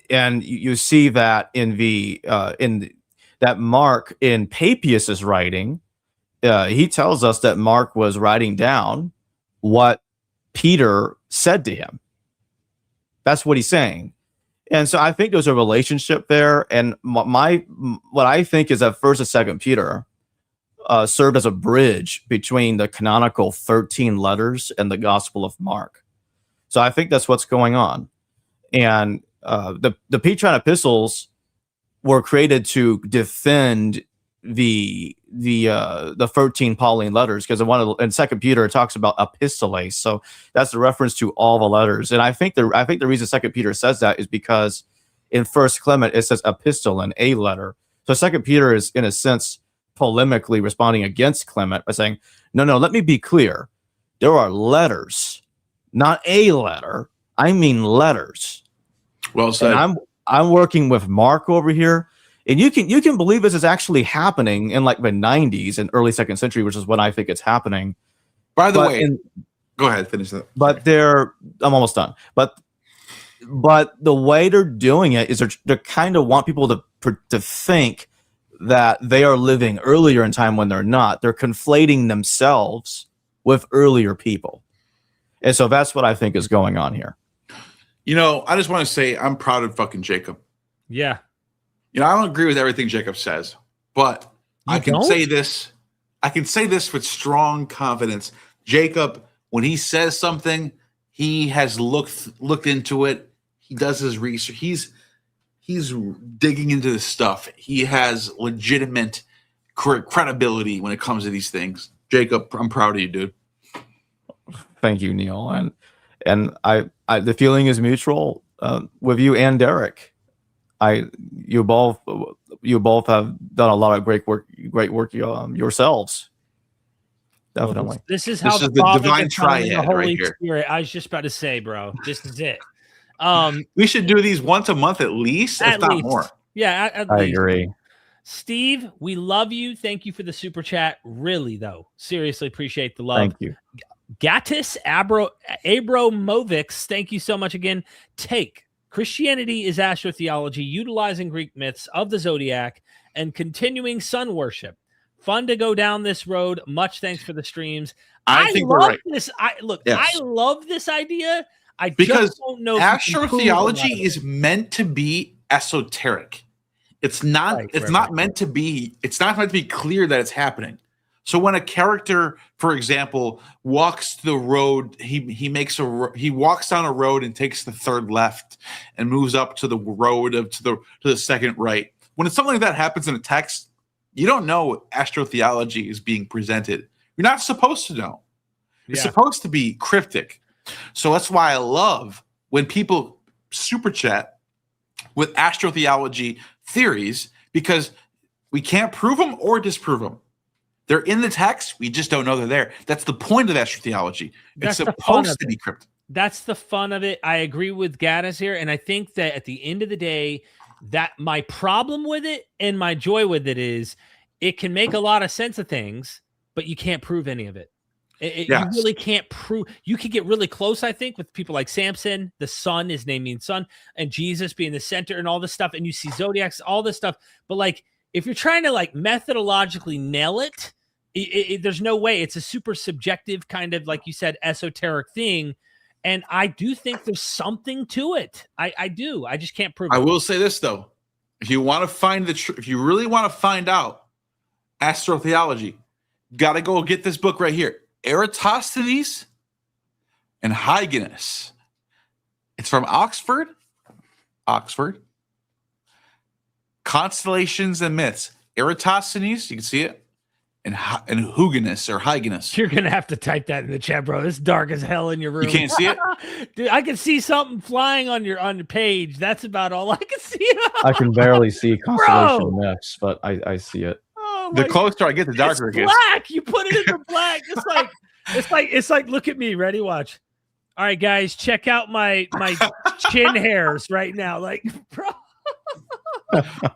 you see that that Mark in Papias's writing, he tells us that Mark was writing down what Peter said to him. That's what he's saying. And so I think there's a relationship there. And what I think is that 1st and 2nd Peter served as a bridge between the canonical 13 letters and the Gospel of Mark. So I think that's what's going on. And the Petrine epistles were created to defend the 13 Pauline letters, because in 2nd Peter it talks about epistolae, so that's a reference to all the letters. And I think the reason 2nd Peter says that is because in 1st Clement it says epistolon, a letter. So 2nd Peter is in a sense polemically responding against Clement by saying, no, let me be clear. There are letters, not a letter. I mean letters. Well said. And I'm working with Mark over here. And you can believe this is actually happening in like the 90s and early 2nd century, which is when I think it's happening. By the way, go ahead, finish that. But I'm almost done. But the way they're doing it is they kind of want people to think that they are living earlier in time when they're not. They're conflating themselves with earlier people. And so that's what I think is going on here. I just want to say I'm proud of fucking Jacob. Yeah. I don't agree with everything Jacob says, but I can say this with strong confidence. Jacob, when he says something, he has looked into it. He does his research. He's digging into this stuff. He has legitimate credibility when it comes to these things. Jacob, I'm proud of you, dude. Thank you, Neil. And I the feeling is mutual with you and Derek. You both have done a lot of great work yourselves. Definitely. Well, this is the divine triad right here. Spirit. I was just about to say, bro, this is it. We should do these once a month at least, if not more. Yeah, at I least. agree. Steve, we love you. Thank you for the super chat. Really, though, seriously appreciate the love. Thank you. Gatis Abromovics, thank you so much again. Take Christianity is astrotheology, utilizing Greek myths of the zodiac and continuing sun worship. Fun to go down this road. Much thanks for the streams. I think love we're right. this. I Yes. love this idea. Because just don't know. Astrotheology is meant to be esoteric. It's not. Right, it's right, not right. meant to be. It's not meant to be clear that it's happening. So when a character, for example, walks the road, he walks down a road and takes the third left and moves up to the road to the second right. When it's something like that happens in a text, you don't know astrotheology is being presented. You're not supposed to know. It's supposed to be cryptic. So that's why I love when people super chat with astrotheology theories, because we can't prove them or disprove them. They're in the text. We just don't know they're there. That's the point of astrotheology. It's supposed to be cryptic. That's the fun of it. I agree with Gaddis here. And I think that at the end of the day, that my problem with it and my joy with it is it can make a lot of sense of things, but you can't prove any of it. You really can't prove. You can get really close, I think, with people like Samson. The sun, his name means sun, and Jesus being the center and all this stuff. And you see zodiacs, all this stuff. But like, if you're trying to like methodologically nail it, there's no way. It's a super subjective kind of, like you said, esoteric thing. And I do think there's something to it. I do. I just can't prove it. I will say this though: if you want to find if you really want to find out astrotheology, got to go get this book right here, Eratosthenes and Hyginus. It's from Oxford. Constellations and Myths. Eratosthenes, you can see it, and Hyginus or Hyginus. You're gonna have to type that in the chat, bro. It's dark as hell in your room. You can't see it? Dude, I can see something flying on the page. That's about all I can see. I can barely see constellation myths, but I see it. Oh The my closer I get, the darker it It's gets. black. You put it in the black. It's like look at me. Ready? Watch. All right, guys, check out my chin hairs right now. Like, bro.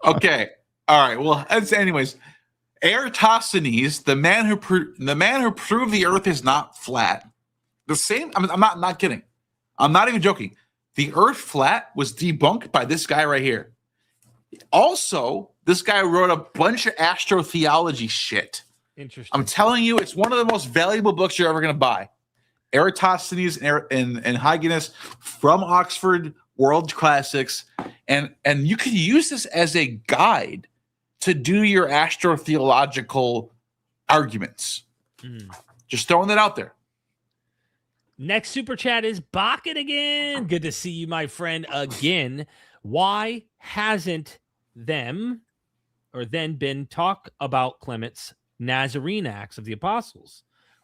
Okay. All right. Well, anyways, Eratosthenes, the man who proved the Earth is not flat. The same. I'm not kidding. I'm not even joking. The Earth flat was debunked by this guy right here. Also, this guy wrote a bunch of astrotheology shit. Interesting. I'm telling you, it's one of the most valuable books you're ever going to buy. Eratosthenes and Hyginus from Oxford, World Classics, and you can use this as a guide to do your astrotheological arguments. Just throwing that out there. Next super chat is Bucket again. Good to see you, my friend, again. Why hasn't then been talk about Clement's Nazarene Acts of the Apostles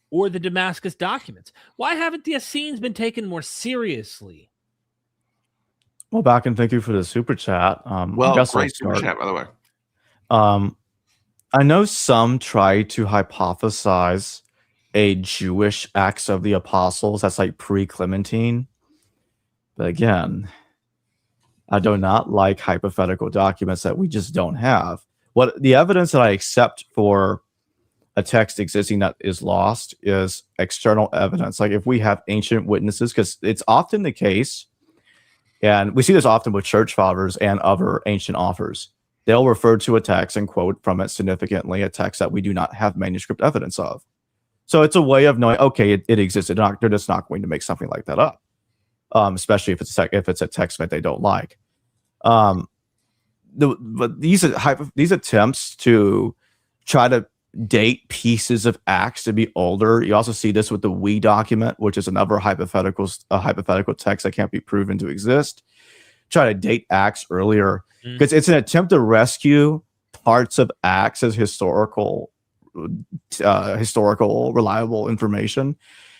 or the Damascus documents? Why haven't the Essenes been taken more seriously? Well, back and thank you for the super chat. Great super chat, by the way. I know some try to hypothesize a Jewish Acts of the Apostles that's like pre-Clementine. But again, I do not like hypothetical documents that we just don't have. What the evidence that I accept for a text existing that is lost is external evidence. Like if we have ancient witnesses, because it's often the case, and we see this often with church fathers and other ancient authors. They'll refer to a text and quote from it significantly, a text that we do not have manuscript evidence of. So it's a way of knowing, okay, it existed. They're just not going to make something like that up, especially if it's a text that they don't like. But these attempts to try to date pieces of Acts to be older. You also see this with the We document, which is another hypothetical text that can't be proven to exist. Try to date Acts earlier because it's an attempt to rescue parts of Acts as historical reliable information.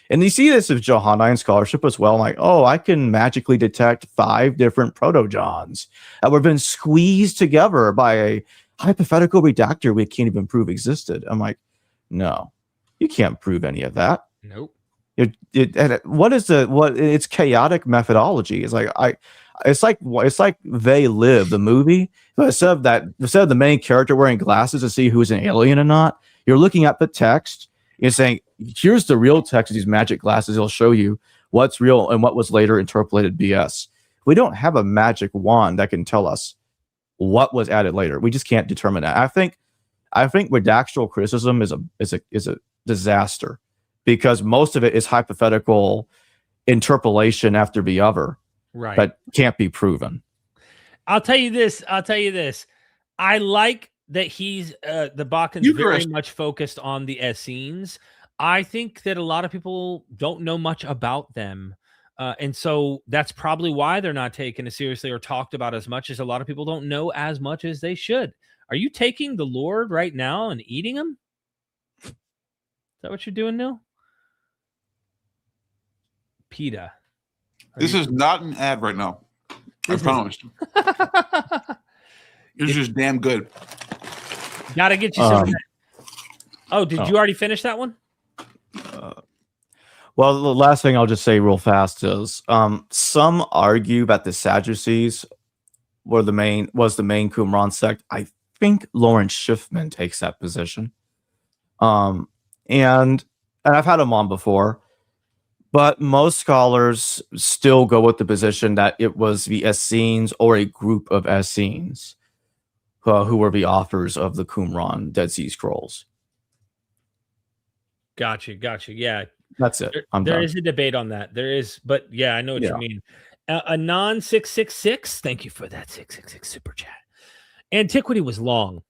And you see this with Johannine scholarship as well. Like, oh, I can magically detect 5 different proto-Johns that were been squeezed together by a hypothetical redactor we can't even prove existed. I'm like, no, you can't prove any of that. Nope. It's chaotic methodology. It's like They Live, the movie. But instead of the main character wearing glasses to see who's an alien or not, you're looking at the text. You're saying, here's the real text of these magic glasses. It'll show you what's real and what was later interpolated BS. We don't have a magic wand that can tell us what was added later. We just can't determine that. I think redactional criticism is a disaster because most of it is hypothetical interpolation after the other, right? That can't be proven. I'll tell you this. I like that he's the Bakken's very much focused on the Essenes. I think that a lot of people don't know much about them. And so that's probably why they're not taken as seriously or talked about as much, as a lot of people don't know as much as they should. Are you taking the Lord right now and eating him? Is that what you're doing, Neil? PETA. This is not an ad right now. I promise. It's just damn good. Gotta get you some. Did you already finish that one? Well, the last thing I'll just say real fast is some argue that the Sadducees was the main Qumran sect. I think Lawrence Schiffman takes that position. And I've had him on before, but most scholars still go with the position that it was the Essenes or a group of Essenes who were the authors of the Qumran Dead Sea Scrolls. Gotcha. Yeah. That's it. There is a debate on that. There is, but yeah, I know what you mean. Anon 666, thank you for that 666 super chat. Antiquity was long,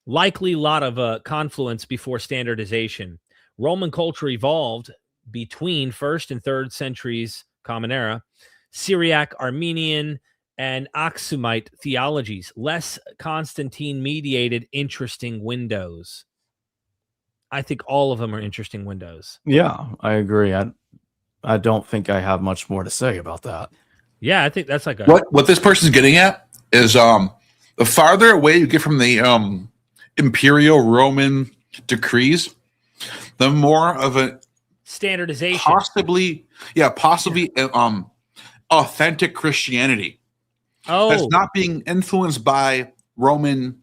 likely a lot of confluence before standardization. Roman culture evolved between 1st and 3rd centuries Common Era, Syriac, Armenian, and Aksumite theologies, less Constantine-mediated interesting windows. I think all of them are interesting windows. Yeah, I agree. I don't think I have much more to say about that. Yeah, I think that's like a... What this person's getting at is the farther away you get from the imperial Roman decrees, the more of a standardization, possibly authentic Christianity. That's not being influenced by Roman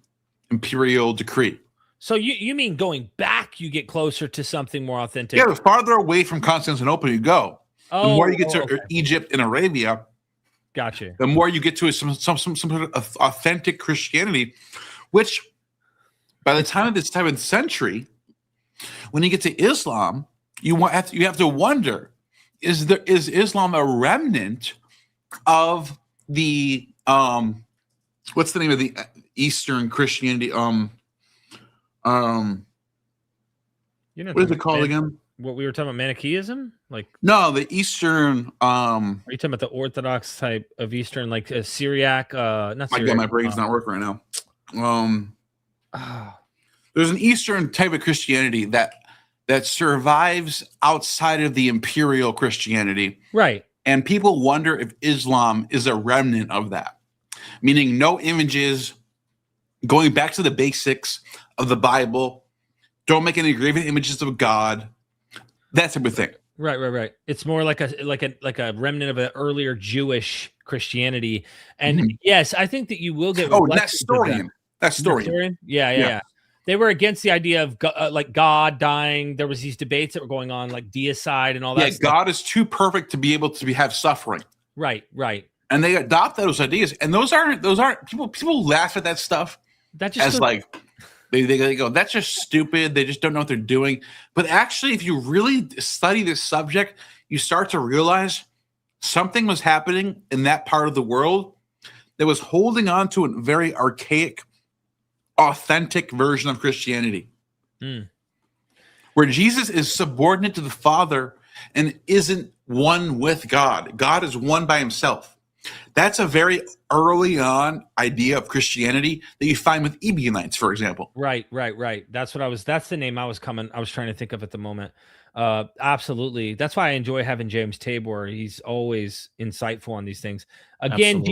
imperial decree. So you mean going back, you get closer to something more authentic? Yeah, the farther away from Constantinople you go, the more you get to Egypt and Arabia. Gotcha. The more you get to some sort of authentic Christianity, which by the time of the 7th century, when you get to Islam, you have to wonder: is Islam a remnant of the what's the name of the Eastern Christianity? What is it called again? What we were talking about, Manichaeism? No, the Eastern. Are you talking about the Orthodox type of Eastern, like Syriac? Not Syriac. God, my brain's not working right now. There's an Eastern type of Christianity that survives outside of the imperial Christianity, right? And people wonder if Islam is a remnant of that, meaning no images, going back to the basics of the Bible, don't make any graven images of God, that type of thing. Right. It's more like a remnant of an earlier Jewish Christianity. And yes, I think that you will get. Nestorian. Yeah. They were against the idea of God dying. There was these debates that were going on, like deicide and all that. Yeah, God is too perfect to be able to have suffering. Right. And they adopt those ideas, and those aren't people laugh at that stuff. That just they go, that's just stupid. They just don't know what they're doing. But actually, if you really study this subject, you start to realize something was happening in that part of the world that was holding on to a very archaic, authentic version of Christianity, where Jesus is subordinate to the Father and isn't one with God. God is one by himself. That's a very early on idea of Christianity that you find with Ebionites, for example. Right. That's the name I was trying to think of at the moment. Absolutely. That's why I enjoy having James Tabor. He's always insightful on these things. Again,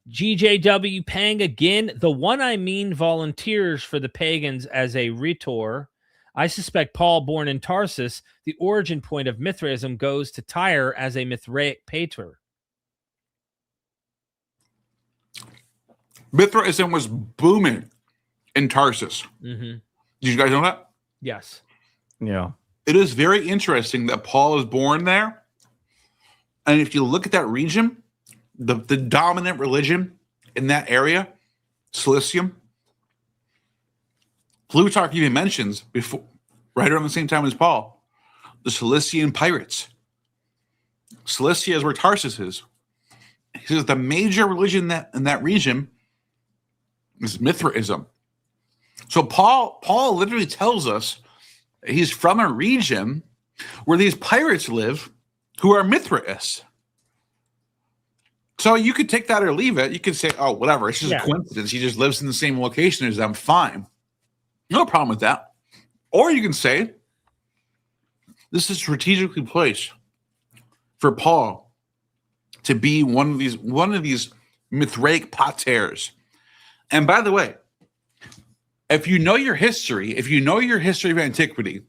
GJW Pang again. The one I mean volunteers for the pagans as a rhetor. I suspect Paul, born in Tarsus, the origin point of Mithraism goes to Tyre as a Mithraic pater. Mithraism was booming in Tarsus. Did you guys know that? Yes. Yeah. It is very interesting that Paul is born there. And if you look at that region, the dominant religion in that area, Cilicium. Plutarch even mentions before, right around the same time as Paul, the Cilician pirates. Cilicia is where Tarsus is. He says the major religion in that region is Mithraism. So Paul literally tells us he's from a region where these pirates live who are Mithraists. So you could take that or leave it. You could say, oh, whatever, it's just a coincidence. He just lives in the same location as them. Fine. No problem with that. Or you can say, this is strategically placed for Paul to be one of these Mithraic paters. And by the way, if you know your history of antiquity,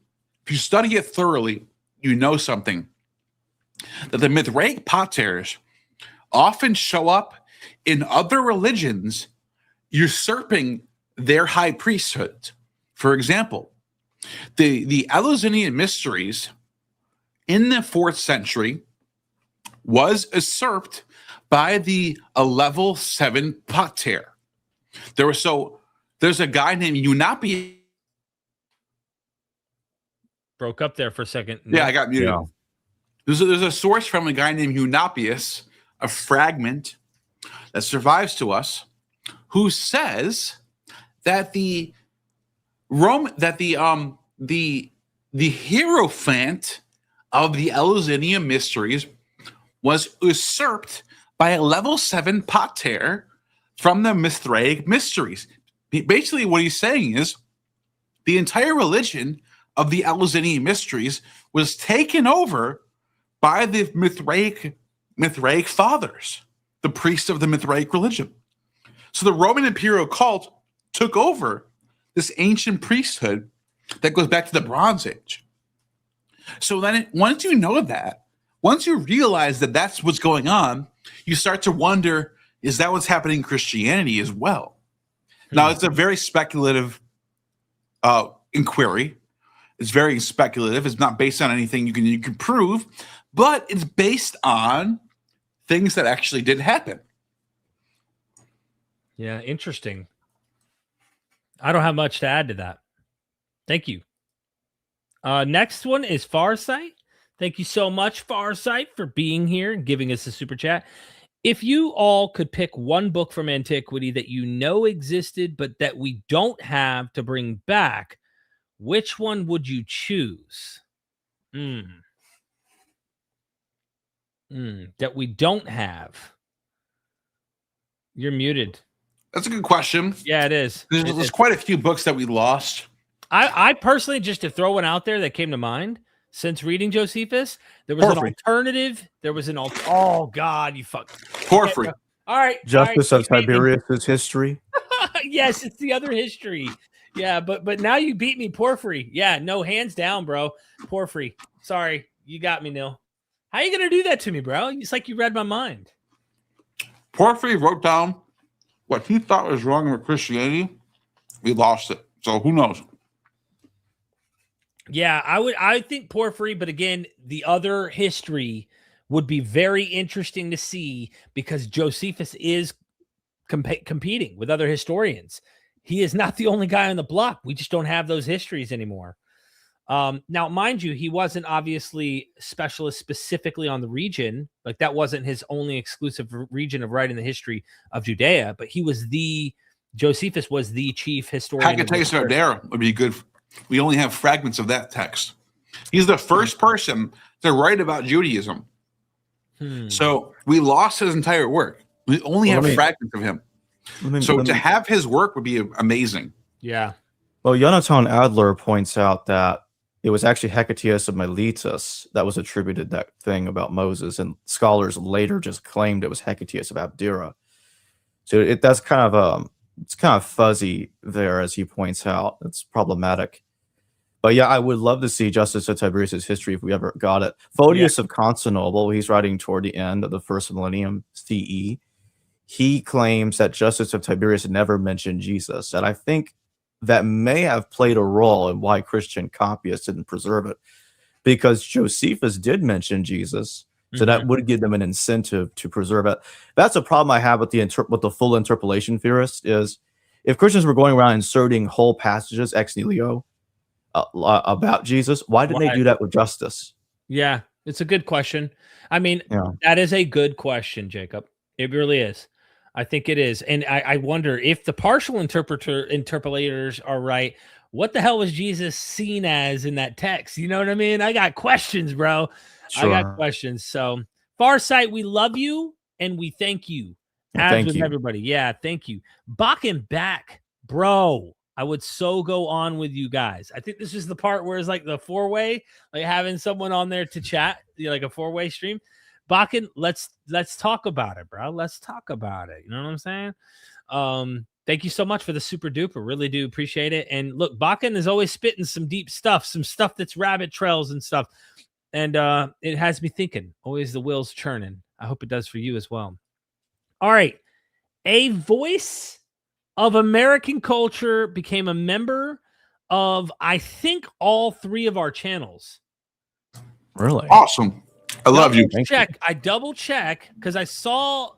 if you study it thoroughly, you know something. That the Mithraic paters often show up in other religions usurping their high priesthood. For example, the Eleusinian mysteries in the 4th century was usurped by the level 7 pater. There's a guy named Eunapius. Broke up there for a second. Yeah, I got muted. Yeah. There's a source from a guy named Eunapius, a fragment that survives to us, who says that the hierophant of the Eleusinian mysteries was usurped by a level 7 pater from the Mithraic mysteries. Basically, what he's saying is the entire religion of the Eleusinian mysteries was taken over by the Mithraic fathers, the priests of the Mithraic religion. So the Roman imperial cult took over this ancient priesthood that goes back to the Bronze Age. So then once you know that, once you realize that that's what's going on, you start to wonder, is that what's happening in Christianity as well? Now, it's a very speculative inquiry. It's very speculative. It's not based on anything you can prove, but it's based on things that actually did happen. Yeah, interesting. I don't have much to add to that. Thank you. Next one is Farsight. Thank you so much, Farsight, for being here and giving us a super chat. If you all could pick one book from antiquity that you know existed, but that we don't have to bring back, which one would you choose? That we don't have. You're muted. That's a good question. Yeah, it is. There's quite a few books that we lost. I personally, just to throw one out there that came to mind since reading Josephus, there was an alternative. There was an oh God, you fuck Porphyry. All right, Justice of Tiberius's history. Yes, it's the other history. Yeah, but now you beat me, Porphyry. Yeah, no, hands down, bro. Porphyry. Sorry, you got me, Neil. How you gonna do that to me, bro? It's like you read my mind. Porphyry wrote down what he thought was wrong with Christianity. We lost it. So who knows? Yeah, I think Porphyry, but again, the other history would be very interesting to see because Josephus is competing with other historians. He is not the only guy on the block. We just don't have those histories anymore. Now, mind you, he wasn't obviously specialist specifically on the region. Like that wasn't his only exclusive region of writing the history of Judea, but Josephus was the chief historian. Haggai of Nero would be good. We only have fragments of that text. He's the first person to write about Judaism. So we lost his entire work. We only have fragments of him. To have his work would be amazing. Yeah. Well, Jonathan Adler points out that it was actually Hecataeus of Miletus that was attributed that thing about Moses, and scholars later just claimed it was Hecataeus of Abdera. So that's kind of it's kind of fuzzy there, as he points out. It's problematic. But yeah, I would love to see Justice of Tiberius's history if we ever got it. Photius of Constantinople, he's writing toward the end of the first millennium CE. He claims that Justice of Tiberius never mentioned Jesus, and I think that may have played a role in why Christian copyists didn't preserve it, because Josephus did mention Jesus, So that would give them an incentive to preserve it. That's a problem I have with the full interpolation theorist is if Christians were going around inserting whole passages ex nihilo about Jesus, why didn't they do that with justice? Yeah, it's a good question. I mean, that is a good question, Jacob. It really is. I think it is. And I wonder if the partial interpolators are right, what the hell was Jesus seen as in that text? You know what I mean? I got questions, bro. Sure. I got questions. So, Farsight, we love you and we thank you. As with everybody. Yeah, thank you. Bakken back, bro. I would so go on with you guys. I think this is the part where it's like the four-way, like having someone on there to chat, like a four-way stream. Bakken, let's talk about it, bro. Let's talk about it. You know what I'm saying? Thank you so much for the super duper. Really do appreciate it. And look, Bakken is always spitting some deep stuff, some stuff that's rabbit trails and stuff. And it has me thinking. Always the wheels churning. I hope it does for you as well. All right. A voice of American culture became a member of, I think, all three of our channels. Really? Awesome. I love you. I double check because I saw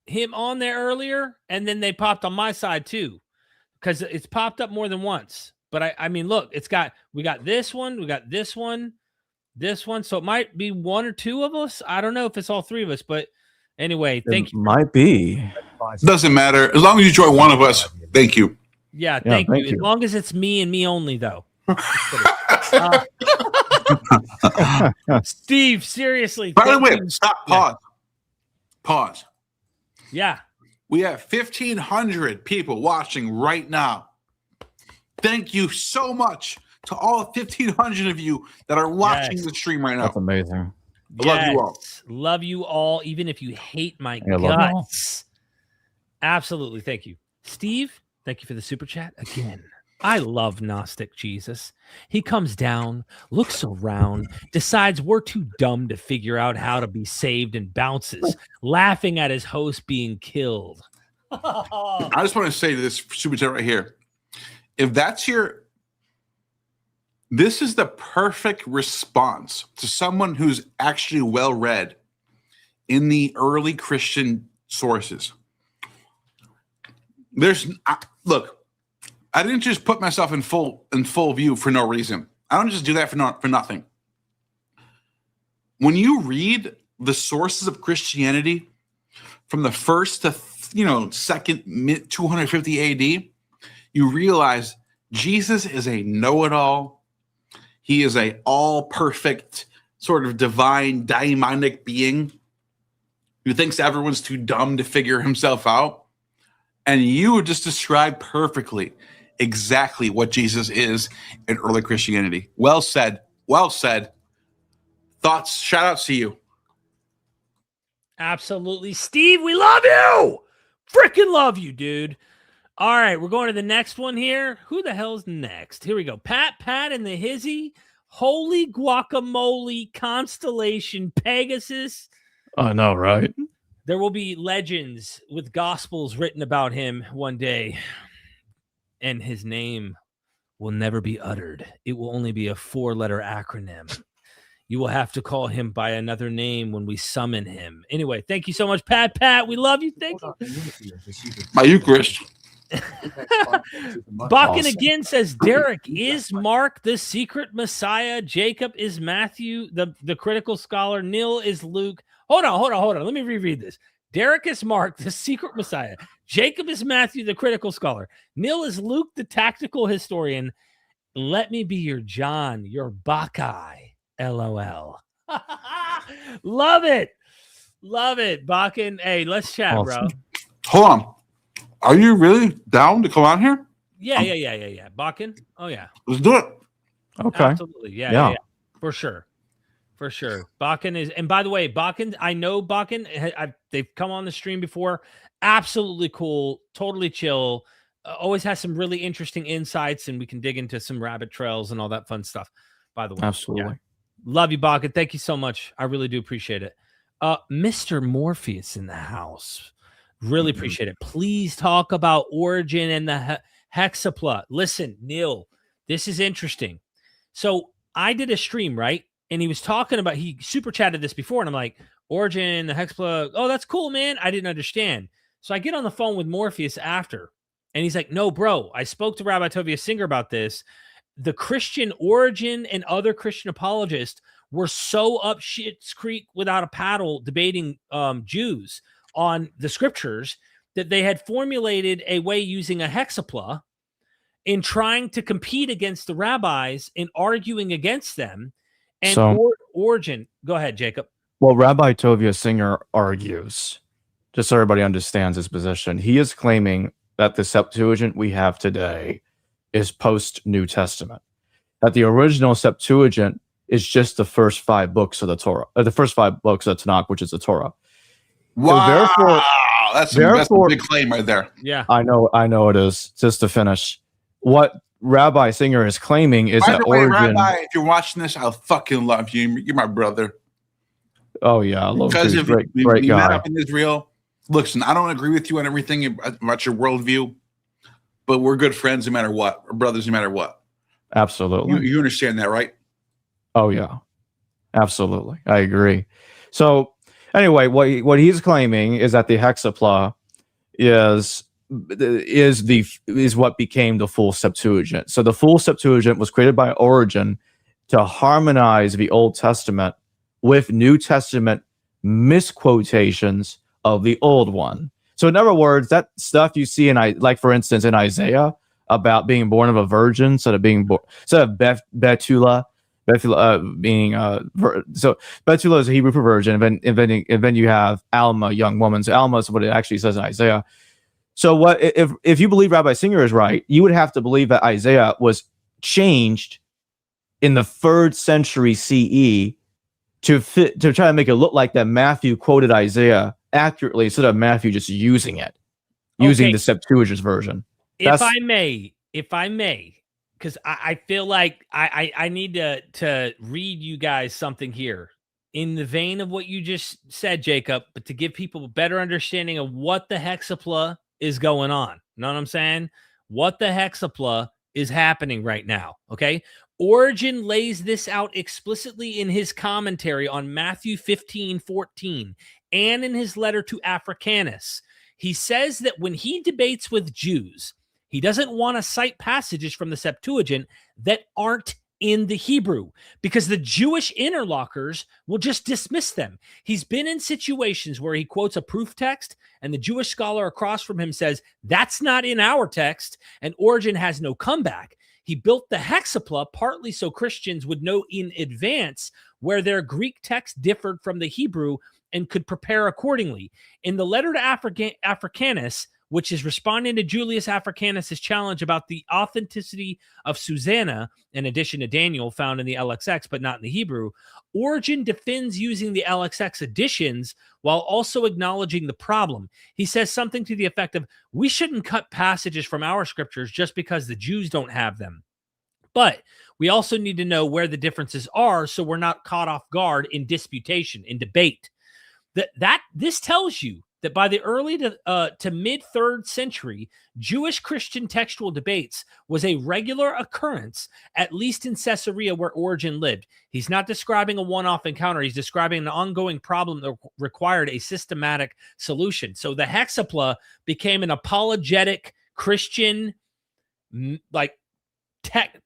him on there earlier, and then they popped on my side too, because it's popped up more than once. But I mean, look, we got this one, we got this one. So it might be one or two of us. I don't know if it's all three of us, but anyway, thank you. Might be. Doesn't matter. As long as you join one of us, thank you. Yeah, thank you. As long as it's me and me only, though. Steve, seriously. By the way, stop. Pause. Yeah. We have 1,500 people watching right now. Thank you so much to all 1,500 of you that are watching the stream right now. That's amazing. Love you all. Love you all, even if you hate my guts. Absolutely. Thank you. Steve, thank you for the super chat again. I love Gnostic Jesus. He comes down, looks around, decides we're too dumb to figure out how to be saved and bounces, laughing at his host being killed. I just want to say this super chat right here. If that's this is the perfect response to someone who's actually well read in the early Christian sources. Look, I didn't just put myself in full view for no reason. I don't just do that for nothing. When you read the sources of Christianity from the first to second mid 250 AD, you realize Jesus is a know-it-all. He is a all-perfect sort of divine daimonic being who thinks everyone's too dumb to figure himself out. And you just described perfectly exactly what Jesus is in early Christianity. Well said. Well said. Thoughts, shout outs to you. Absolutely. Steve, we love you. Freaking love you, dude. All right, we're going to the next one here. Who the hell's next? Here we go. Pat and the Hizzy. Holy guacamole, Constellation, Pegasus. I know, right? There will be legends with gospels written about him one day, and his name will never be uttered. It will only be a 4-letter acronym. You will have to call him by another name when we summon him. Anyway, thank you so much, Pat. We love you. Thank you. My Eucharist. Bakken again says, Derek, is Mark the secret Messiah? Jacob is Matthew, the critical scholar. Neil is Luke. Hold on. Let me reread this. Derek is Mark, the secret Messiah. Jacob is Matthew, the critical scholar. Neil is Luke, the tactical historian. Let me be your John, your Bacchae. LOL. Love it. Bakken. Hey, let's chat, awesome. Bro. Hold on. Are you really down to come on here? Yeah. Bakken. Oh, yeah. Let's do it. Okay. Absolutely. Yeah. For sure. Bakken is, and by the way, Bakken, I know Bakken. They've come on the stream before. Absolutely cool. Totally chill. Always has some really interesting insights, and we can dig into some rabbit trails and all that fun stuff, by the way. Absolutely. Yeah. Love you, Bakken. Thank you so much. I really do appreciate it. Mr. Morpheus in the house. Really appreciate it. Please talk about Origin and the hexapla. Listen, Neil, this is interesting. So I did a stream, right? and he was talking about, he super chatted this before, and I'm like, Origin, the Hexapla, oh, that's cool, man. I didn't understand. So I get on the phone with Morpheus after, and he's like, no, bro, I spoke to Rabbi Tovia Singer about this. The Christian Origin and other Christian apologists were so up shit's creek without a paddle debating Jews on the scriptures that they had formulated a way using a hexapla in trying to compete against the rabbis and arguing against them. And So- Origin, go ahead, Jacob. Well, Rabbi Tovia Singer argues, just so everybody understands his position, he is claiming that the Septuagint we have today is post-New Testament, that the original Septuagint is just the first 5 books of the Torah, the first 5 books of the Tanakh, which is the Torah. Wow, therefore- that's a big claim right there. Yeah. I know it is. Just to finish, what Rabbi Singer is claiming is By that the way, Origin. Rabbi, if you're watching this, I'll fucking love you. You're my brother. Oh yeah, I love Because you. if Great we met guy. up in Israel, listen, I don't agree with you on everything about your worldview, but we're good friends no matter what. We're brothers no matter what. Absolutely. You understand that, right? Oh yeah, absolutely. I agree. So anyway, what he's claiming is that the hexapla is what became the full Septuagint. So the full Septuagint was created by Origen to harmonize the Old Testament with New Testament misquotations of the old one. So in other words, that stuff you see in, like for instance in Isaiah about being born of a virgin instead of Betula being so Betula is a Hebrew for virgin, and then you have Alma, young woman. So Alma is what it actually says in Isaiah. So what if you believe Rabbi Singer is right, you would have to believe that Isaiah was changed in the 3rd century CE to try to make it look like that Matthew quoted Isaiah accurately instead of Matthew just using the Septuagint version. If I may, because I feel like I need to read you guys something here in the vein of what you just said, Jacob, but to give people a better understanding of what the hexapla is going on. You know what I'm saying? What the hexapla is happening right now. Okay. Origin lays this out explicitly in his commentary on Matthew 15:14 and in his letter to Africanus. He says that when he debates with Jews, he doesn't want to cite passages from the Septuagint that aren't in the Hebrew because the Jewish interlocutors will just dismiss them. He's been in situations where he quotes a proof text and the Jewish scholar across from him says, that's not in our text, and Origin has no comeback. He built the hexapla partly so Christians would know in advance where their Greek text differed from the Hebrew and could prepare accordingly. In the letter to Africanus, which is responding to Julius Africanus' challenge about the authenticity of Susanna, in addition to Daniel, found in the LXX, but not in the Hebrew, Origin defends using the LXX editions while also acknowledging the problem. He says something to the effect of, we shouldn't cut passages from our scriptures just because the Jews don't have them. But we also need to know where the differences are so we're not caught off guard in disputation, in debate. This tells you that by the early to mid 3rd century, Jewish Christian textual debates was a regular occurrence, at least in Caesarea where Origin lived. He's not describing a one-off encounter. He's describing an ongoing problem that required a systematic solution. So the hexapla became an apologetic Christian, like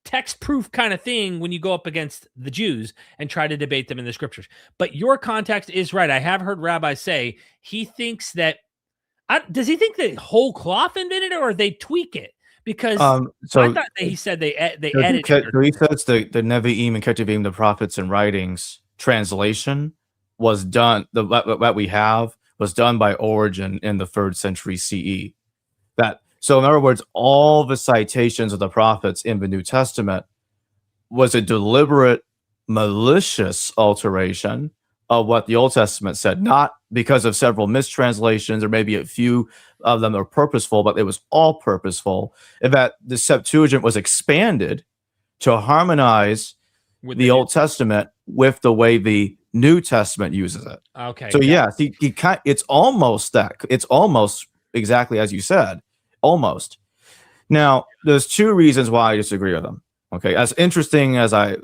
text proof kind of thing when you go up against the Jews and try to debate them in the scriptures. But your context is right. I have heard rabbis say he thinks that does he think that whole cloth invented it or they tweak it? Because so I thought that he said they edited it. So he says the Nevi'im and Ketuvim, the prophets and writings translation was done. What we have was done by Origin in the 3rd century CE. So in other words, all the citations of the prophets in the New Testament was a deliberate, malicious alteration of what the Old Testament said, not because of several mistranslations or maybe a few of them are purposeful, but it was all purposeful. In that the Septuagint was expanded to harmonize with the Old Testament with the way the New Testament uses it. Okay. So yes, it's almost exactly as you said. Almost. Now, there's 2 reasons why I disagree with them. Okay, as interesting as I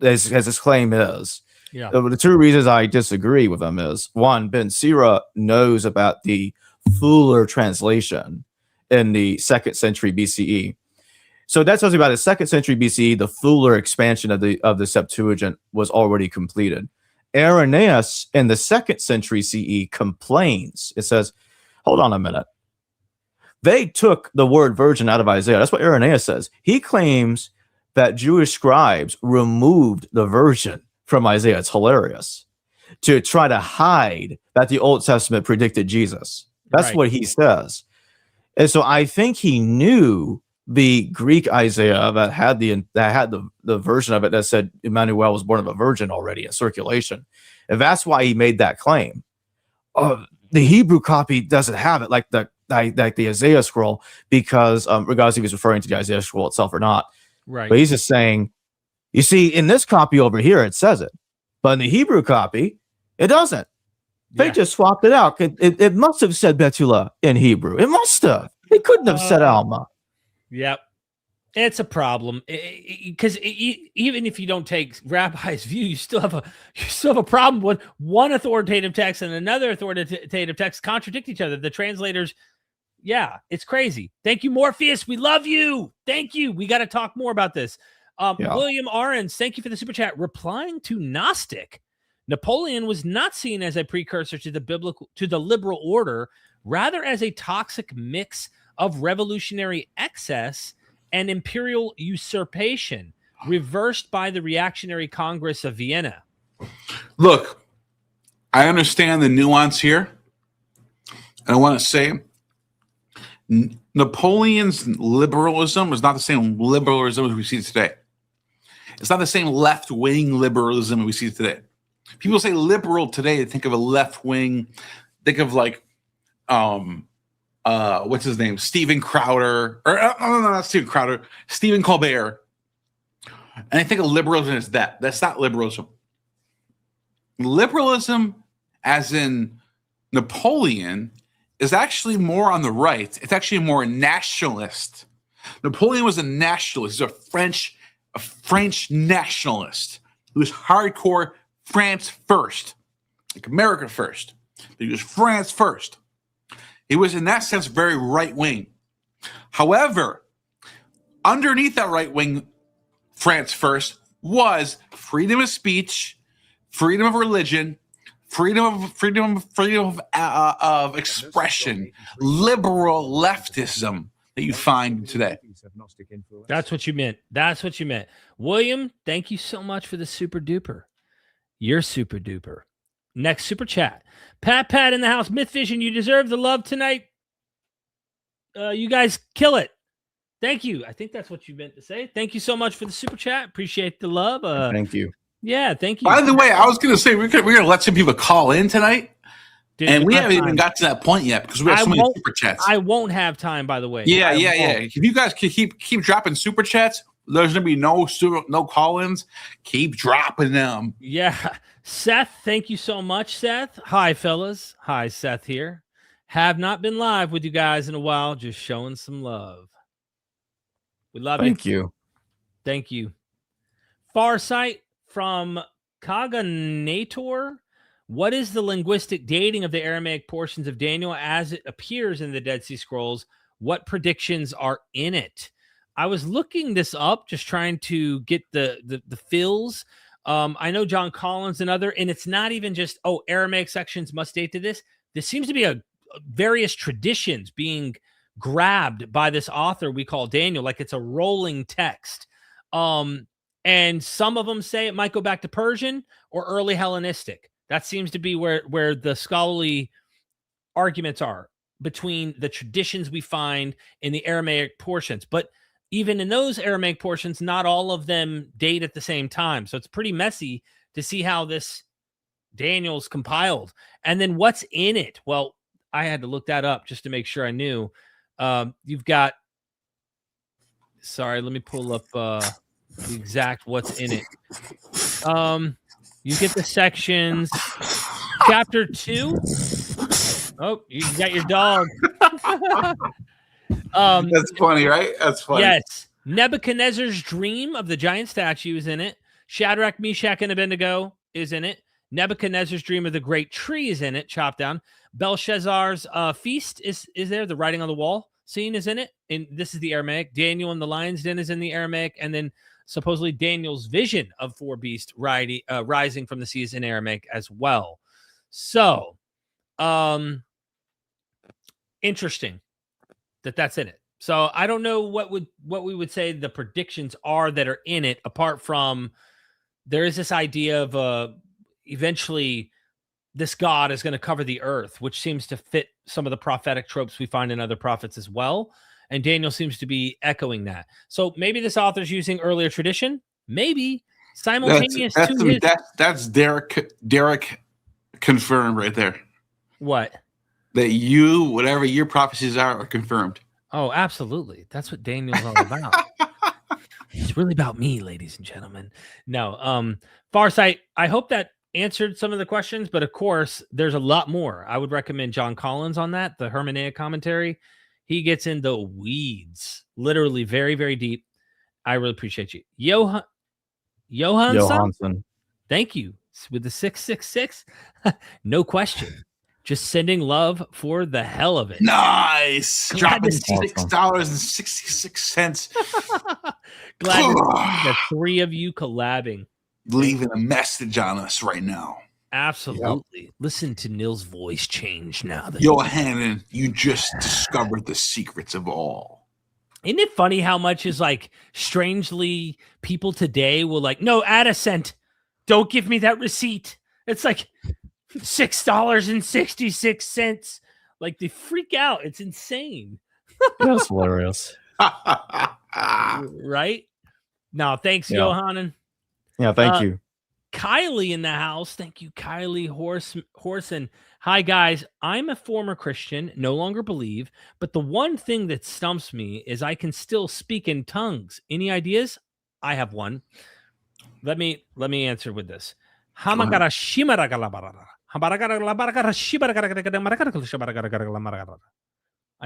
as his claim is. Yeah. The two reasons I disagree with him is, one, Ben Sira knows about the fuller translation in the 2nd century BCE. So that tells you about the 2nd century BCE, the fuller expansion of the Septuagint was already completed. Irenaeus in the 2nd century CE complains. It says, hold on a minute. They took the word virgin out of Isaiah. That's what Irenaeus says. He claims that Jewish scribes removed the virgin from Isaiah. It's hilarious. To try to hide that the Old Testament predicted Jesus. That's what he says. And so I think he knew the Greek Isaiah that had the version of it that said Emmanuel was born of a virgin already in circulation. And that's why he made that claim. The Hebrew copy doesn't have it like the Isaiah scroll, because regardless if he's referring to the Isaiah scroll itself or not. Right. But he's just saying, you see, in this copy over here, it says it. But in the Hebrew copy, it doesn't. They just swapped it out. It must have said Betula in Hebrew. It must have. It couldn't have said Alma. Yep. It's a problem because even if you don't take Rabbi's view, you still have a problem when one authoritative text and another authoritative text contradict each other. The translators, it's crazy. Thank you, Morpheus. We love you. Thank you. We got to talk more about this. William Ahrens, thank you for the super chat. Replying to Gnostic, Napoleon was not seen as a precursor to the liberal order, rather as a toxic mix of revolutionary excess and imperial usurpation, reversed by the reactionary Congress of Vienna. Look, I understand the nuance here. And I want to say Napoleon's liberalism was not the same liberalism as we see today. It's not the same left-wing liberalism we see today. People say liberal today, they think of a left-wing, think of like, what's his name? Stephen Crowder, or no, not Stephen Crowder, Stephen Colbert. And I think of liberalism as that. That's not liberalism. Liberalism, as in Napoleon, is actually more on the right. It's actually more nationalist. Napoleon was a nationalist. He's a French nationalist. He was hardcore France first, like America first. He was France first. He was, in that sense, very right-wing. However, underneath that right-wing France first was freedom of speech, freedom of religion, freedom of expression, liberal leftism that you find today. That's what you meant. That's what you meant. William, thank you so much for the super duper. You're super duper. Next super chat. Pat in the house. Myth Vision, you deserve the love tonight. You guys kill it. Thank you. I think that's what you meant to say. Thank you so much for the super chat. Appreciate the love. Thank you. Yeah, thank you. By the way, I was going to say we're going to let some people call in tonight. Dude, and we haven't even got to that point yet because we have so many super chats. I won't have time, by the way. Yeah. If you guys can keep dropping super chats, there's going to be no call-ins. Keep dropping them. Yeah. Seth, thank you so much, Seth. Hi, fellas. Hi, Seth here. Have not been live with you guys in a while, just showing some love. We love Thank you. Thank you. Farsight from Kaganator. What is the linguistic dating of the Aramaic portions of Daniel as it appears in the Dead Sea Scrolls? What predictions are in it? I was looking this up, just trying to get the fills. I know John Collins and other, and it's not even just, Aramaic sections must date to this. There seems to be various traditions being grabbed by this author we call Daniel, like it's a rolling text. And some of them say it might go back to Persian or early Hellenistic. That seems to be where the scholarly arguments are between the traditions we find in the Aramaic portions. But even in those Aramaic portions, not all of them date at the same time. So it's pretty messy to see how this Daniel's compiled. And then what's in it? Well, I had to look that up just to make sure I knew. You've got, sorry, let me pull up the exact what's in it. You get the sections. Chapter 2. Oh, you got your dog. That's funny, right? That's funny. Yes. Nebuchadnezzar's dream of the giant statue is in it. Shadrach, Meshach, and Abednego is in it. Nebuchadnezzar's dream of the great tree is in it, chopped down. Belshazzar's feast is there. The writing on the wall scene is in it. And this is the Aramaic. Daniel and the lion's den is in the Aramaic. And then supposedly Daniel's vision of four beasts rising from the sea is in Aramaic as well. So, interesting that's in it. So I don't know what we would say the predictions are that are in it, apart from there is this idea of eventually this God is going to cover the earth, which seems to fit some of the prophetic tropes we find in other prophets as well. And Daniel seems to be echoing that. So maybe this author's using earlier tradition, maybe simultaneous that's Derek confirmed right there. What? That whatever your prophecies are confirmed. Oh, absolutely. That's what Daniel's all about. It's really about me, ladies and gentlemen. No, Farsight, I hope that answered some of the questions, but of course, there's a lot more. I would recommend John Collins on that, the Hermeneutic commentary. He gets in the weeds, literally very, very deep. I really appreciate you. Johansson. Thank you. With the 666. No question. Just sending love for the hell of it. Nice. Dropping $6.66. Glad to see the three of you collabing. Leaving a message on us right now. Absolutely. Yep. Listen to Nil's voice change now. Johannan, you just discovered the secrets of all. Isn't it funny how much is like strangely people today will like, no, add a cent. Don't give me that receipt. It's like $6.66. Like they freak out. It's insane. That's hilarious. Right? No, thanks, Johannan. Yeah, thank you. Kylie in the house. Thank you, Kylie Horson. Hi, guys. I'm a former Christian, no longer believe, but the one thing that stumps me is I can still speak in tongues. Any ideas? I have one. Let me answer with this. I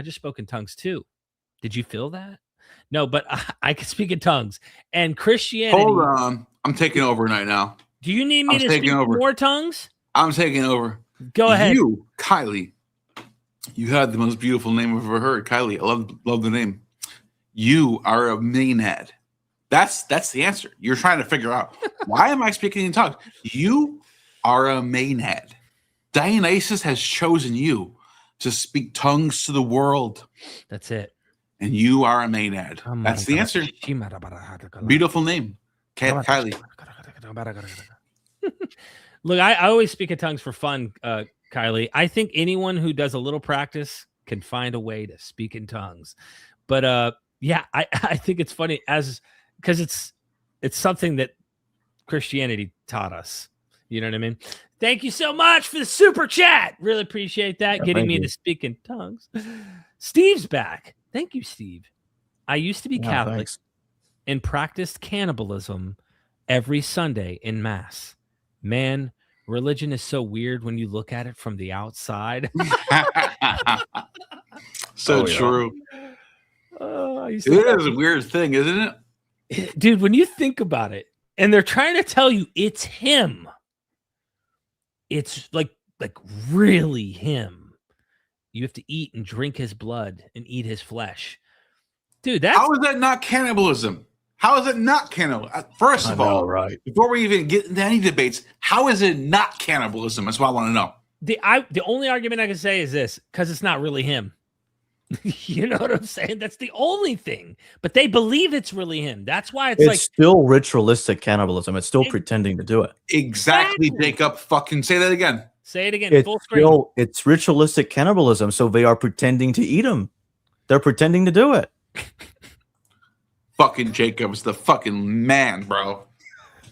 just spoke in tongues too. Did you feel that? No, but I can speak in tongues. And Christianity. Hold on. I'm taking over right now. Do you need me to speak more tongues? I'm taking over. Go ahead. You, Kylie, you had the most beautiful name I've ever heard. Kylie, I love the name. You are a Maenad. That's the answer. You're trying to figure out, why am I speaking in tongues? You are a Maenad. Dionysus has chosen you to speak tongues to the world. That's it. And you are a Maenad. That's the answer. Beautiful name. Kylie. Look, I always speak in tongues for fun, Kylie. I think anyone who does a little practice can find a way to speak in tongues. But yeah, I think it's funny because it's something that Christianity taught us. You know what I mean? Thank you so much for the super chat. Really appreciate that. Yeah, getting me to speak in tongues. Steve's back. Thank you, Steve. I used to be Catholic and practiced cannibalism every Sunday in Mass. Man, religion is so weird when you look at it from the outside. So true. It is a weird thing, isn't it? Dude, when you think about it, and they're trying to tell you it's him. It's like really him. You have to eat and drink his blood and eat his flesh. Dude, how is that not cannibalism? How is it not cannibalism? First of all, before we even get into any debates, how is it not cannibalism? That's what I want to know. The only argument I can say is this, because it's not really him. You know what I'm saying? That's the only thing. But they believe it's really him. That's why it's like still ritualistic cannibalism. It's still pretending to do it. Exactly, Jacob. Fucking say that again. Say it again. Full screen. It's ritualistic cannibalism. So they are pretending to eat him. They're pretending to do it. Fucking Jacob's the fucking man, bro.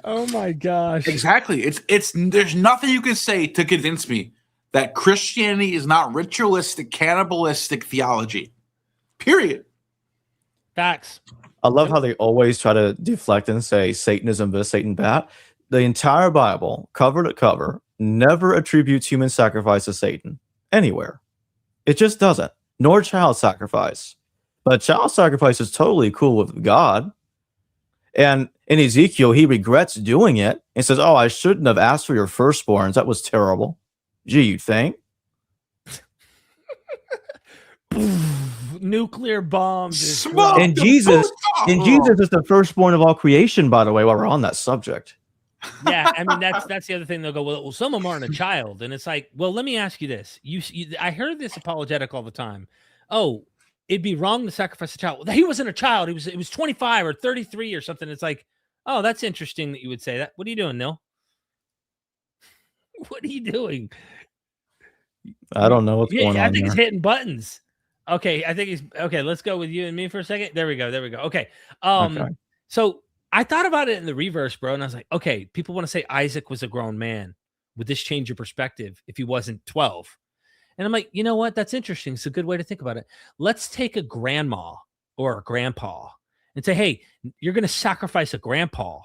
Oh my gosh. Exactly. It's there's nothing you can say to convince me that Christianity is not ritualistic, cannibalistic theology. Period. Facts. I love how they always try to deflect and say Satanism this, Satan that. The entire Bible, cover to cover, never attributes human sacrifice to Satan anywhere. It just doesn't. Nor child sacrifice. But child sacrifice is totally cool with God. And in Ezekiel, he regrets doing it and says, "Oh, I shouldn't have asked for your firstborns. That was terrible." Gee, you think? Nuclear bombs. And Jesus is the firstborn of all creation, by the way, while we're on that subject. Yeah, I mean that's the other thing. They'll go, well, some of them aren't a child, and it's like, well, let me ask you this. I heard this apologetic all the time. Oh, it'd be wrong to sacrifice a child. Well, he wasn't a child. It was 25 or 33 or something. It's like, oh, that's interesting that you would say that. What are you doing, Neil? What are you doing? I don't know what's going on. I think he's hitting buttons. Okay, I think he's okay. Let's go with you and me for a second. There we go. Okay. So I thought about it in the reverse, bro, and I was like, okay, people want to say Isaac was a grown man. Would this change your perspective if he wasn't 12? And I'm like, you know what? That's interesting. It's a good way to think about it. Let's take a grandma or a grandpa and say, hey, you're going to sacrifice a grandpa.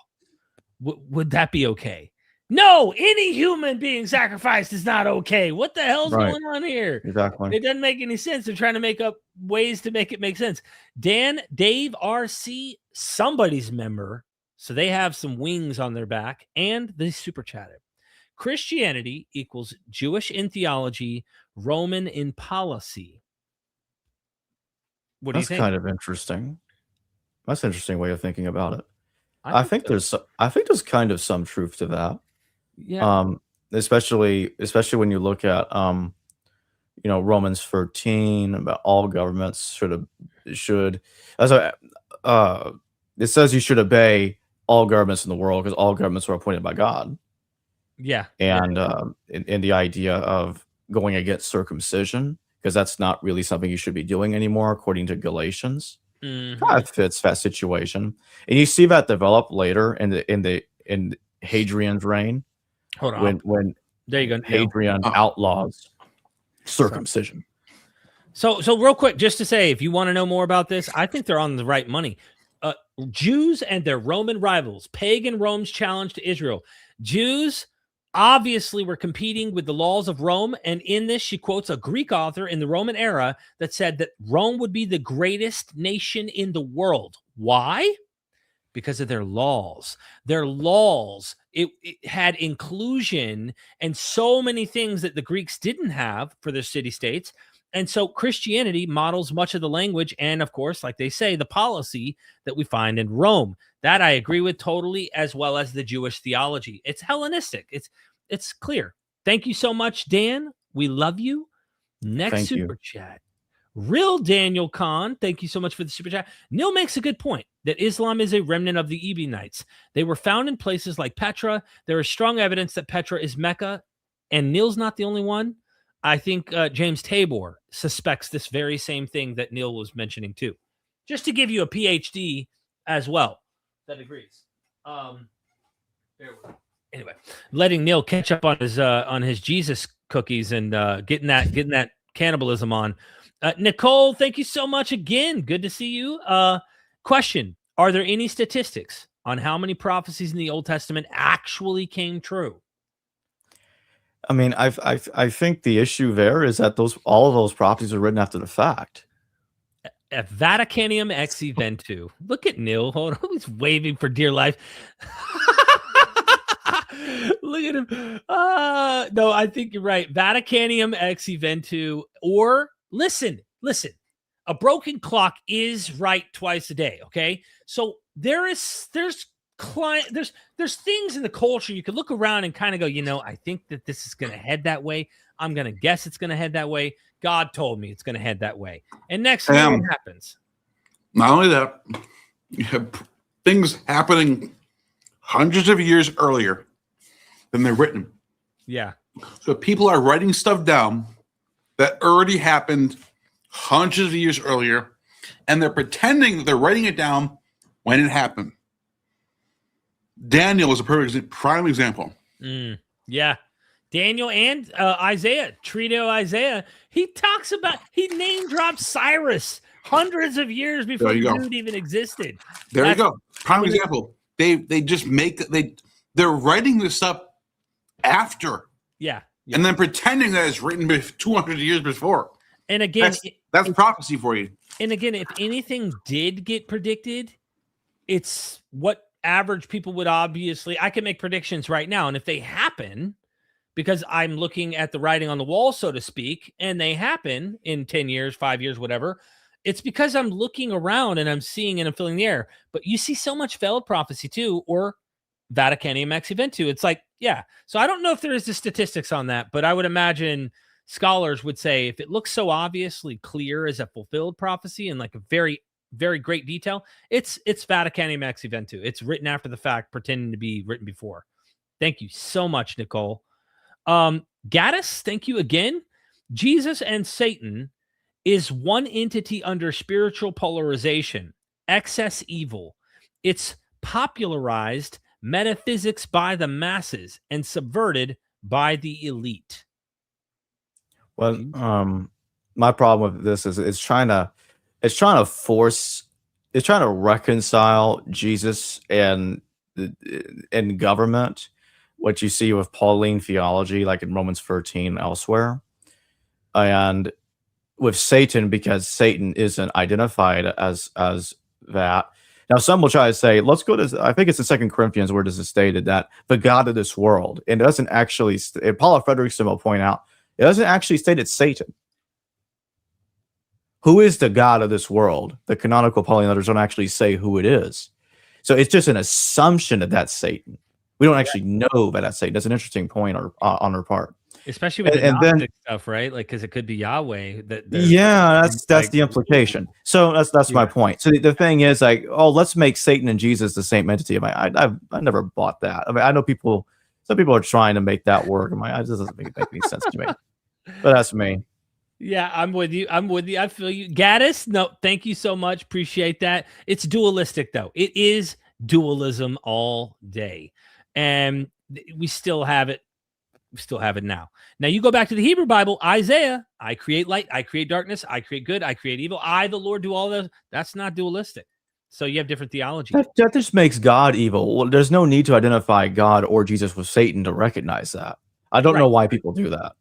Would that be okay? No, any human being sacrificed is not okay. What the hell's going on here? Exactly. It doesn't make any sense. They're trying to make up ways to make it make sense. Dave RC, somebody's member, so they have some wings on their back, and they super chatted. Christianity equals Jewish in theology, Roman in policy. What do you think? That's kind of interesting. That's an interesting way of thinking about it. I think there's kind of some truth to that. Yeah. Especially when you look at Romans 13 about all governments it says you should obey all governments in the world because all governments are appointed by God. Yeah. And in the idea of going against circumcision, because that's not really something you should be doing anymore, according to Galatians. Kind of fits that situation. And you see that develop later in Hadrian's reign. Hold on. When there you go. Hadrian outlaws circumcision. So real quick, just to say, if you want to know more about this, I think they're on the right money. Jews and their Roman rivals, pagan Rome's challenge to Israel. Jews obviously were competing with the laws of Rome, and in this, she quotes a Greek author in the Roman era that said that Rome would be the greatest nation in the world. Why? Because of their laws. Their laws, it had inclusion and so many things that the Greeks didn't have for their city-states. And so Christianity models much of the language and, of course, like they say, the policy that we find in Rome. That I agree with totally, as well as the Jewish theology. It's Hellenistic. It's clear. Thank you so much, Dan. We love you. Next super chat. Real Daniel Khan, thank you so much for the super chat. Neil makes a good point that Islam is a remnant of the Ebionites. They were found in places like Petra. There is strong evidence that Petra is Mecca, and Neil's not the only one. I think James Tabor suspects this very same thing that Neil was mentioning too. Just to give you a PhD as well that agrees. Anyway, letting Neil catch up on his Jesus cookies and getting that cannibalism on. Nicole, thank you so much again. Good to see you. Question: are there any statistics on how many prophecies in the Old Testament actually came true? I mean, I think the issue there is that all of those prophecies are written after the fact. At Vaticanium ex eventu. Look at Neil. Hold on, he's waving for dear life. Look at him. No, I think you're right. Vaticanium ex eventu, or listen. A broken clock is right twice a day. Okay, so there's things in the culture you can look around and kind of go, I think that this is going to head that way. I'm going to guess it's going to head that way. God told me it's going to head that way. And next thing what happens? Not only that, you have things happening hundreds of years earlier than they're written. Yeah. So people are writing stuff down that already happened hundreds of years earlier, and they're pretending that they're writing it down when it happened. Daniel is a perfect prime example. Yeah. Daniel and Isaiah, Trito Isaiah, he name drops Cyrus hundreds of years before the dude even existed. There you go. Prime example. They're writing this up after. Yeah. And then pretending that it's written 200 years before. And again, that's prophecy for you. And again, if anything did get predicted, it's what average people would obviously, I can make predictions right now. And if they happen, because I'm looking at the writing on the wall, so to speak, and they happen in 10 years, 5 years, whatever, it's because I'm looking around and I'm seeing and I'm filling the air. But you see so much failed prophecy too, or Vaticanum ex eventu. It's like, yeah. So I don't know if there is the statistics on that, but I would imagine scholars would say if it looks so obviously clear as a fulfilled prophecy and like a very, very great detail, it's Vaticanum ex eventu. It's written after the fact, pretending to be written before. Thank you so much, Nicole. Gaddis, thank you again. Jesus and Satan is one entity under spiritual polarization, excess evil. It's popularized metaphysics by the masses and subverted by the elite. Well, my problem with this is it's trying to reconcile Jesus and government, what you see with Pauline theology, like in Romans 13 elsewhere, and with Satan, because Satan isn't identified as that. Now, some will try to say, let's go to, I think it's in 2 Corinthians where this is stated that the God of this world, and it doesn't actually, Paul of Frederickson will point out, it doesn't actually state it's Satan. Who is the God of this world? The canonical Pauline letters don't actually say who it is. So it's just an assumption that that's Satan. We don't actually know that that's Satan. That's an interesting point on her part. Especially with the Gnostic stuff, right? Like, because it could be Yahweh. That's like, the implication. So that's my point. So the thing is, like, oh, let's make Satan and Jesus the same entity. I never bought that. I mean, I know some people are trying to make that work. It doesn't make any sense to me. But that's me. Yeah, I'm with you. I feel you. Gaddis, no, thank you so much. Appreciate that. It's dualistic, though. It is dualism all day. And we still have it. We still have it now. Now you go back to the Hebrew Bible, Isaiah, I create light, I create darkness, I create good, I create evil. I, the Lord, do all those. That's not dualistic. So you have different theology. That just makes God evil. Well, there's no need to identify God or Jesus with Satan to recognize that. I don't know why people do that.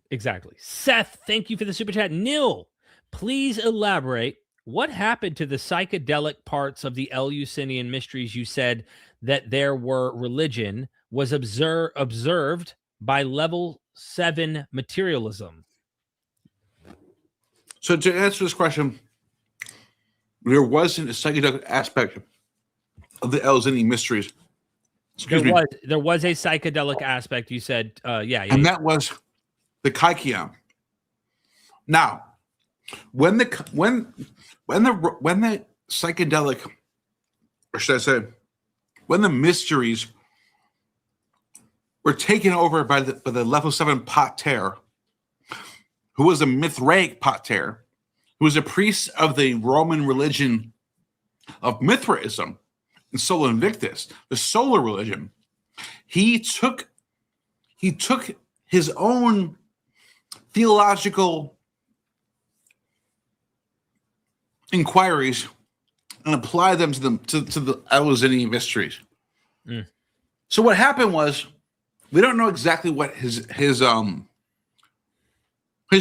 Exactly. Seth, thank you for the super chat. Nil, please elaborate. What happened to the psychedelic parts of the Eleusinian mysteries? You said that there were religion was observed by level 7 materialism. So to answer this question, there wasn't a psychedelic aspect of the Eleusinian mysteries. There was a psychedelic aspect. You said, and that was the Kaikion. Now, when the psychedelic, or should I say, when the mysteries were taken over by the level 7 pater, who was a Mithraic pater, who was a priest of the Roman religion of Mithraism and Sola Invictus, the solar religion. He took his own theological inquiries and applied them to the Eleusinian mysteries. So what happened was, we don't know exactly what his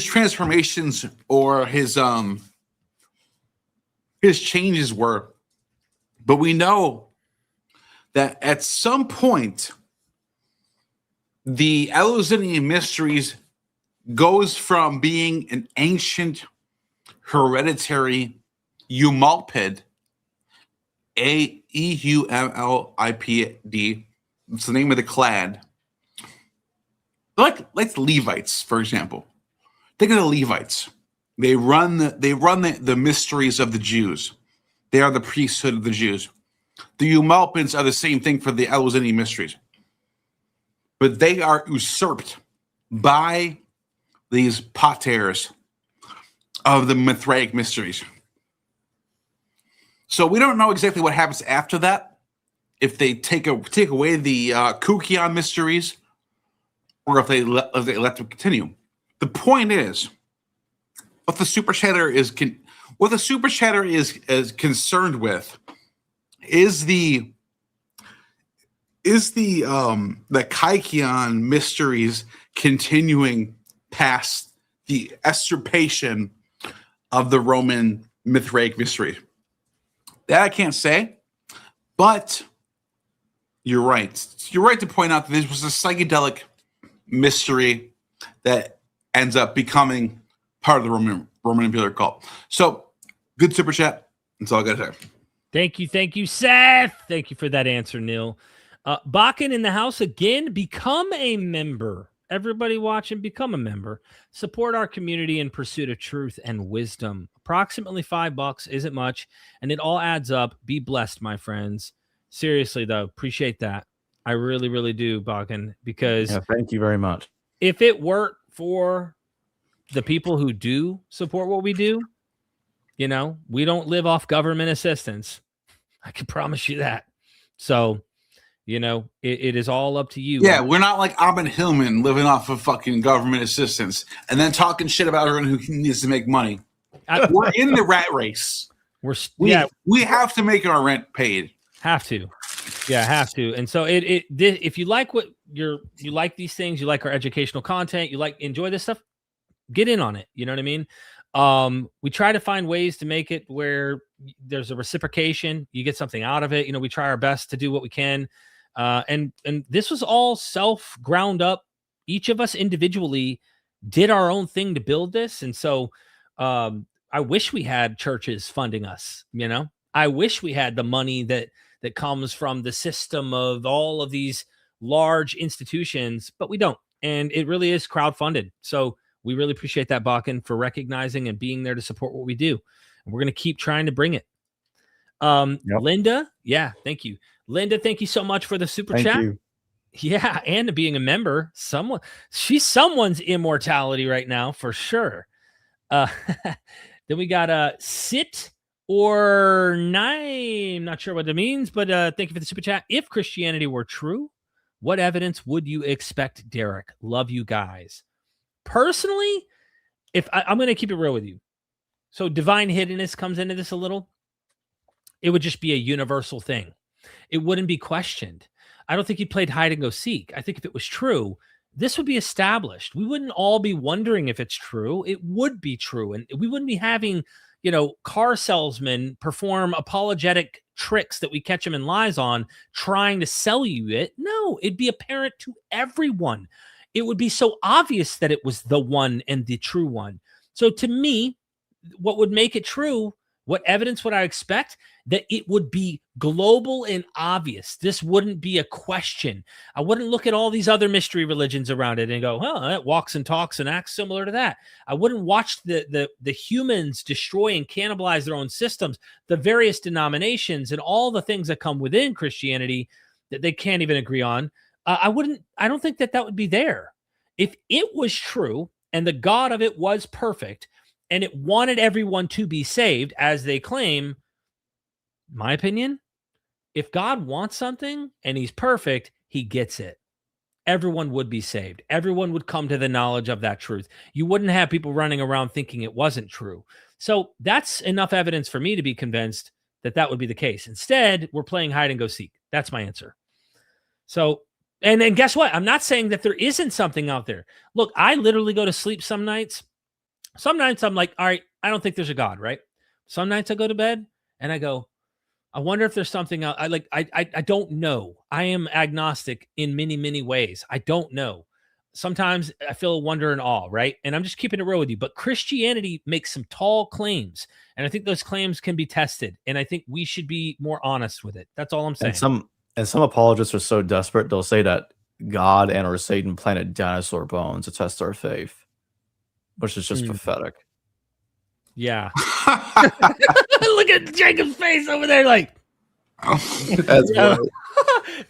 transformations or his changes were, but we know that at some point the Eleusinian mysteries goes from being an ancient hereditary Eumolpid, Eumlipd, it's the name of the clan, like Levites, for example. Think of the Levites. They run the mysteries of the Jews. They are the priesthood of the Jews. The Eumolpids are the same thing for the Eleusinian mysteries. But they are usurped by these paters of the Mithraic mysteries. So we don't know exactly what happens after that, if they take away the Kukion mysteries, or if they let them continue. The point is, what the super chatter is concerned with is the Kaikion mysteries continuing past the extirpation of the Roman Mithraic mystery. That I can't say, But you're right. You're right to point out that this was a psychedelic mystery that ends up becoming part of the Roman Imperial cult. So, good super chat. That's all I got to say. Thank you, Seth. Thank you for that answer, Neil. Bakken in the house again. Become a member. Everybody watching, become a member. Support our community in pursuit of truth and wisdom. Approximately $5 isn't much, and it all adds up. Be blessed, my friends. Seriously, though, appreciate that. I really, really do, Bakken, because thank you very much. If it weren't for the people who do support what we do, you know, we don't live off government assistance. I can promise you that. So, you know, it is all up to you. Yeah, we're not like Abin Hillman living off of fucking government assistance and then talking shit about everyone who needs to make money. We're in the rat race. We have to make our rent paid. Have to. And so if you like what you like these things, you like our educational content, enjoy this stuff, get in on it. You know what I mean? We try to find ways to make it where there's a reciprocation. You get something out of it. You know, we try our best to do what we can. And this was all self-ground up. Each of us individually did our own thing to build this. And so I wish we had churches funding us, you know? I wish we had the money that comes from the system of all of these large institutions, but we don't. And it really is crowdfunded. So we really appreciate that, Bakken, for recognizing and being there to support what we do. And we're going to keep trying to bring it. Linda, thank you. Linda, thank you so much for the super chat. You. Yeah, and to being a member. She's someone's immortality right now, for sure. Then we got sit or nine. I'm not sure what that means, but thank you for the super chat. If Christianity were true, what evidence would you expect, Derek? Love you guys. Personally, I'm going to keep it real with you. So divine hiddenness comes into this a little. It would just be a universal thing. It wouldn't be questioned. I don't think he played hide and go seek. I think if it was true, this would be established. We wouldn't all be wondering if it's true. It would be true. And we wouldn't be having, you know, car salesmen perform apologetic tricks that we catch them in lies on, trying to sell you it. No, it'd be apparent to everyone. It would be so obvious that it was the one and the true one. So to me, what would make it true, what evidence would I expect? That it would be global and obvious. This wouldn't be a question. I wouldn't look at all these other mystery religions around it and go, it walks and talks and acts similar to that. I wouldn't watch the humans destroy and cannibalize their own systems, the various denominations and all the things that come within Christianity that they can't even agree on. I don't think that would be there. If it was true and the God of it was perfect and it wanted everyone to be saved, as they claim, my opinion, if God wants something and he's perfect, he gets it. Everyone would be saved. Everyone would come to the knowledge of that truth. You wouldn't have people running around thinking it wasn't true. So that's enough evidence for me to be convinced that would be the case. Instead, we're playing hide and go seek. That's my answer. So, and then guess what? I'm not saying that there isn't something out there. Look, I literally go to sleep some nights. Some nights I'm like, all right, I don't think there's a God, right? Some nights I go to bed and I go, I wonder if there's something else. I don't know. I am agnostic in many, many ways. I don't know. Sometimes I feel wonder and awe, right? And I'm just keeping it real with you. But Christianity makes some tall claims. And I think those claims can be tested. And I think we should be more honest with it. That's all I'm saying. And some apologists are so desperate, they'll say that God and or Satan planted dinosaur bones to test our faith, which is just pathetic. Yeah. Look at Jacob's face over there like. That's right.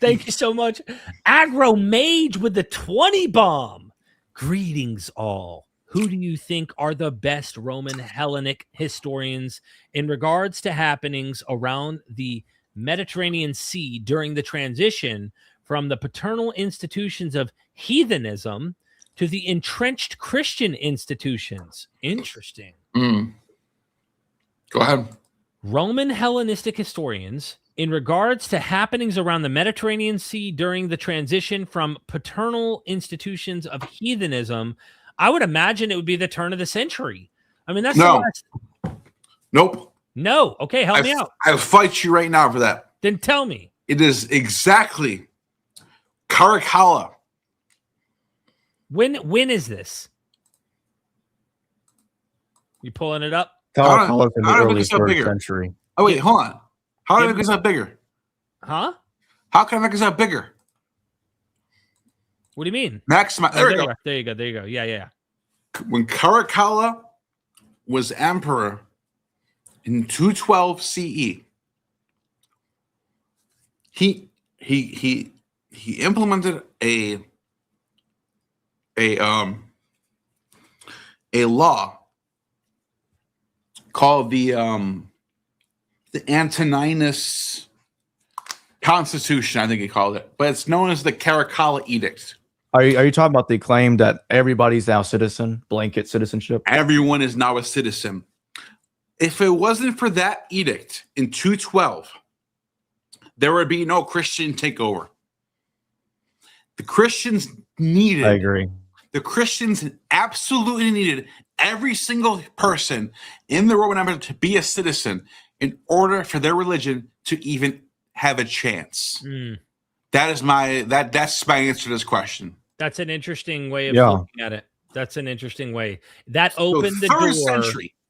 Thank you so much. Aggro Mage with the 20 bomb. Greetings all. Who do you think are the best Roman Hellenic historians in regards to happenings around the Mediterranean Sea during the transition from the paternal institutions of heathenism to the entrenched Christian institutions? Interesting. Go ahead. Roman Hellenistic historians in regards to happenings around the Mediterranean Sea during the transition from paternal institutions of heathenism, I would imagine it would be the turn of the century. I mean, that's no. Nope. No. Okay, help me out. I'll fight you right now for that. Then tell me. It is exactly Caracalla. When is this? You pulling it up? Caracalla's in the how do I early make this up 3rd bigger? century. Oh wait, hold on. How do I make this up bigger? Huh? How can I make this up bigger? What do you mean? Maximize. There we go. There you go. There you go. Yeah. When Caracalla was emperor in 212 CE, he implemented a law called the Antoninus Constitution, I think he called it, but it's known as the Caracalla Edict. Are you talking about the claim that everybody's now citizen, blanket citizenship? Everyone is now a citizen. If it wasn't for that edict in 212, there would be no Christian takeover. The Christians needed. I agree. The Christians absolutely needed every single person in the Roman Empire to be a citizen in order for their religion to even have a chance. That's my answer to this question. That's an interesting way of looking at it. That's an interesting way. That opened the door.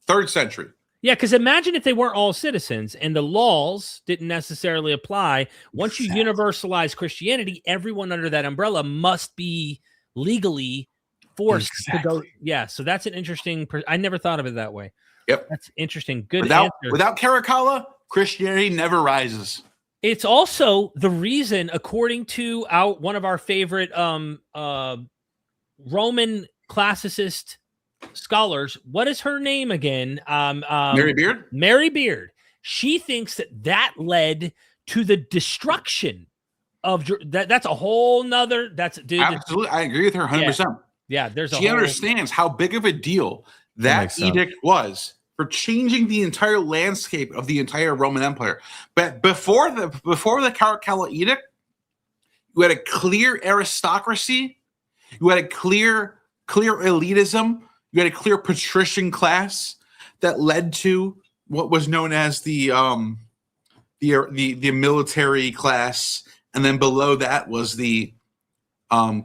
Third century. Yeah, because imagine if they weren't all citizens and the laws didn't necessarily apply. Once you universalize Christianity, everyone under that umbrella must be legally forced to go. Yeah, so that's an interesting. I never thought of it that way. Yep, that's interesting. Good without Caracalla, Christianity never rises. It's also the reason, according to one of our favorite Roman classicist scholars. What is her name again? Mary Beard. Mary Beard. She thinks that led to the destruction of that. That's a whole nother. That's dude. Absolutely, I agree with her 100%. Yeah, she understands how big of a deal that edict was for changing the entire landscape of the entire Roman Empire. But before the Caracalla Edict, you had a clear aristocracy, you had a clear elitism, you had a clear patrician class that led to what was known as the military class, and then below that was the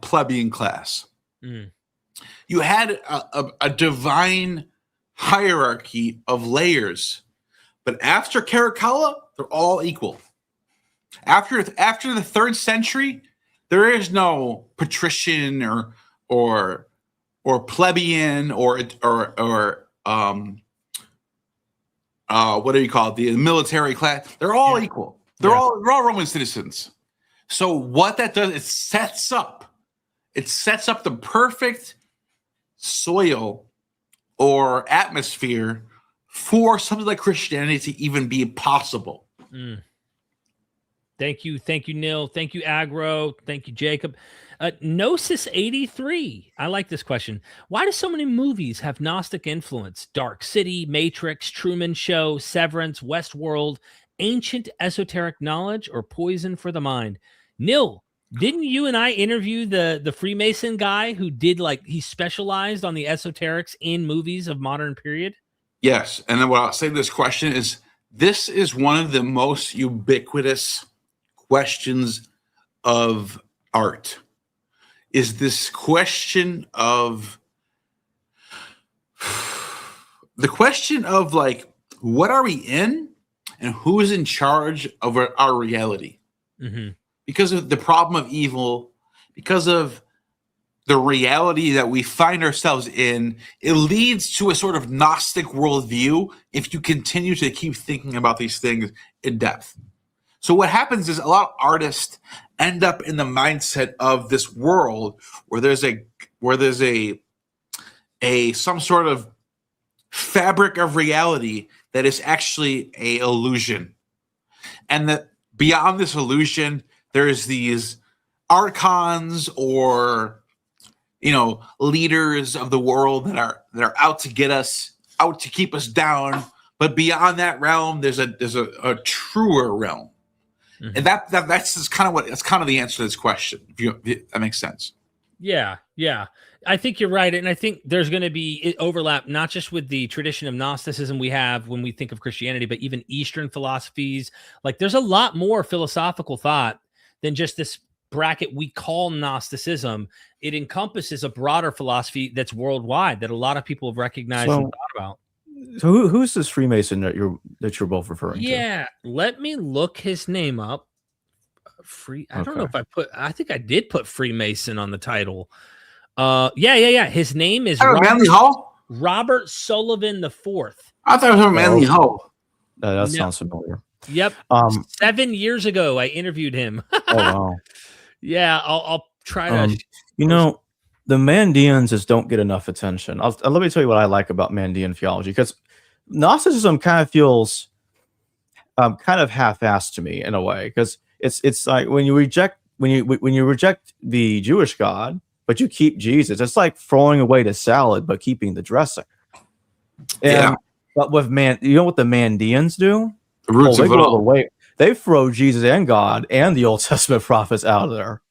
plebeian class. You had a divine hierarchy of layers, but after Caracalla, they're all equal. After the 3rd century, there is no patrician or plebeian or what do you call it? The military class. They're all equal. They're all Roman citizens. So what that does, it sets up the perfect soil or atmosphere for something like Christianity to even be possible. Thank you, Neil. Thank you, Agro. Thank you, Jacob. Gnosis 83. I like this question. Why do so many movies have Gnostic influence? Dark City, Matrix, Truman Show, Severance, Westworld, ancient esoteric knowledge, or poison for the mind? Neil, didn't you and I interview the Freemason guy who did he specialized on the esoterics in movies of modern period? Yes. And then what I'll say to this question is, this is one of the most ubiquitous questions of art, is this question of what are we in and who is in charge of our reality? Because of the problem of evil, because of the reality that we find ourselves in, it leads to a sort of Gnostic worldview if you continue to keep thinking about these things in depth. So what happens is a lot of artists end up in the mindset of this world where there's some sort of fabric of reality that is actually a illusion, and that beyond this illusion there's these archons or leaders of the world that are out to get us, out to keep us down. But beyond that realm, there's a truer realm. And that's kind of the answer to this question. If that makes sense. Yeah. I think you're right. And I think there's going to be overlap, not just with the tradition of Gnosticism we have when we think of Christianity, but even Eastern philosophies. Like there's a lot more philosophical thought than just this bracket we call Gnosticism. It encompasses a broader philosophy that's worldwide that a lot of people have recognized and thought about. So who's this Freemason that you're both referring to? Yeah, let me look his name up. I don't know if I think I did put Freemason on the title. Yeah. His name is Manly Hall? Robert Sullivan IV. I thought it was Manly Hall. That sounds familiar. Yep. 7 years ago, I interviewed him. Oh wow. Yeah, I'll try to. The Mandeans just don't get enough attention. Let me tell you what I like about Mandean theology, because Gnosticism kind of feels kind of half-assed to me in a way, because it's like when you reject the Jewish God, but you keep Jesus, it's like throwing away the salad but keeping the dressing. But with you know what the Mandeans do? The roots of it all. They throw Jesus and God and the Old Testament prophets out of there.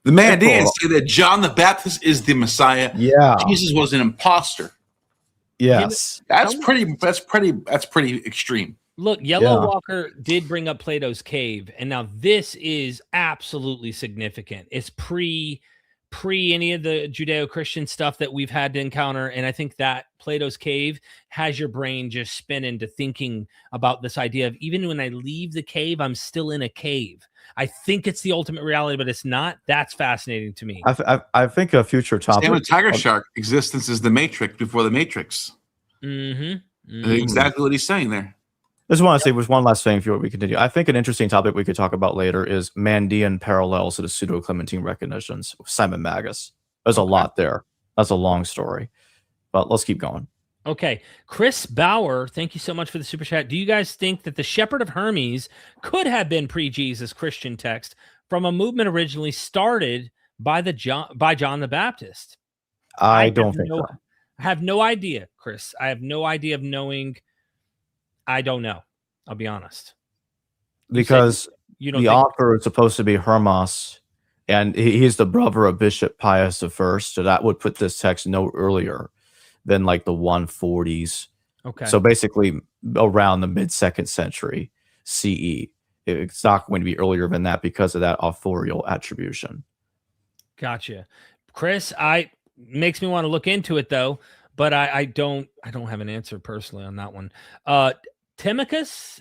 The Mandeans say that John the Baptist is the Messiah. Yeah, Jesus was an imposter. Yes, that's pretty extreme. Look, Yellow Walker did bring up Plato's Cave, and now this is absolutely significant. It's pre any of the Judeo-Christian stuff that we've had to encounter, and I think that Plato's Cave has your brain just spinning to thinking about this idea of even when I leave the cave, I'm still in a cave. I think it's the ultimate reality, but it's not. That's fascinating to me. I think a future topic. Same with Tiger Shark. Existence is the Matrix before the Matrix. Exactly what he's saying there. I just want to say with one last thing before we continue. I think an interesting topic we could talk about later is Mandean parallels to the pseudo-Clementine recognitions of Simon Magus. There's a lot there. That's a long story, but let's keep going. Okay. Chris Bauer, thank you so much for the super chat. Do you guys think that the Shepherd of Hermes could have been pre-Jesus Christian text from a movement originally started by John the Baptist? I don't think so. I have no idea, Chris. I have no idea of knowing. I don't know. I'll be honest. Because the author is supposed to be Hermas, and he's the brother of Bishop Pius I, so that would put this text no earlier than like the 140s. Okay. So basically around the mid-2nd century CE. It's not going to be earlier than that because of that authorial attribution. Gotcha. Chris, makes me want to look into it though, but I don't have an answer personally on that one. Timicus,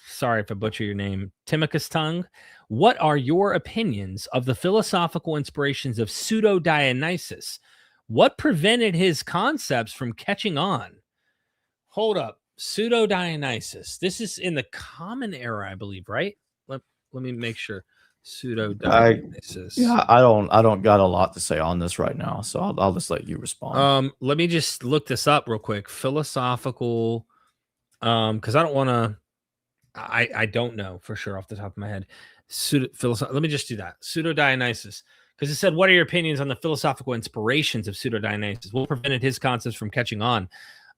sorry if I butcher your name, Timicus Tongue. What are your opinions of the philosophical inspirations of Pseudo-Dionysus? What prevented his concepts from catching on? Hold up. Pseudo-Dionysus. This is in the Common Era, I believe, right? Let me make sure. Pseudo-Dionysus. I don't got a lot to say on this right now, so I'll just let you respond. Let me just look this up real quick. Philosophical, because I don't want to. I don't know for sure off the top of my head. Let me just do that. Pseudo-Dionysus. Because it said, what are your opinions on the philosophical inspirations of Pseudo-Dionysus? What prevented his concepts from catching on?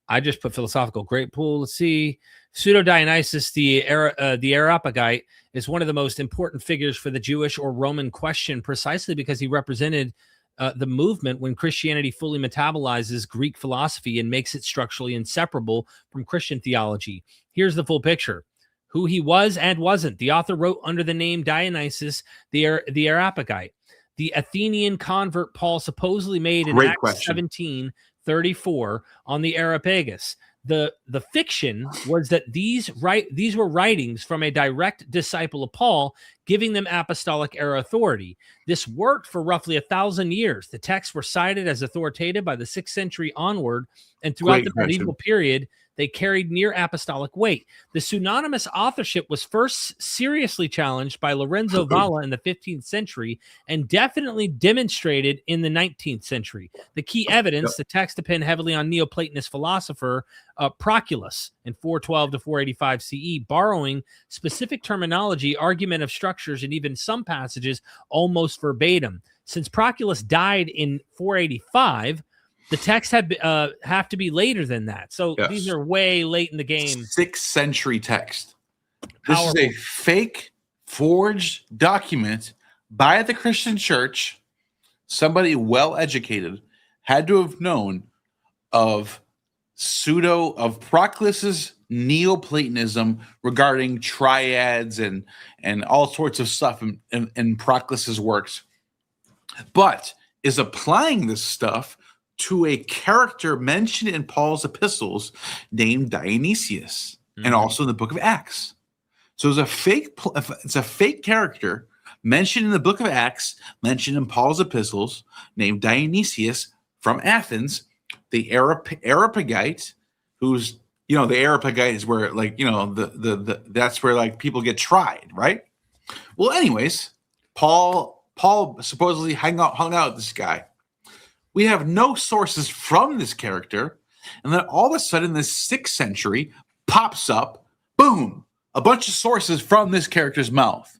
I just put philosophical. Great pool. Let's see. Pseudo-Dionysus, the Areopagite, is one of the most important figures for the Jewish or Roman question, precisely because he represented the movement when Christianity fully metabolizes Greek philosophy and makes it structurally inseparable from Christian theology. Here's the full picture. Who he was and wasn't. The author wrote under the name Dionysus, the Areopagite. The Athenian convert Paul supposedly made in Acts 17:34 on the Areopagus. The fiction was that these were writings from a direct disciple of Paul, giving them apostolic era authority. This worked for roughly 1,000 years. The texts were cited as authoritative by the 6th century onward, and throughout the medieval period, they carried near apostolic weight. The pseudonymous authorship was first seriously challenged by Lorenzo Valla in the 15th century and definitely demonstrated in the 19th century. The key evidence, the text depend heavily on Neoplatonist philosopher Proclus in 412 to 485 CE, borrowing specific terminology, argument of structures, and even some passages almost verbatim. Since Proclus died in 485, the texts have to be later than that. So these are way late in the game. 6th century text. This is a fake, forged document by the Christian church somebody well-educated had to have known of Proclus's Neoplatonism regarding triads and all sorts of stuff in Proclus's works, but is applying this stuff to a character mentioned in Paul's epistles named Dionysius, and also in the book of Acts. So it's a fake character mentioned in the book of Acts, mentioned in Paul's epistles, named Dionysius from Athens, the Areopagite, who's, the Areopagite is where, like, that's where, like, people get tried, right? Well, anyways, Paul supposedly hung out with this guy. We have no sources from this character, and then all of a sudden, this 6th century pops up, boom, a bunch of sources from this character's mouth.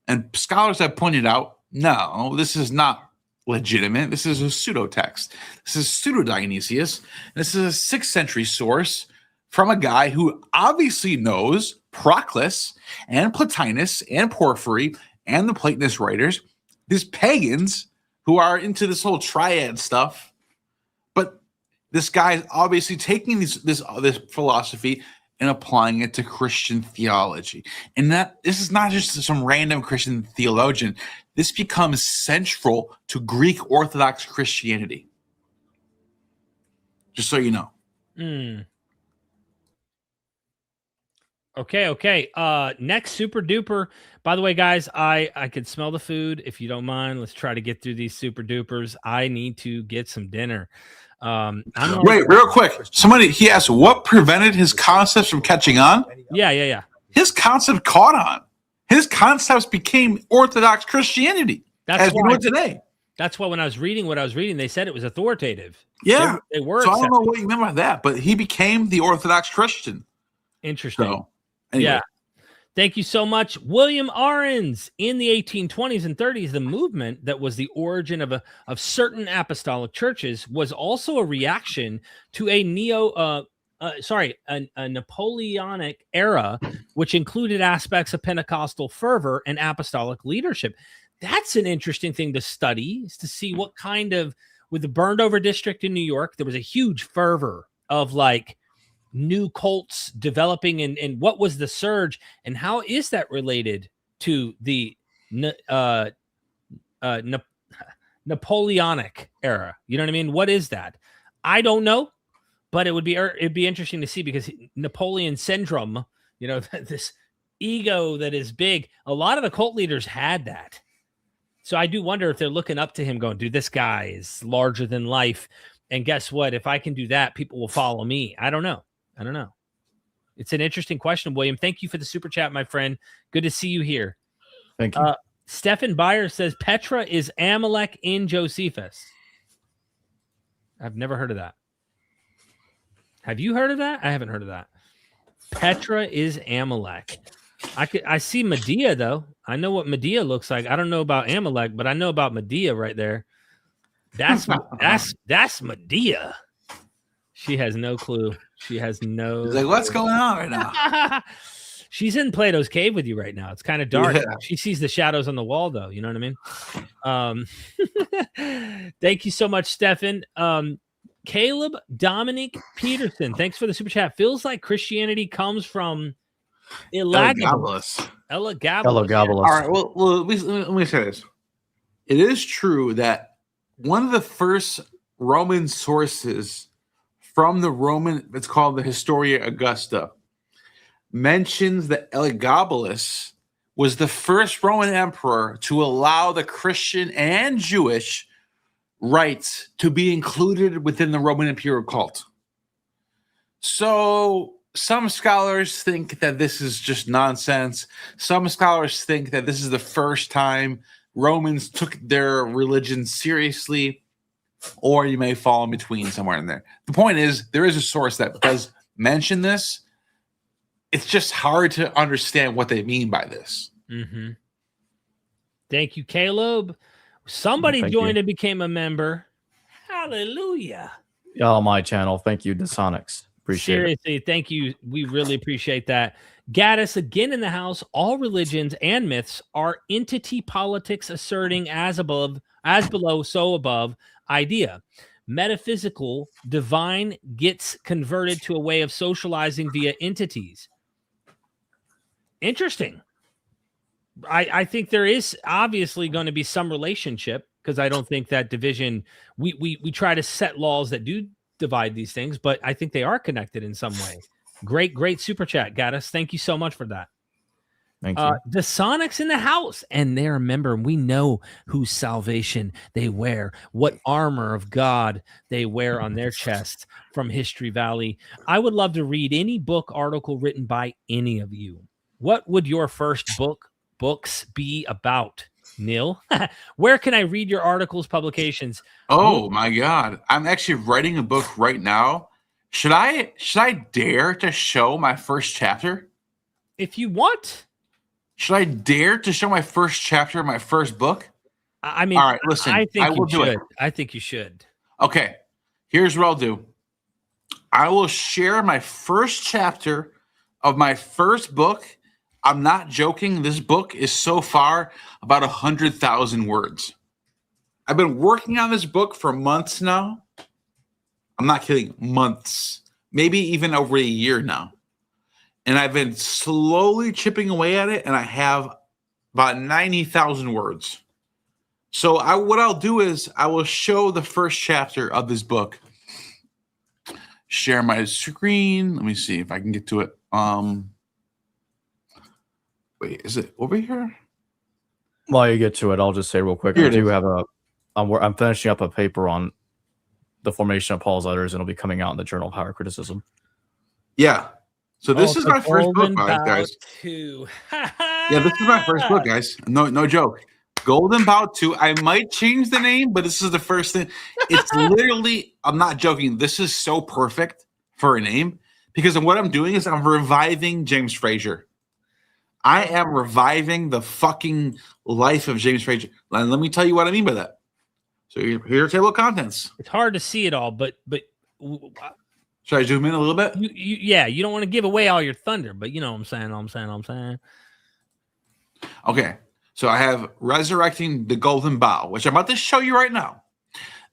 And scholars have pointed out, no, this is not legitimate. This is a pseudo-text. This is pseudo-Dionysius. This is a 6th century source from a guy who obviously knows Proclus and Plotinus and Porphyry and the Platonist writers, these pagans who are into this whole triad stuff. But this guy is obviously taking this philosophy and applying it to Christian theology. And that this is not just some random Christian theologian. This becomes central to Greek Orthodox Christianity. Just so you know. Okay. Next super duper. By the way, guys, I can smell the food. If you don't mind, let's try to get through these super dupers. I need to get some dinner. Wait, real quick. He asked what prevented his concepts from catching on? Yeah. His concept caught on. His concepts became Orthodox Christianity as we know it today. That's why when I was reading what I was reading, they said it was authoritative. Yeah. They were. So I don't know what you meant by that, but he became the Orthodox Christian. Interesting. So, anyway. Yeah. Thank you so much. William Ahrens. In the 1820s and 30s, the movement that was the origin of certain apostolic churches was also a reaction to a Napoleonic era, which included aspects of Pentecostal fervor and apostolic leadership. That's an interesting thing to study, is to see what kind of, with the burned over district in New York, there was a huge fervor of like new cults developing, and what was the surge, and how is that related to the Napoleonic era? You know what I mean? What is that? I don't know, but it'd be interesting to see, because Napoleon syndrome, this ego that is big, a lot of the cult leaders had that. So I do wonder if they're looking up to him going, dude, this guy is larger than life. And guess what? If I can do that, people will follow me. I don't know. It's an interesting question, William. Thank you for the super chat, my friend. Good to see you here. Thank you. Stefan Beyer says Petra is Amalek in Josephus. I've never heard of that. Have you heard of that? I haven't heard of that. Petra is Amalek. I see Medea, though. I know what Medea looks like. I don't know about Amalek, but I know about Medea right there. That's Medea. She has no clue. She has no. He's like, what's going on right now? She's in Plato's cave with you right now. It's kind of dark. Yeah. She sees the shadows on the wall, though. You know what I mean? Thank you so much, Stefan. Caleb Dominic Peterson, thanks for the super chat. Feels like Christianity comes from Elagabalus. All right. Well, let me say this. It is true that one of the first Roman sources from the Roman, it's called the Historia Augusta, mentions that Elagabalus was the first Roman emperor to allow the Christian and Jewish rites to be included within the Roman imperial cult. So some scholars think that this is just nonsense. Some scholars think that this is the first time Romans took their religion seriously, or you may fall in between somewhere in there. The point is, there is a source that does mention this. It's just hard to understand what they mean by this. Mm-hmm. Thank you, Caleb. Somebody joined and became a member. Hallelujah. On my channel. Thank you, Disonics. Appreciate it. Seriously, thank you. We really appreciate that. Gaddis again in the house. All religions and myths are entity politics asserting as above, as below, so above idea. Metaphysical, divine gets converted to a way of socializing via entities. Interesting. I think there is obviously going to be some relationship, because I don't think that division, we try to set laws that do divide these things, but I think they are connected in some way. Great super chat, Gaddis. Thank you so much for that. Thank you. The Sonics in the house, and they remember, we know whose salvation they wear, what armor of God they wear on their chest from History Valley. I would love to read any book article written by any of you. What would your first books be about, Neil? Where can I read your articles, publications? Oh my God, I'm actually writing a book right now. Should I dare to show my first chapter? If you want. Should I dare to show my first chapter of my first book? I mean, all right, listen, I think will you do should. it. I think you should. Okay, here's what I'll do. I will share my first chapter of my first book. I'm not joking. This book is so far about 100,000 words. I've been working on this book for months now. I'm not kidding, months, maybe even over a year now. And I've been slowly chipping away at it, and I have about 90,000 words. So what I'll do is I will show the first chapter of this book. Share my screen. Let me see if I can get to it. Wait, is it over here? While you get to it, I'll just say real quick. I'm finishing up a paper on the formation of Paul's letters, and it'll be coming out in the Journal of Higher Criticism. Yeah. So this is my first book, guys. Yeah, this is my first book, guys. No joke. Golden Bout 2. I might change the name, but this is the first thing. It's literally, I'm not joking. This is so perfect for a name, because what I'm doing is I'm reviving James Frazier. I am reviving the fucking life of James Frazier. And let me tell you what I mean by that. So here's table of contents. It's hard to see it all, but should I zoom in a little bit? You don't want to give away all your thunder, but you know what I'm saying. Okay, so I have Resurrecting the Golden Bough, which I'm about to show you right now.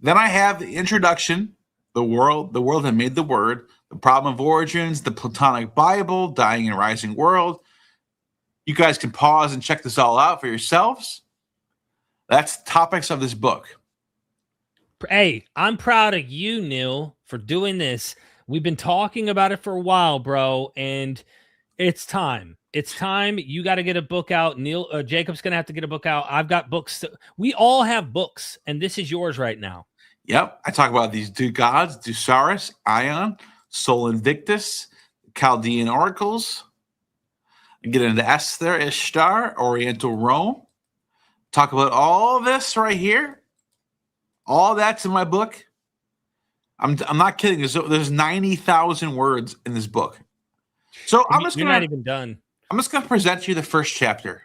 Then I have the introduction, the world that made the word, the problem of origins, the Platonic Bible, dying and rising world. You guys can pause and check this all out for yourselves. That's topics of this book. Hey, I'm proud of you, Neil, for doing this. We've been talking about it for a while, bro, and it's time. It's time. You got to get a book out. Neil, Jacob's going to have to get a book out. I've got books. We all have books, and this is yours right now. Yep. I talk about these gods, Dusaris, Ion, Sol Invictus, Chaldean Oracles. I get into Esther, Ishtar, Oriental Rome. Talk about all this right here. All that's in my book. I'm not kidding. There's 90,000 words in this book. So You're not even done. I'm just going to present you the first chapter.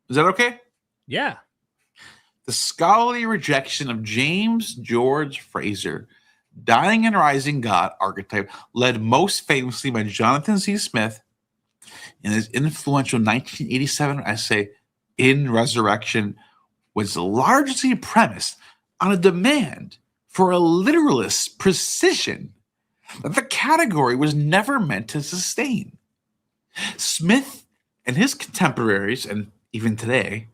Is that okay? Yeah. The scholarly rejection of James George Frazer, dying and rising God archetype, led most famously by Jonathan C. Smith in his influential 1987 essay, In Resurrection, was largely premised on a demand for a literalist precision that the category was never meant to sustain. Smith and his contemporaries, and even today,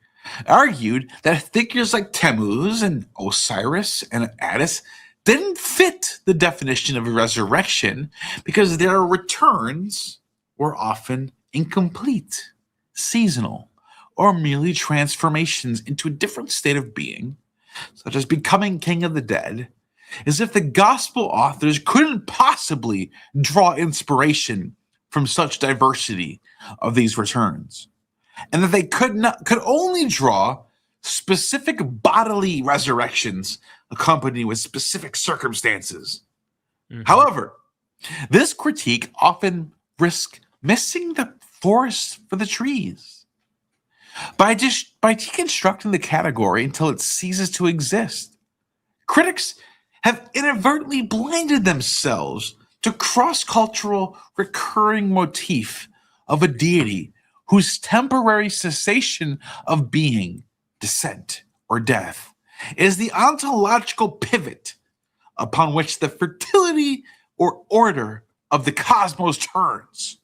argued that figures like Tammuz and Osiris and Attis didn't fit the definition of a resurrection because their returns were often incomplete, seasonal, or merely transformations into a different state of being, such as becoming king of the dead, as if the gospel authors couldn't possibly draw inspiration from such diversity of these returns, and that they could only draw specific bodily resurrections accompanied with specific circumstances. Mm-hmm. However, this critique often risks missing the forest for the trees by deconstructing the category until it ceases to exist. Critics have inadvertently blinded themselves to cross-cultural recurring motif of a deity whose temporary cessation of being, descent, or death is the ontological pivot upon which the fertility or order of the cosmos turns.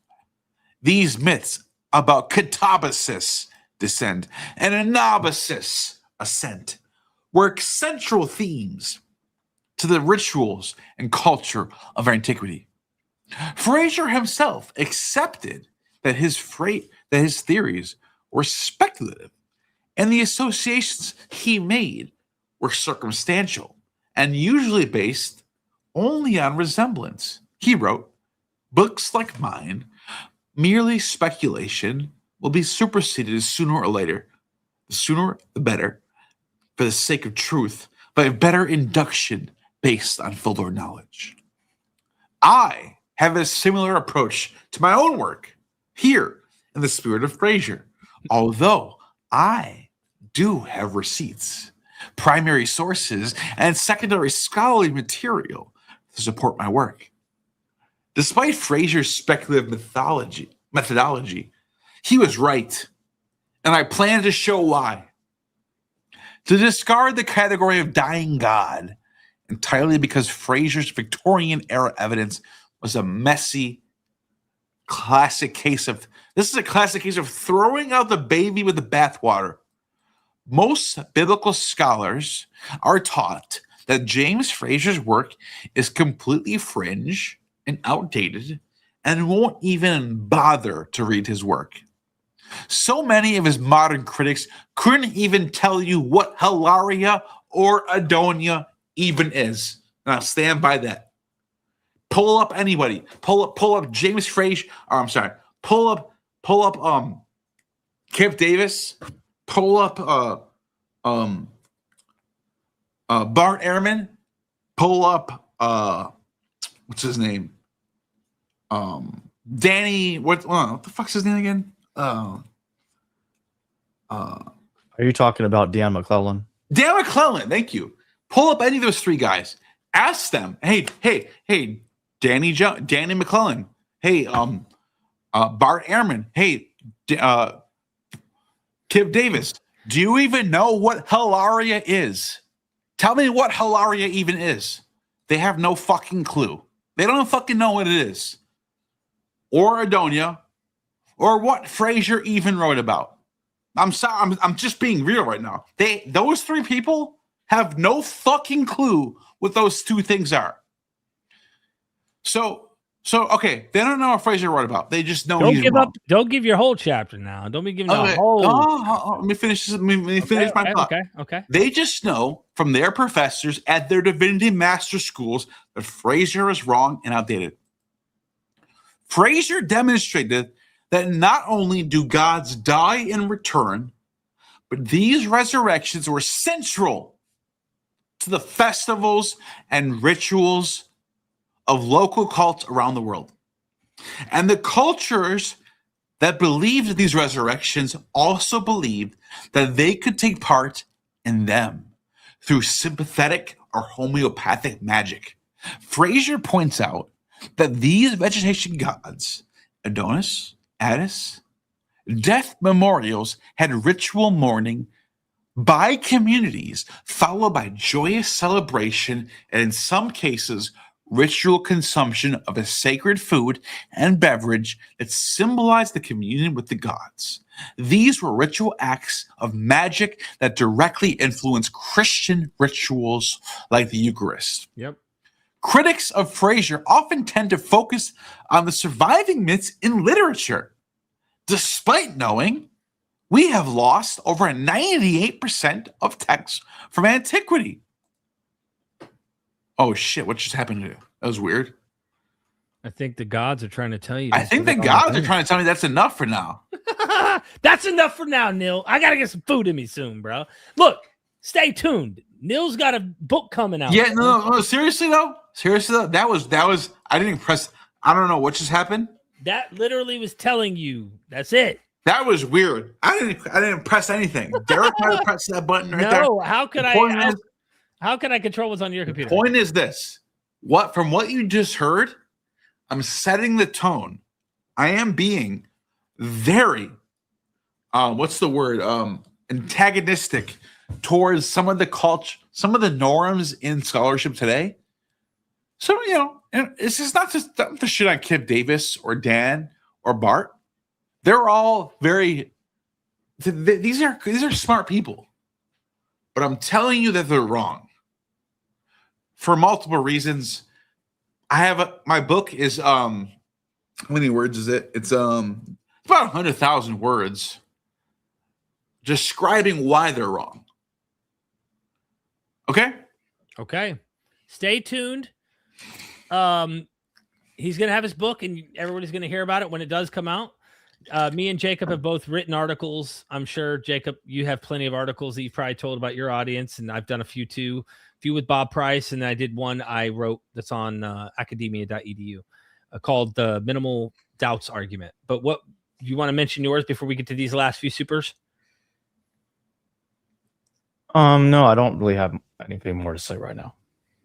These myths about katabasis, descent, and anabasis, ascent, were central themes to the rituals and culture of antiquity. Fraser himself accepted that his theories were speculative, and the associations he made were circumstantial and usually based only on resemblance. He wrote, "Books like mine, merely speculation, will be superseded sooner or later. The sooner the better, for the sake of truth, by a better induction based on fuller knowledge." I have a similar approach to my own work here in the spirit of Fraser, although I do have receipts, primary sources, and secondary scholarly material to support my work. Despite Fraser's speculative methodology, he was right, and I plan to show why. To discard the category of dying God entirely because Fraser's Victorian era evidence was a messy, classic case of throwing out the baby with the bathwater. Most biblical scholars are taught that James Fraser's work is completely fringe and outdated and won't even bother to read his work. So many of his modern critics couldn't even tell you what Hilaria or Adonia even is. And I'll stand by that. Pull up anybody. Pull up James Fraser. Pull up Kip Davis. Pull up Bart Ehrman. Pull up what's his name? Danny. What the fuck's his name again? Are you talking about Dan McClellan? Dan McClellan, thank you. Pull up any of those three guys. Ask them, hey, Danny McClellan. Hey, Bart Ehrman. Hey, Kip Davis. Do you even know what Hilaria is? Tell me what Hilaria even is. They have no fucking clue. They don't fucking know what it is. Or Adonia. Or what Fraser even wrote about. I'm sorry. I'm just being real right now. Those three people have no fucking clue what those two things are. So okay, they don't know what Fraser wrote about. They just know he's wrong. Don't give your whole chapter now. Don't be giving the whole. Let me finish. Let me finish my thought. Okay. They just know from their professors at their divinity master schools that Fraser is wrong and outdated. Fraser demonstrated that not only do gods die and return, but these resurrections were central to the festivals and rituals of local cults around the world. And the cultures that believed these resurrections also believed that they could take part in them through sympathetic or homeopathic magic. Fraser points out that these vegetation gods, Adonis, Attis, death memorials had ritual mourning by communities, followed by joyous celebration, and in some cases, ritual consumption of a sacred food and beverage that symbolized the communion with the gods. These were ritual acts of magic that directly influenced Christian rituals like the Eucharist. Yep. Critics of Fraser often tend to focus on the surviving myths in literature, despite knowing we have lost over 98% of texts from antiquity. Oh shit, what just happened to you? That was weird. I think the gods are trying to tell you. I think the gods are trying to tell me that's enough for now. That's enough for now, Neil. I got to get some food in me soon, bro. Look, stay tuned. Neil's got a book coming out. Yeah, no, seriously though. That was, I didn't press, I don't know what just happened. That literally was telling you. That's it. That was weird. I didn't press anything. Derek had to press that button right there. No, how could I control what's on your computer? The point is this. From what you just heard, I'm setting the tone. I am being very, what's the word? Antagonistic towards some of the culture, some of the norms in scholarship today. So, and this is not just the shit on Kip Davis or Dan or Bart. They're all very, these are smart people. But I'm telling you that they're wrong. For multiple reasons. My book is, how many words is it? It's about 100,000 words describing why they're wrong. Okay. Stay tuned. He's going to have his book and everybody's going to hear about it when it does come out. Me and Jacob have both written articles. I'm sure, Jacob, you have plenty of articles that you've probably told about your audience, and I've done a few too. A few with Bob Price, and I did one I wrote that's on academia.edu called The Minimal Doubts Argument. But what do you want to mention yours before we get to these last few supers? No, I don't really have anything more to say right now.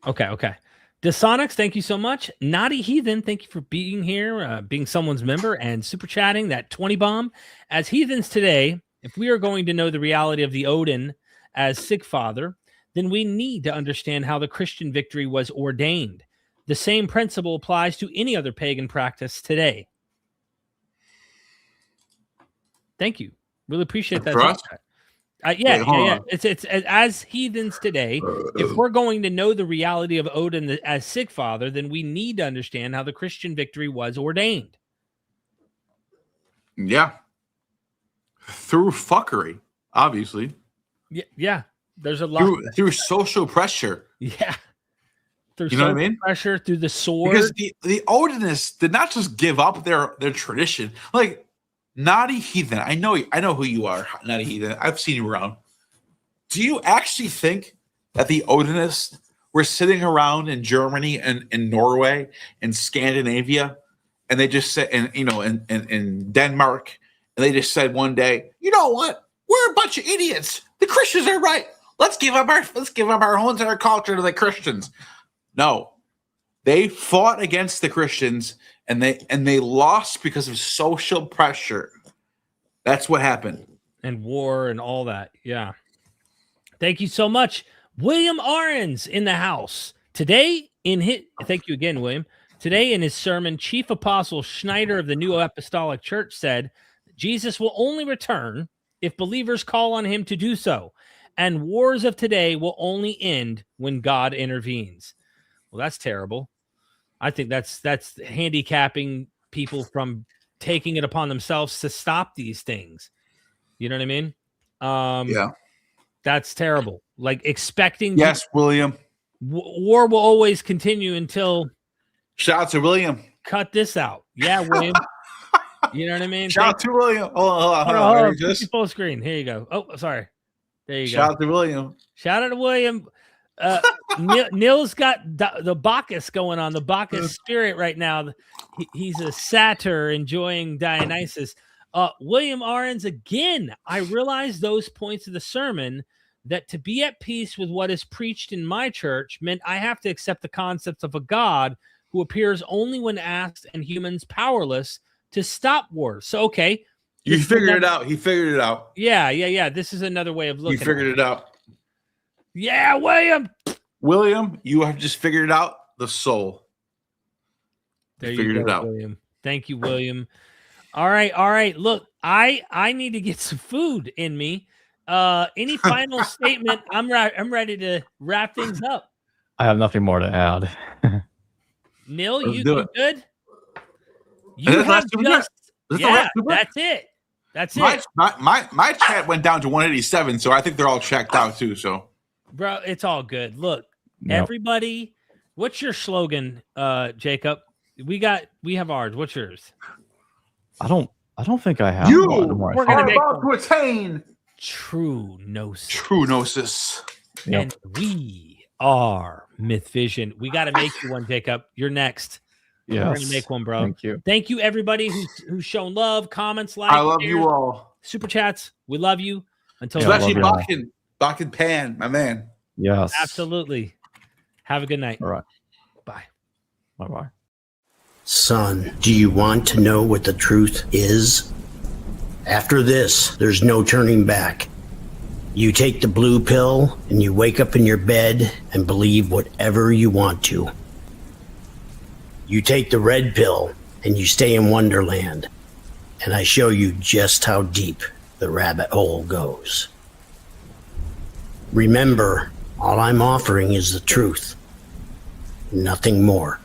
Okay. Disonics, thank you so much. Naughty Heathen, thank you for being here, being someone's member, and super chatting that 20 bomb. As heathens today, if we are going to know the reality of the Odin as Sigfather, then we need to understand how the Christian victory was ordained. The same principle applies to any other pagan practice today. Thank you. Really appreciate that. Yeah. It's as heathens today, if we're going to know the reality of Odin as Sigfather, then we need to understand how the Christian victory was ordained. Yeah. Through fuckery, obviously. Yeah. There's a lot through social pressure. Yeah. Through you know what I mean? Pressure, through the sword. Because the Odinists did not just give up their tradition. Like, Naughty Heathen, I know who you are, Naughty Heathen. I've seen you around. Do you actually think that the Odinists were sitting around in Germany and in Norway and Scandinavia, and they just said, in Denmark, and they just said one day, you know what? We're a bunch of idiots. The Christians are right. Let's give up our homes and our culture to the Christians. No, they fought against the Christians. And they lost because of social pressure. That's what happened. And war and all that. Yeah. Thank you so much. William Ahrens in the house. Thank you again, William. Today in his sermon, Chief Apostle Schneider of the New Apostolic Church said, Jesus will only return if believers call on him to do so. And wars of today will only end when God intervenes. Well, that's terrible. I think that's handicapping people from taking it upon themselves to stop these things. You know what I mean? Yeah. That's terrible. Like expecting. Yes, William. War will always continue until. Shout out to William. Cut this out. Yeah, William. You know what I mean? Shout out to William. Hold on. Full screen. Here you go. Oh, sorry. There you go. Shout out to William. Shout out to William. Neil's got the Bacchus going on, the Bacchus spirit right now. He's a satyr enjoying Dionysus. William Ahrens, again, I realized those points of the sermon that to be at peace with what is preached in my church meant I have to accept the concept of a God who appears only when asked and humans powerless to stop wars. So, okay. You figured it out. He figured it out. Yeah. This is another way of looking at it. He figured it out. Yeah, William, you have just figured it out. The soul. There you figured it out, William. Thank you, William. All right. Look, I need to get some food in me. Any final statement? I'm ready to wrap things up. I have nothing more to add. Neil, you good? You have just that's it. That's it. My chat went down to 187, so I think they're all checked out too. So, bro, it's all good. Look, everybody, what's your slogan, Jacob? We have ours. What's yours? I don't think I have. We're gonna about to attain true gnosis. True gnosis. And we are Myth Vision. We got to make you one, Jacob. You're next. Yeah, we're gonna make one, bro. Thank you, everybody who's shown love, comments, like. I love you all. Super chats. We love you. Especially Bakken Pan, my man. Yes, absolutely. Have a good night. All right. Bye. Bye. Son, do you want to know what the truth is? After this, there's no turning back. You take the blue pill and you wake up in your bed and believe whatever you want to. You take the red pill and you stay in Wonderland, and I show you just how deep the rabbit hole goes. Remember, all I'm offering is the truth, nothing more.